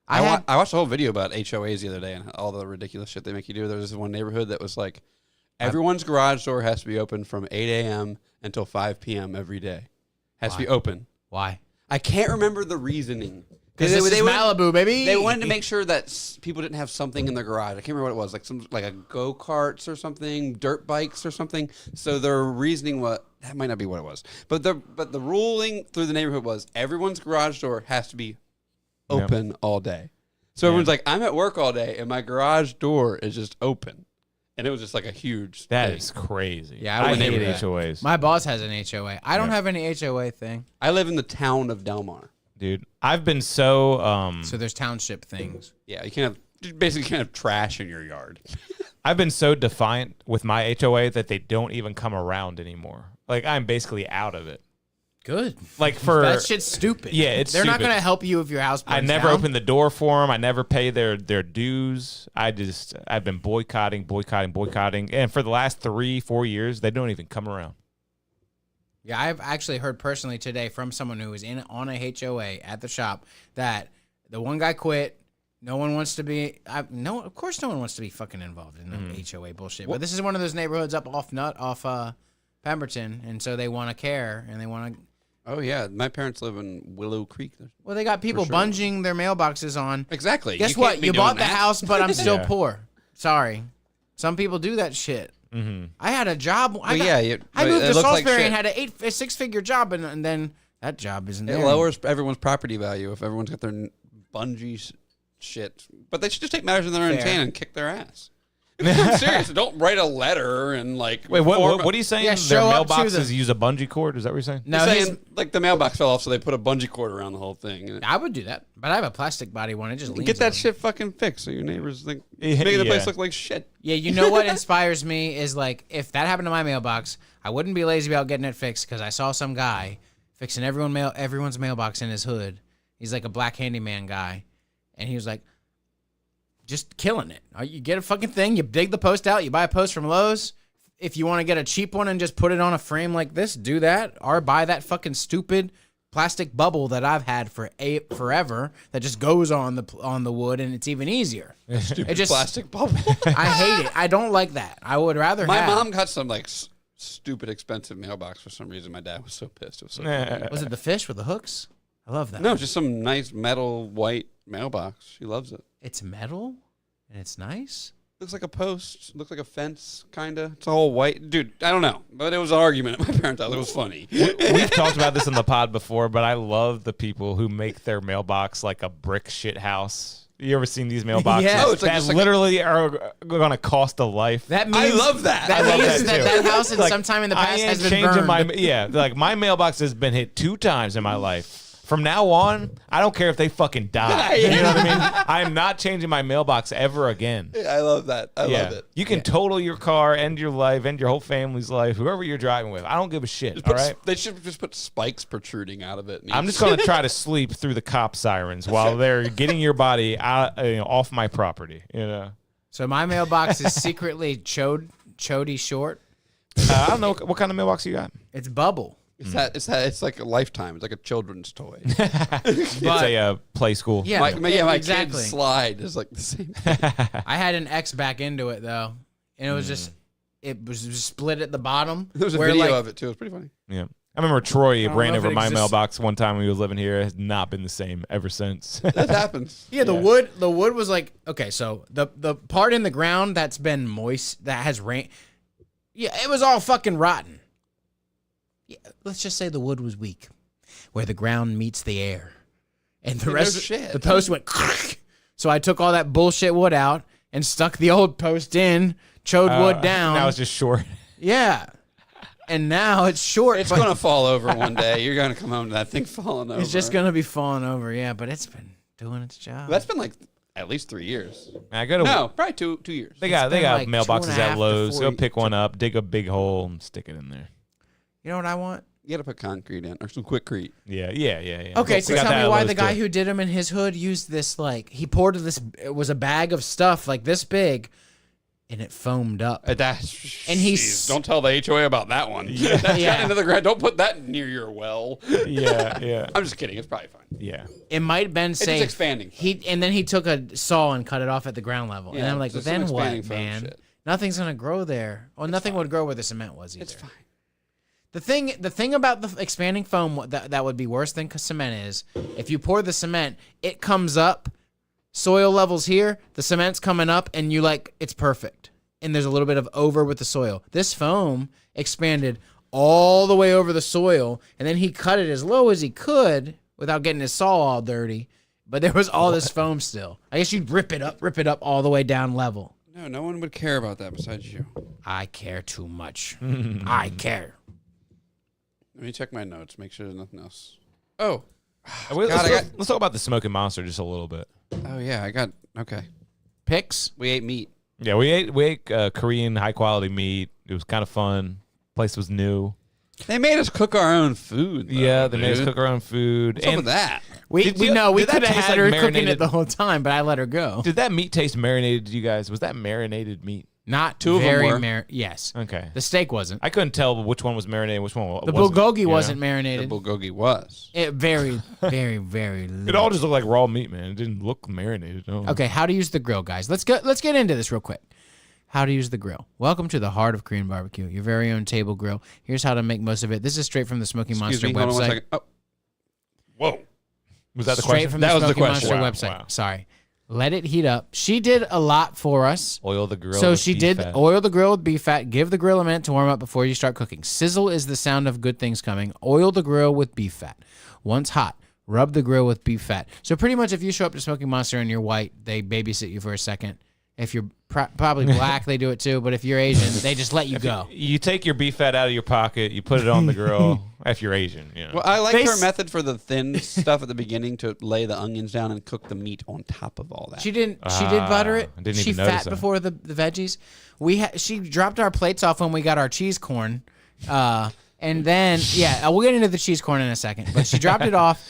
I watched a whole video about HOAs the other day and all the ridiculous shit they make you do. There was this one neighborhood that was like, everyone's garage door has to be open from 8 a.m. until 5 p.m. every day. Has to be open. Why? I can't remember the reasoning. Because this is Malibu, baby. They wanted to make sure that people didn't have something in their garage. I can't remember what it was, like a go-karts or something, dirt bikes or something. So their reasoning was, that might not be what it was. But the ruling through the neighborhood was everyone's garage door has to be open all day. So everyone's like, I'm at work all day and my garage door is just open. And it was just like a huge That thing. is crazy. Yeah, I wouldn't hate do that. HOAs. My boss has an HOA. I don't have any HOA thing. I live in the town of Delmar. Dude, I've been so So there's township things. Yeah, you can't have trash in your yard. I've been so defiant with my HOA that they don't even come around anymore. Like I'm basically out of it. Good. Like for That shit's stupid. Yeah, it's They're not stupid. going to help you if your house burns I never down. open the door for them. I never pay their dues. I've been boycotting, and for the last 3-4 years, they don't even come around. Yeah, I've actually heard personally today from someone who was on a HOA at the shop that the one guy quit. No one wants to be. Of course, no one wants to be fucking involved in the HOA bullshit. But this is one of those neighborhoods up off Pemberton, and so they want to care and they want to. Oh yeah, my parents live in Willow Creek. Well, they got people sure. bunging their mailboxes on. Exactly. Guess You what? can't be You doing bought the that. house, but I'm still Yeah. poor. Sorry. Some people do that shit. I had a job. I it moved to looks like Salisbury shit. and had a six-figure job, and then that job isn't It there. lowers everyone's property value if everyone's got their bungee shit. But they should just take matters in their own Fair. hand and kick their ass. I'm serious. Don't write a letter and like. Wait, what are you saying? Yeah, Their show up to mailboxes the- use a bungee cord? Is that what you're saying? No, I'm his- saying like the mailbox fell off, so they put a bungee cord around the whole thing. And I would do that, but I have a plastic body one. It just leans get that over. shit fucking fixed, so your neighbors think Yeah. making the place look like shit. Yeah, you know what inspires me is like if that happened to my mailbox, I wouldn't be lazy about getting it fixed because I saw some guy fixing everyone's mailbox in his hood. He's like a black handyman guy, and he was like, just killing it. You get a fucking thing, you dig the post out, you buy a post from Lowe's. If you want to get a cheap one and just put it on a frame like this, do that. Or buy that fucking stupid plastic bubble that I've had for forever that just goes on the wood, and it's even easier. Stupid It just plastic bubble. I hate it. I don't like that. I would rather My have. mom got some like stupid expensive mailbox for some reason. My dad was so pissed. It was so funny. Was it the fish with the hooks? I love that. No, just some nice metal white mailbox. She loves it. It's metal and it's nice. Looks like a post. Looks like a fence, kind of. It's all white. Dude, I don't know. But it was an argument at my parents' house. It was funny. We've talked about this on the pod before, but I love the people who make their mailbox like a brick shit house. You ever seen these mailboxes? Yeah. Oh, it's like that just like literally are going to cost a life. That means I love that. That I love means that that, too. house at Like, some time in the I past ain't has been changing burned. like my mailbox has been hit 2 times in my life. From now on, I don't care if they fucking die. You know what I mean? I am not changing my mailbox ever again. I love that. I love it. You can total your car, end your life, end your whole family's life, whoever you're driving with. I don't give a shit. All right. They should just put spikes protruding out of it. I'm just going to try to sleep through the cop sirens while they're getting your body out, off my property. You know. So my mailbox is secretly chody short. I don't know what kind of mailbox you got. It's bubble. It's like a lifetime. It's like a children's toy. It's a play school. Yeah, my exactly. kid's slide is like the same. I had an X back into it though, and it was just split at the bottom. There's a where, video like, of it too. It's pretty funny. Yeah. I remember Troy don't ran know if over it my exists. mailbox one time when he was living here. It has not been the same ever since. That happens. Yeah, the wood was like, okay, so the part in the ground that's been moist, that has rain, yeah, it was all fucking rotten. Yeah, let's just say the wood was weak, where the ground meets the air, and the rest shit. the post went. So I took all that bullshit wood out and stuck the old post in, chode wood down. Now it's just short. Yeah, and now it's short. It's but gonna fall over one day. You're gonna come home to that thing falling over. It's just gonna be falling over. Yeah, but it's been doing its job. That's been like at least 3 years. I go to No, probably 2 years. They got been like mailboxes 2.5 at to Lowe's. 4 Go pick one up, dig a big hole, and stick it in there. You know what I want? You gotta put concrete in or some quickcrete. Yeah. Okay, so We got tell that me at why Lowe's, the guy too. who did them in his hood used this, like, he poured this, it was a bag of stuff like this big, and it foamed up. And he's- don't tell the HOA about that one. That's got into the ground. Don't put that near your well. Yeah. I'm just kidding. It's probably fine. Yeah. It might have been safe. just expanding foam. And then he took a saw and cut it off at the ground level. And Yeah, I'm like, just then some what, expanding foam man? shit. Nothing's gonna grow there. Well, nothing would grow where the cement was either. It's fine. The thing about the expanding foam that would be worse than cement is if you pour the cement, it comes up, soil levels here, the cement's coming up, and it's perfect. And there's a little bit of over with the soil. This foam expanded all the way over the soil, and then he cut it as low as he could without getting his saw all dirty. But there was all this foam still. I guess you'd rip it up all the way down level. No one would care about that besides you. I care too much. I care. Let me check my notes. Make sure there's nothing else. Oh. Let's talk about the Smoking Monster just a little bit. Oh yeah, okay. Picks? We ate meat. Yeah, we ate Korean high quality meat. It was kind of fun. Place was new. They made us cook our own food. They made us cook our own food. What's up with that? We Did know we that could have taste had like her cooking it marinated- the whole time, but I let her go. Did that meat taste marinated to you guys? Was that marinated meat? Not Two of them very were. Yes. Okay. The steak wasn't. I couldn't tell which one was marinated, which one The wasn't. bulgogi you know? wasn't The marinated. bulgogi was. It very, very, very. It all just looked like raw meat, man. It didn't look marinated. No. Okay. How to use the grill, guys? Let's get into this real quick. How to use the grill. Welcome to the heart of Korean barbecue, your very own table grill. Here's how to make most of it. This is straight from the Smoking Monster Excuse me, hold on one website. second. Oh. Whoa. Was that the Straight question? from That the was the Smoking question. Monster Wow, website. wow. Sorry. Let it heat up. She did a lot for us. Oil the grill. So with she beef did fat. oil the grill with beef fat. Give the grill a minute to warm up before you start cooking. Sizzle is the sound of good things coming. Oil the grill with beef fat. Once hot, rub the grill with beef fat. So pretty much if you show up to Smoking Monster and you're white, they babysit you for a second. If you're probably black, they do it too. But if you're Asian, they just let you go. You take your beef fat out of your pocket, you put it on the grill. If you're Asian, you know. Well, I like They her s- method for the thin stuff at the beginning to lay the onions down and cook the meat on top of all that. She did butter it. I didn't She even notice fat that. before the veggies. She dropped our plates off when we got our cheese corn. And then, we'll get into the cheese corn in a second. But she dropped it off,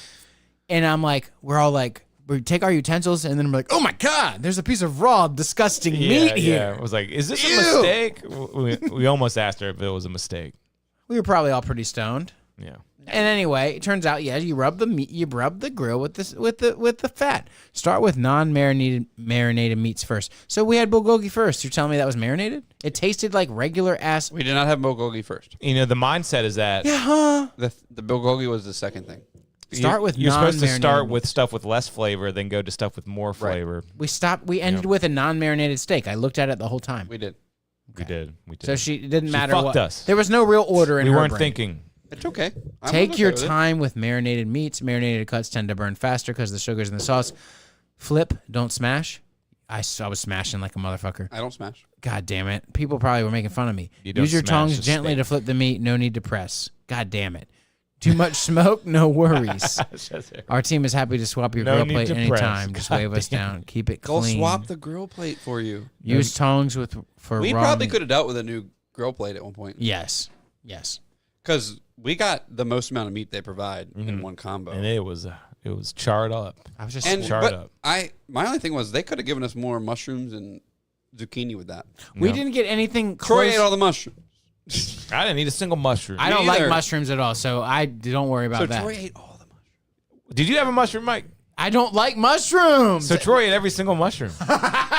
and I'm like, we're all like, we take our utensils, and then I'm like, oh my God, there's a piece of raw, disgusting meat here. It was like, is this Ew. a mistake? We almost asked her if it was a mistake. We were probably all pretty stoned. Yeah. And anyway, it turns out, you rub the meat, you rub the grill with the fat. Start with marinated meats first. So we had bulgogi first. You're telling me that was marinated? It tasted like regular ass. We did not have bulgogi first. You know, the mindset is that The bulgogi was the second thing. Start with you're supposed to non-marinated start meats. with stuff with less flavor, then go to stuff with more flavor. We ended with a non-marinated steak. I looked at it the whole time. We did. We did. So it didn't matter fucked what. us. There was no real order in We her weren't brain. thinking. It's okay. I'm Take okay your with it. time with marinated meats. Marinated cuts tend to burn faster because the sugar's in the sauce. Flip, don't smash. I was smashing like a motherfucker. I don't smash. God damn it. People probably were making fun of me. You don't Use your smash tongs a gently steak. to flip the meat. No need to press. God damn it. Too much smoke? No worries. Our team is happy to swap your No grill need plate to anytime. press. Just wave us down. Keep it Go clean. swap the grill plate for you. Use tongs for We raw probably meat. could have dealt with a new grill plate at one point. Yes. Because we got the most amount of meat they provide in one combo. And it was charred up. I was just And charred but up. my only thing was they could have given us more mushrooms and zucchini with that. we No. didn't get anything Troy close. ate all the mushrooms. I didn't eat a single mushroom. I don't Me like either. mushrooms at all, so I don't worry about So that. Troy ate all the mushrooms. Did you have a mushroom, Mike? I don't like mushrooms. So Troy ate every single mushroom.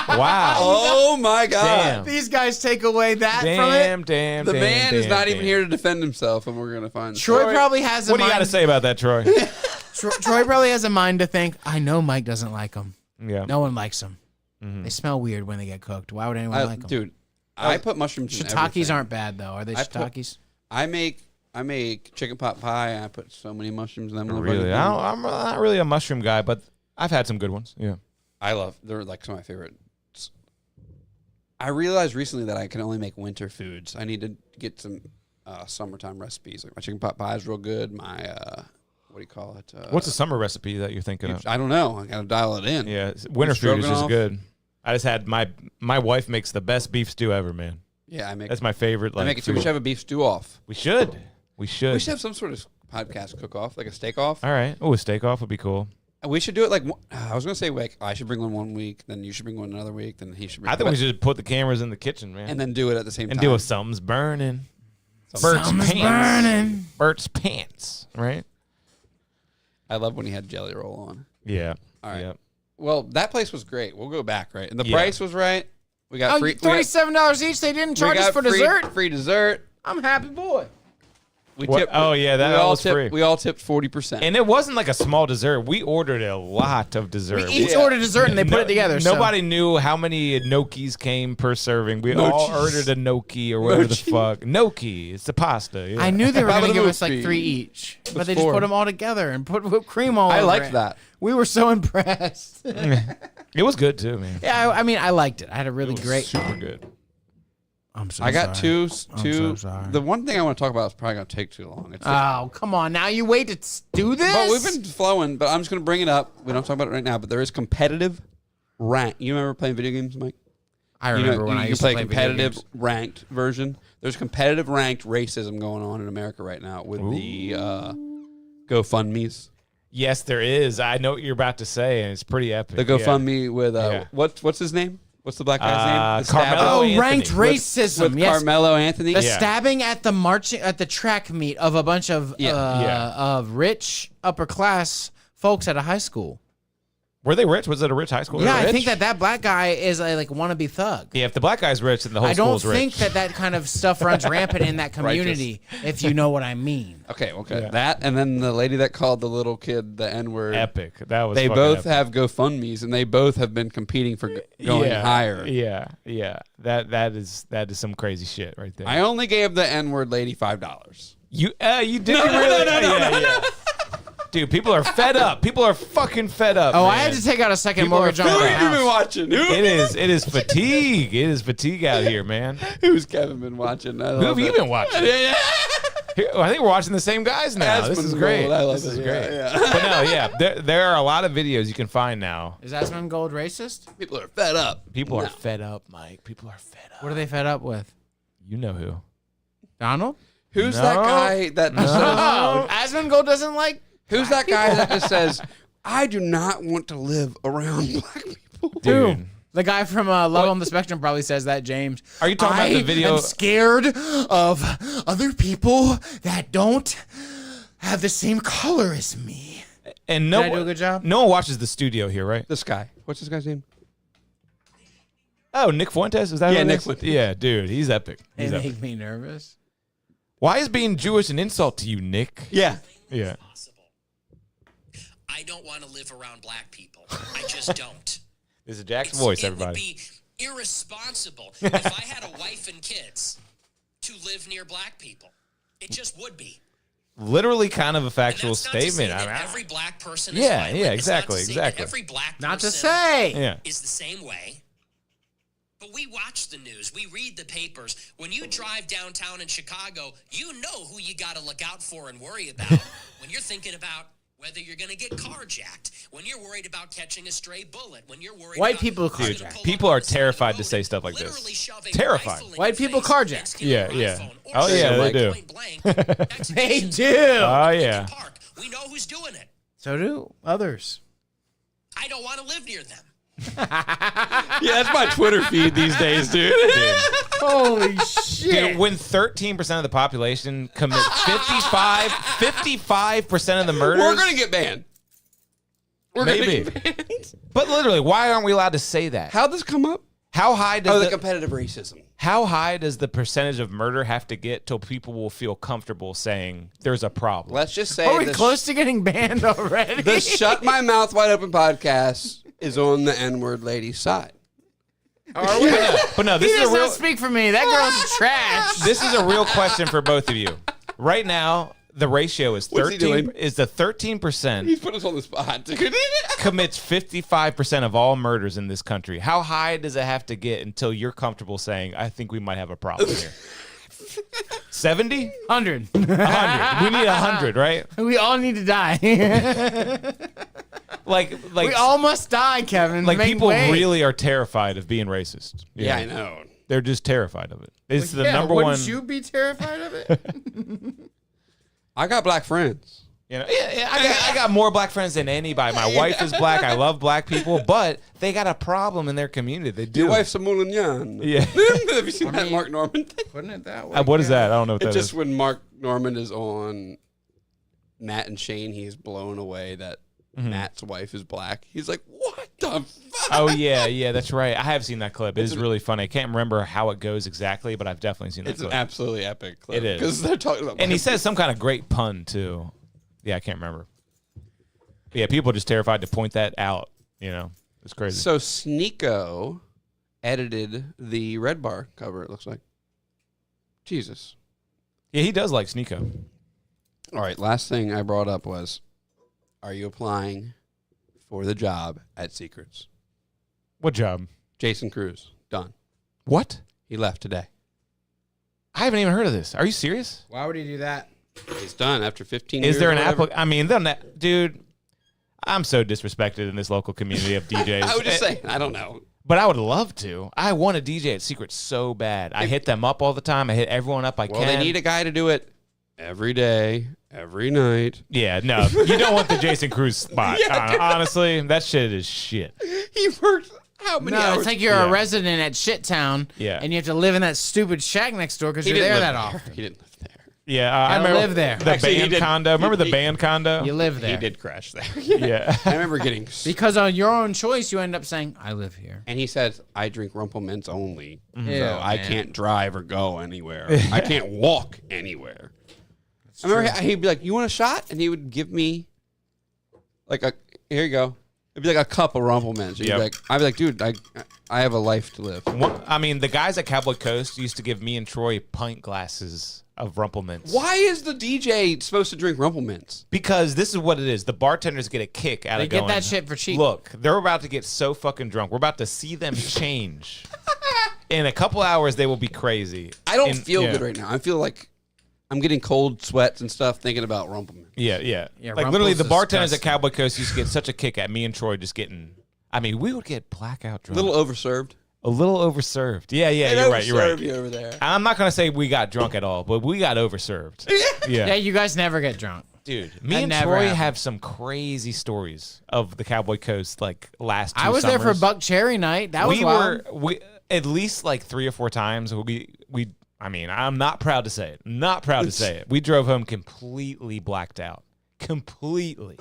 Wow. Oh my God. Damn. These guys take away that from it. Damn. The man is not even damn. here to defend himself, and we're going to find Troy probably has a What do you got to mind. say about that, Troy? Troy probably has a mind to think. I know Mike doesn't like them. Yeah. No one likes them. They smell weird when they get cooked. Why would anyone like them? Dude, I put mushrooms in Shiitakes everything. aren't bad though. Are they I put- shiitakes? I make chicken pot pie, and I put so many mushrooms in them. Really? I'm not really a mushroom guy, but I've had some good ones. Yeah. They're like some of my favorites. I realized recently that I can only make winter foods. I need to get some summertime recipes. Like my chicken pot pie is real good. My what do you call it? What's a summer recipe that you're thinking of? I don't know. I gotta dial it in. Yeah, winter food is just stroganoff. good. I just had my wife makes the best beef stew ever, man. Yeah, I make. That's my favorite. I Like, make it too. We food. should have a beef stew off. We should. We should. We should have some sort of podcast cook-off, like a steak-off. All right. Oh, a steak off would be cool. And we should do it like I was gonna say, like I should bring one week, then you should bring one another week, then he should bring. I think we should put the cameras in the kitchen, man, and then do it at the same time. and do a something's burning. Something's burning. Bert's pants, right? I love when he had Jelly Roll on. Yeah. All right. Yep. Well, that place was great. We'll go back, right? And the Yeah. price was right. We got free. $37 each. They didn't charge us for free, dessert. Free dessert. I'm a happy boy. We What? tipped. Oh, yeah, that all was tipped, free. We all tipped 40%. And it wasn't like a small dessert. We ordered a lot of dessert. We each ordered dessert and they put it together. Nobody knew how many gnocchis came per serving. We all ordered a gnocchi or whatever the fuck. Gnocchi. It's the pasta. Yeah. I knew they were going to give us like Gnocchi. 3 each, but they just four. put them all together and put whipped cream all over I liked it. that. We were so impressed. It was good too, man. Yeah, I mean, I liked it. I had a really great. Super good. I'm so I got sorry. two. so sorry. The one thing I want to talk about is probably going to take too long. It's Oh, come on. Now you wait to do this? but we've been flowing, but I'm just going to bring it up. We don't talk about it right now, but there is competitive rank. You remember playing video games, Mike? I remember when I you used play to play competitive video games. ranked version. There's competitive ranked racism going on in America right now with the GoFundMe's. Yes, there is. I know what you're about to say, and it's pretty epic. The GoFundMe with Yeah. what's his name? What's the black guy's name? The Carmelo stabber? Oh, Anthony. ranked racism. with yes. Carmelo Anthony. The Yeah. stabbing at the track meet of a bunch of Yeah. of rich upper class folks at a high school. Were they rich? Was it a rich high school? Yeah, I rich? think that black guy is a wannabe thug. Yeah, if the black guy's rich, then the whole I don't school's rich. think that kind of stuff runs rampant in that community, if you know what I mean. Okay. Yeah. That and then the lady that called the little kid the N-word. Epic. That was. They fucking both epic. have GoFundMes, and they both have been competing for going higher. Yeah. That is some crazy shit right there. I only gave the N-word lady $5. You did really? No. Dude, people are fed up. People are fucking fed up. Oh, man. I had to take out a second People mortgage are on my Who have you been house. watching? It is fatigue. It is fatigue out here, man. Who's Kevin been watching? Who have you been watching? Yeah. Here, I think we're watching the same guys now. This is great. I love This is it. great. Yeah. But no, yeah, there are a lot of videos you can find now. Is Asmongold racist? People are fed up. People No. are fed up, Mike. People are fed up. What are they fed up with? You know who? Donald? Who's No. that guy that just Oh, Asmongold doesn't like. Who's that guy that just says, "I do not want to live around black people"? Dude. The guy from Love on the Spectrum probably says that, James. Are you talking about the video? I'm scared of other people that don't have the same color as me. And no, Did I do a good job? No one watches the studio here, right? This guy. What's this guy's name? Oh, Nick Fuentes? Is that Yeah, who it Nick is? Fuentes. Yeah, dude, he's epic. They He's epic. make me nervous. Why is being Jewish an insult to you, Nick? Yeah. Yeah. I don't want to live around black people. I just don't. This is Jack's voice, It everybody. would be irresponsible if I had a wife and kids to live near black people. It just would be. Literally kind of a And factual that's not to say statement. that I mean, every black person Yeah, is violent. yeah, It's not to exactly, say that exactly. every black Not to person say. yeah. is the same way. But we watch the news. We read the papers. When you drive downtown in Chicago, you know who you got to look out for and worry about when you're thinking about whether you're going to get carjacked, when you're worried about catching a stray bullet, when you're worried White about people who's gonna carjacked. pull People up are on the side of the terrified to road say and stuff like this. literally shove a Terrified. rifle in White your people face carjack. next to Yeah, your yeah. iPhone, or Oh, yeah, shoot they you do. point blank next to They you. do. Oh, Lincoln yeah. Park. We know who's doing it. So do others. I don't want to live near them. Yeah, that's my Twitter feed these days, dude. Holy shit. Dude, when 13% of the population commit 55% of the murders. We're gonna get banned. We're Maybe. gonna get banned. But literally, why aren't we allowed to say that? How'd this come up? How high does Oh, the the competitive racism. how high does the percentage of murder have to get till people will feel comfortable saying there's a problem? Let's just say Are we the close to getting banned already? the Shut My Mouth Wide Open podcast is on the N-word lady's side. Are we? But no, He this is does a real not speak for me. That girl's trash. this is a real question for both of you. Right now, the ratio is What's he 13 doing? is the 13% He's put us on the spot, dude. commits 55% of all murders in this country. How high does it have to get until you're comfortable saying, I think we might have a problem here? 70? 100. 100. We need 100, right? We all need to die. Like we all must die, Kevin. like Make people way. really are terrified of being racist. You Yeah, know? I know. They're just terrified of it. It's the Yeah, number one. wouldn't you be terrified of it? I got black friends. You know, I got more black friends than anybody. My wife is black. I love black people, but they got a problem in their community. They do. Your wife's a Moulignan. Yeah. Have you seen that Mark Norman thing? Putting it that way. What is that? I don't know what It's that just is. when Mark Norman is on Matt and Shane, he's blown away that Matt's wife is black. He's like, what the fuck? Oh, yeah, that's right. I have seen that clip. It is really funny. I can't remember how it goes exactly, but I've definitely seen that It's clip. an absolutely epic clip. It is. Because they're talking about And he says some kind of great pun, too. Yeah, I can't remember. But yeah, people are just terrified to point that out. You know, it's crazy. So Sneeko edited the Red Bar cover, it looks like. Jesus. Yeah, he does like Sneeko. All right, last thing I brought up was, are you applying for the job at Secrets? What job? Jason Cruz, done. What? He left today. I haven't even heard of this. Are you serious? Why would he do that? He's done after 15 years. Is there an app? I mean, dude, I'm so disrespected in this local community of DJs. I would just say, I don't know. But I would love to. I want to DJ at Secret so bad. I hit them up all the time. I hit everyone up I can. Well, they need a guy to do it every day, every night. Yeah, no. You don't want the Jason Cruz spot. Honestly, that shit is shit. He works how many No, hours? it's like you're a resident at Shit Town, and you have to live in that stupid shack next door because He you're didn't there live that often. He didn't live there. Yeah, I Gotta remember live there. The Actually, he band did. condo. Remember the band condo? You live there. He did crash there. Yeah. I remember getting... Because on your own choice, you end up saying, I live here. And he says, I drink Rumple Mints only, so Yeah, I man. can't drive or go anywhere. I can't walk anywhere. I remember he'd be like, you want a shot? And he would give me like here you go. It'd be like a cup of Rumple Mints. Yep. I'd be like, dude, I have a life to live. I mean, the guys at Cowboy Coast used to give me and Troy pint glasses of Rumple Mints. Why is the DJ supposed to drink Rumple Mints? Because this is what it is. The bartenders get a kick out They of get going, that shit for cheap. Look, they're about to get so fucking drunk. We're about to see them change. In a couple hours, they will be crazy. I don't feel good right now. I feel like I'm getting cold sweats and stuff thinking about Rumple Mints. Yeah. Like literally, the bartenders at Cowboy Coast used to get such a kick at me and Troy just getting. I mean, we would get blackout drunk. A little overserved. A little overserved. Yeah, you're right. You're right. You over there. I'm not gonna say we got drunk at all, but we got overserved. Yeah, you guys never get drunk. Dude, That me and never Troy happened. have some crazy stories of the Cowboy Coast, like last 2 I was there for summers. Buck Cherry night. That was wild. We at least like 3 or 4 times. I mean, I'm not proud to say it. Not proud to say it. We drove home completely blacked out. Completely.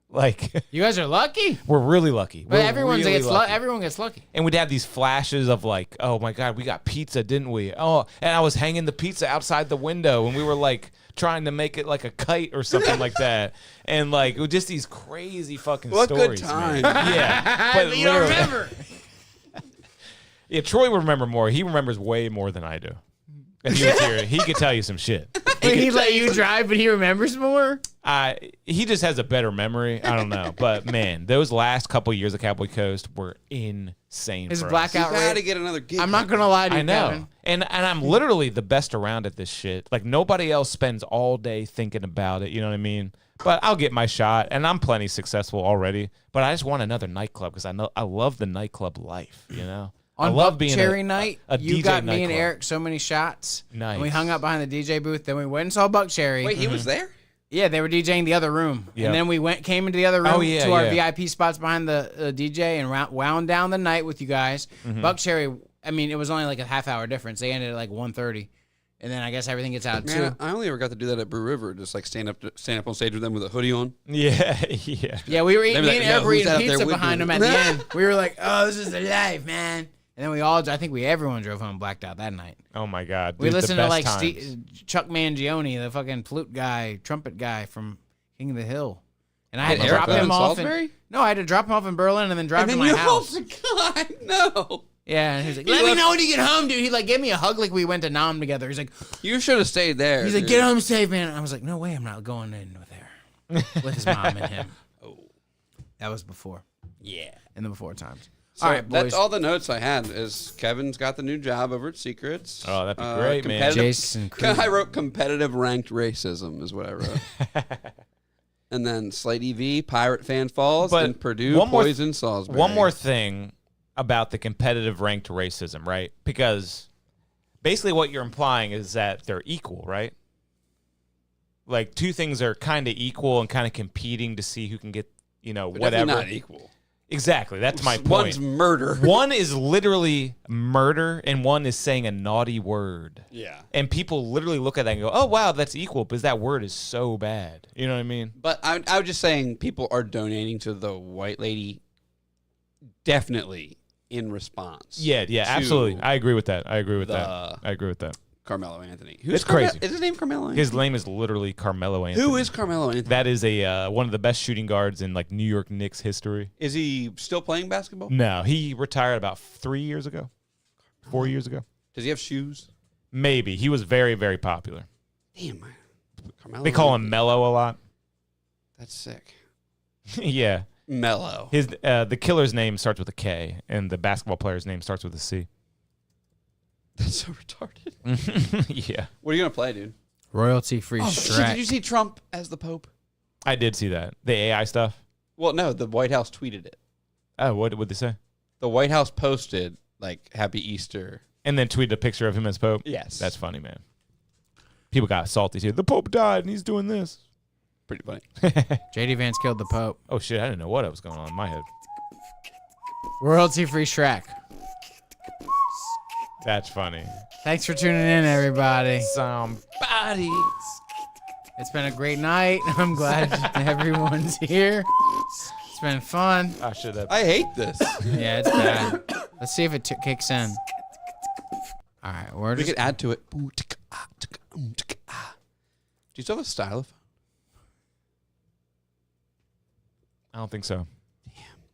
Like You guys are lucky. we're really lucky. But We're everyone really gets lucky. everyone gets lucky. And we'd have these flashes of like, oh my God, we got pizza, didn't we? Oh, and I was hanging the pizza outside the window and we were like trying to make it like a kite or something like that. And like, it was just these crazy fucking What stories. good time. Man. Yeah. But You don't literally- remember. Yeah, Troy would remember more. He remembers way more than I do. If he was here, he could tell you some shit. Wait, he let you drive, but he remembers more? He just has a better memory. I don't know. But man, those last couple years of Cowboy Coast were insane. His for us. blackout You gotta rate. get another gig. I'm not going to lie to you, I know. Kevin. And I'm literally the best around at this shit. Like nobody else spends all day thinking about it. You know what I mean? But I'll get my shot, and I'm plenty successful already. But I just want another nightclub because I love the nightclub life. You know, I On love Buck being Cherry a night, a you DJ got me and nightclub. Eric so many shots. Nice. And we hung out behind the DJ booth. Then we went and saw Buck Cherry. Wait, he was there? Yeah, they were DJing the other room. Yep. And then we came into the other room Oh, yeah, to our yeah. VIP spots behind the DJ and wound down the night with you guys. Mm-hmm. Buck Cherry, I mean, it was only like a half hour difference. They ended at like 1:30. And then I guess everything gets out Man, too. I only ever got to do that at Brew River, just like stand up on stage with them with a hoodie on. Yeah, yeah. Yeah, we were eating, They were me like, and Eric "Yo, were who's eating out there pizza with behind you?" them at the end. We were like, oh, this is the life, man. And then everyone drove home blacked out that night. Oh my God. We dude, the listened to best like times. Chuck Mangione, the fucking flute guy, trumpet guy from King of the Hill. And I had to Eric drop live him in off. Salisbury? No, I had to drop him off in Berlin and then drive And to then my you house. God, no. Yeah, and he was like, let me know when you get home, dude. He like gave me a hug like we went to Nam together. He's like, You should have stayed there. he's like, dude. get home safe, man. I was like, no way, I'm not going in with there. With his mom and him. Oh. That was before. Yeah. In the before times. So all right, boys. that's all the notes I had. Is Kevin's got the new job over at Secrets? Oh, that'd be great, man. competitive- Jason Cruz. I wrote competitive ranked racism is what I wrote. And then Slate EV, Pirate Fan Falls, But and Purdue one more Poison Salisbury. One more thing about the competitive ranked racism, right? Because basically what you're implying is that they're equal, right? like two things are kind of equal and kind of competing to see who can get, They're whatever. not equal. Exactly. That's my point. One's murder. One is literally murder, and one is saying a naughty word. Yeah. And people literally look at that and go, "Oh wow, that's equal," because that word is so bad. You know what I mean? But I was just saying, people are donating to the white lady, definitely in response. Yeah, to absolutely. I agree with that. I agree with that. the- I agree with that. Carmelo Anthony. It's crazy. Is his name Carmelo Anthony? His name is literally Carmelo Anthony. Who is Carmelo Anthony? That is a one of the best shooting guards in like New York Knicks history. Is he still playing basketball? No, he retired about 3 years ago, 4 years ago. Does he have shoes? Maybe. He was very, very popular. Damn, man. Carmelo They call him Anthony. Mello a lot. That's sick. Yeah. Mello. His the killer's name starts with a K, and the basketball player's name starts with a C. That's so retarded. Yeah. What are you gonna play, dude? Royalty-free Shrek. Did you see Trump as the Pope? I did see that. The AI stuff. Well, no, the White House tweeted it. Oh, what would they say? The White House posted like "Happy Easter." And then tweeted a picture of him as Pope. Yes, That's funny, man. People got salty too. The Pope died, and he's doing this. pretty funny. JD Vance killed the Pope. Oh shit! I didn't know what was going on in my head. Royalty-free Shrek. That's funny. Thanks for tuning in, everybody. Somebody. It's been a great night. I'm glad everyone's here. It's been fun. I should have. I hate this. Yeah, it's bad. Let's see if it kicks in. All right, we're We just could add to it. Do you still have a stylophone? I don't think so.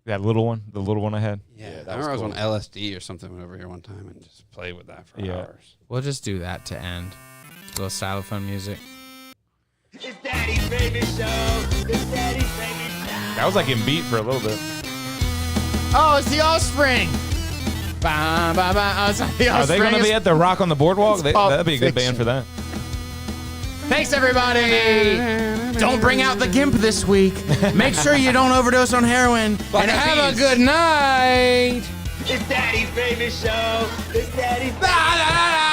That little one, the little one I had. Yeah, that I was remember cool. I was on LSD or something over here one time and just played with that for hours. we'll just do that to end. A little xylophone music. It's Daddy's favorite show. It's Daddy's favorite show. That was like in beat for a little bit. Oh, it's the Offspring. Bah, bah, bah. Oh, it's not the Are Offspring. they going to be at the Rock on the Boardwalk? It's Pulp That'd be a good Fiction. band for that. Thanks, everybody. Don't bring out the GIMP this week. Make sure you don't overdose on heroin. And have a good night. It's Daddy's favorite show. It's Daddy's. La, la, la, la.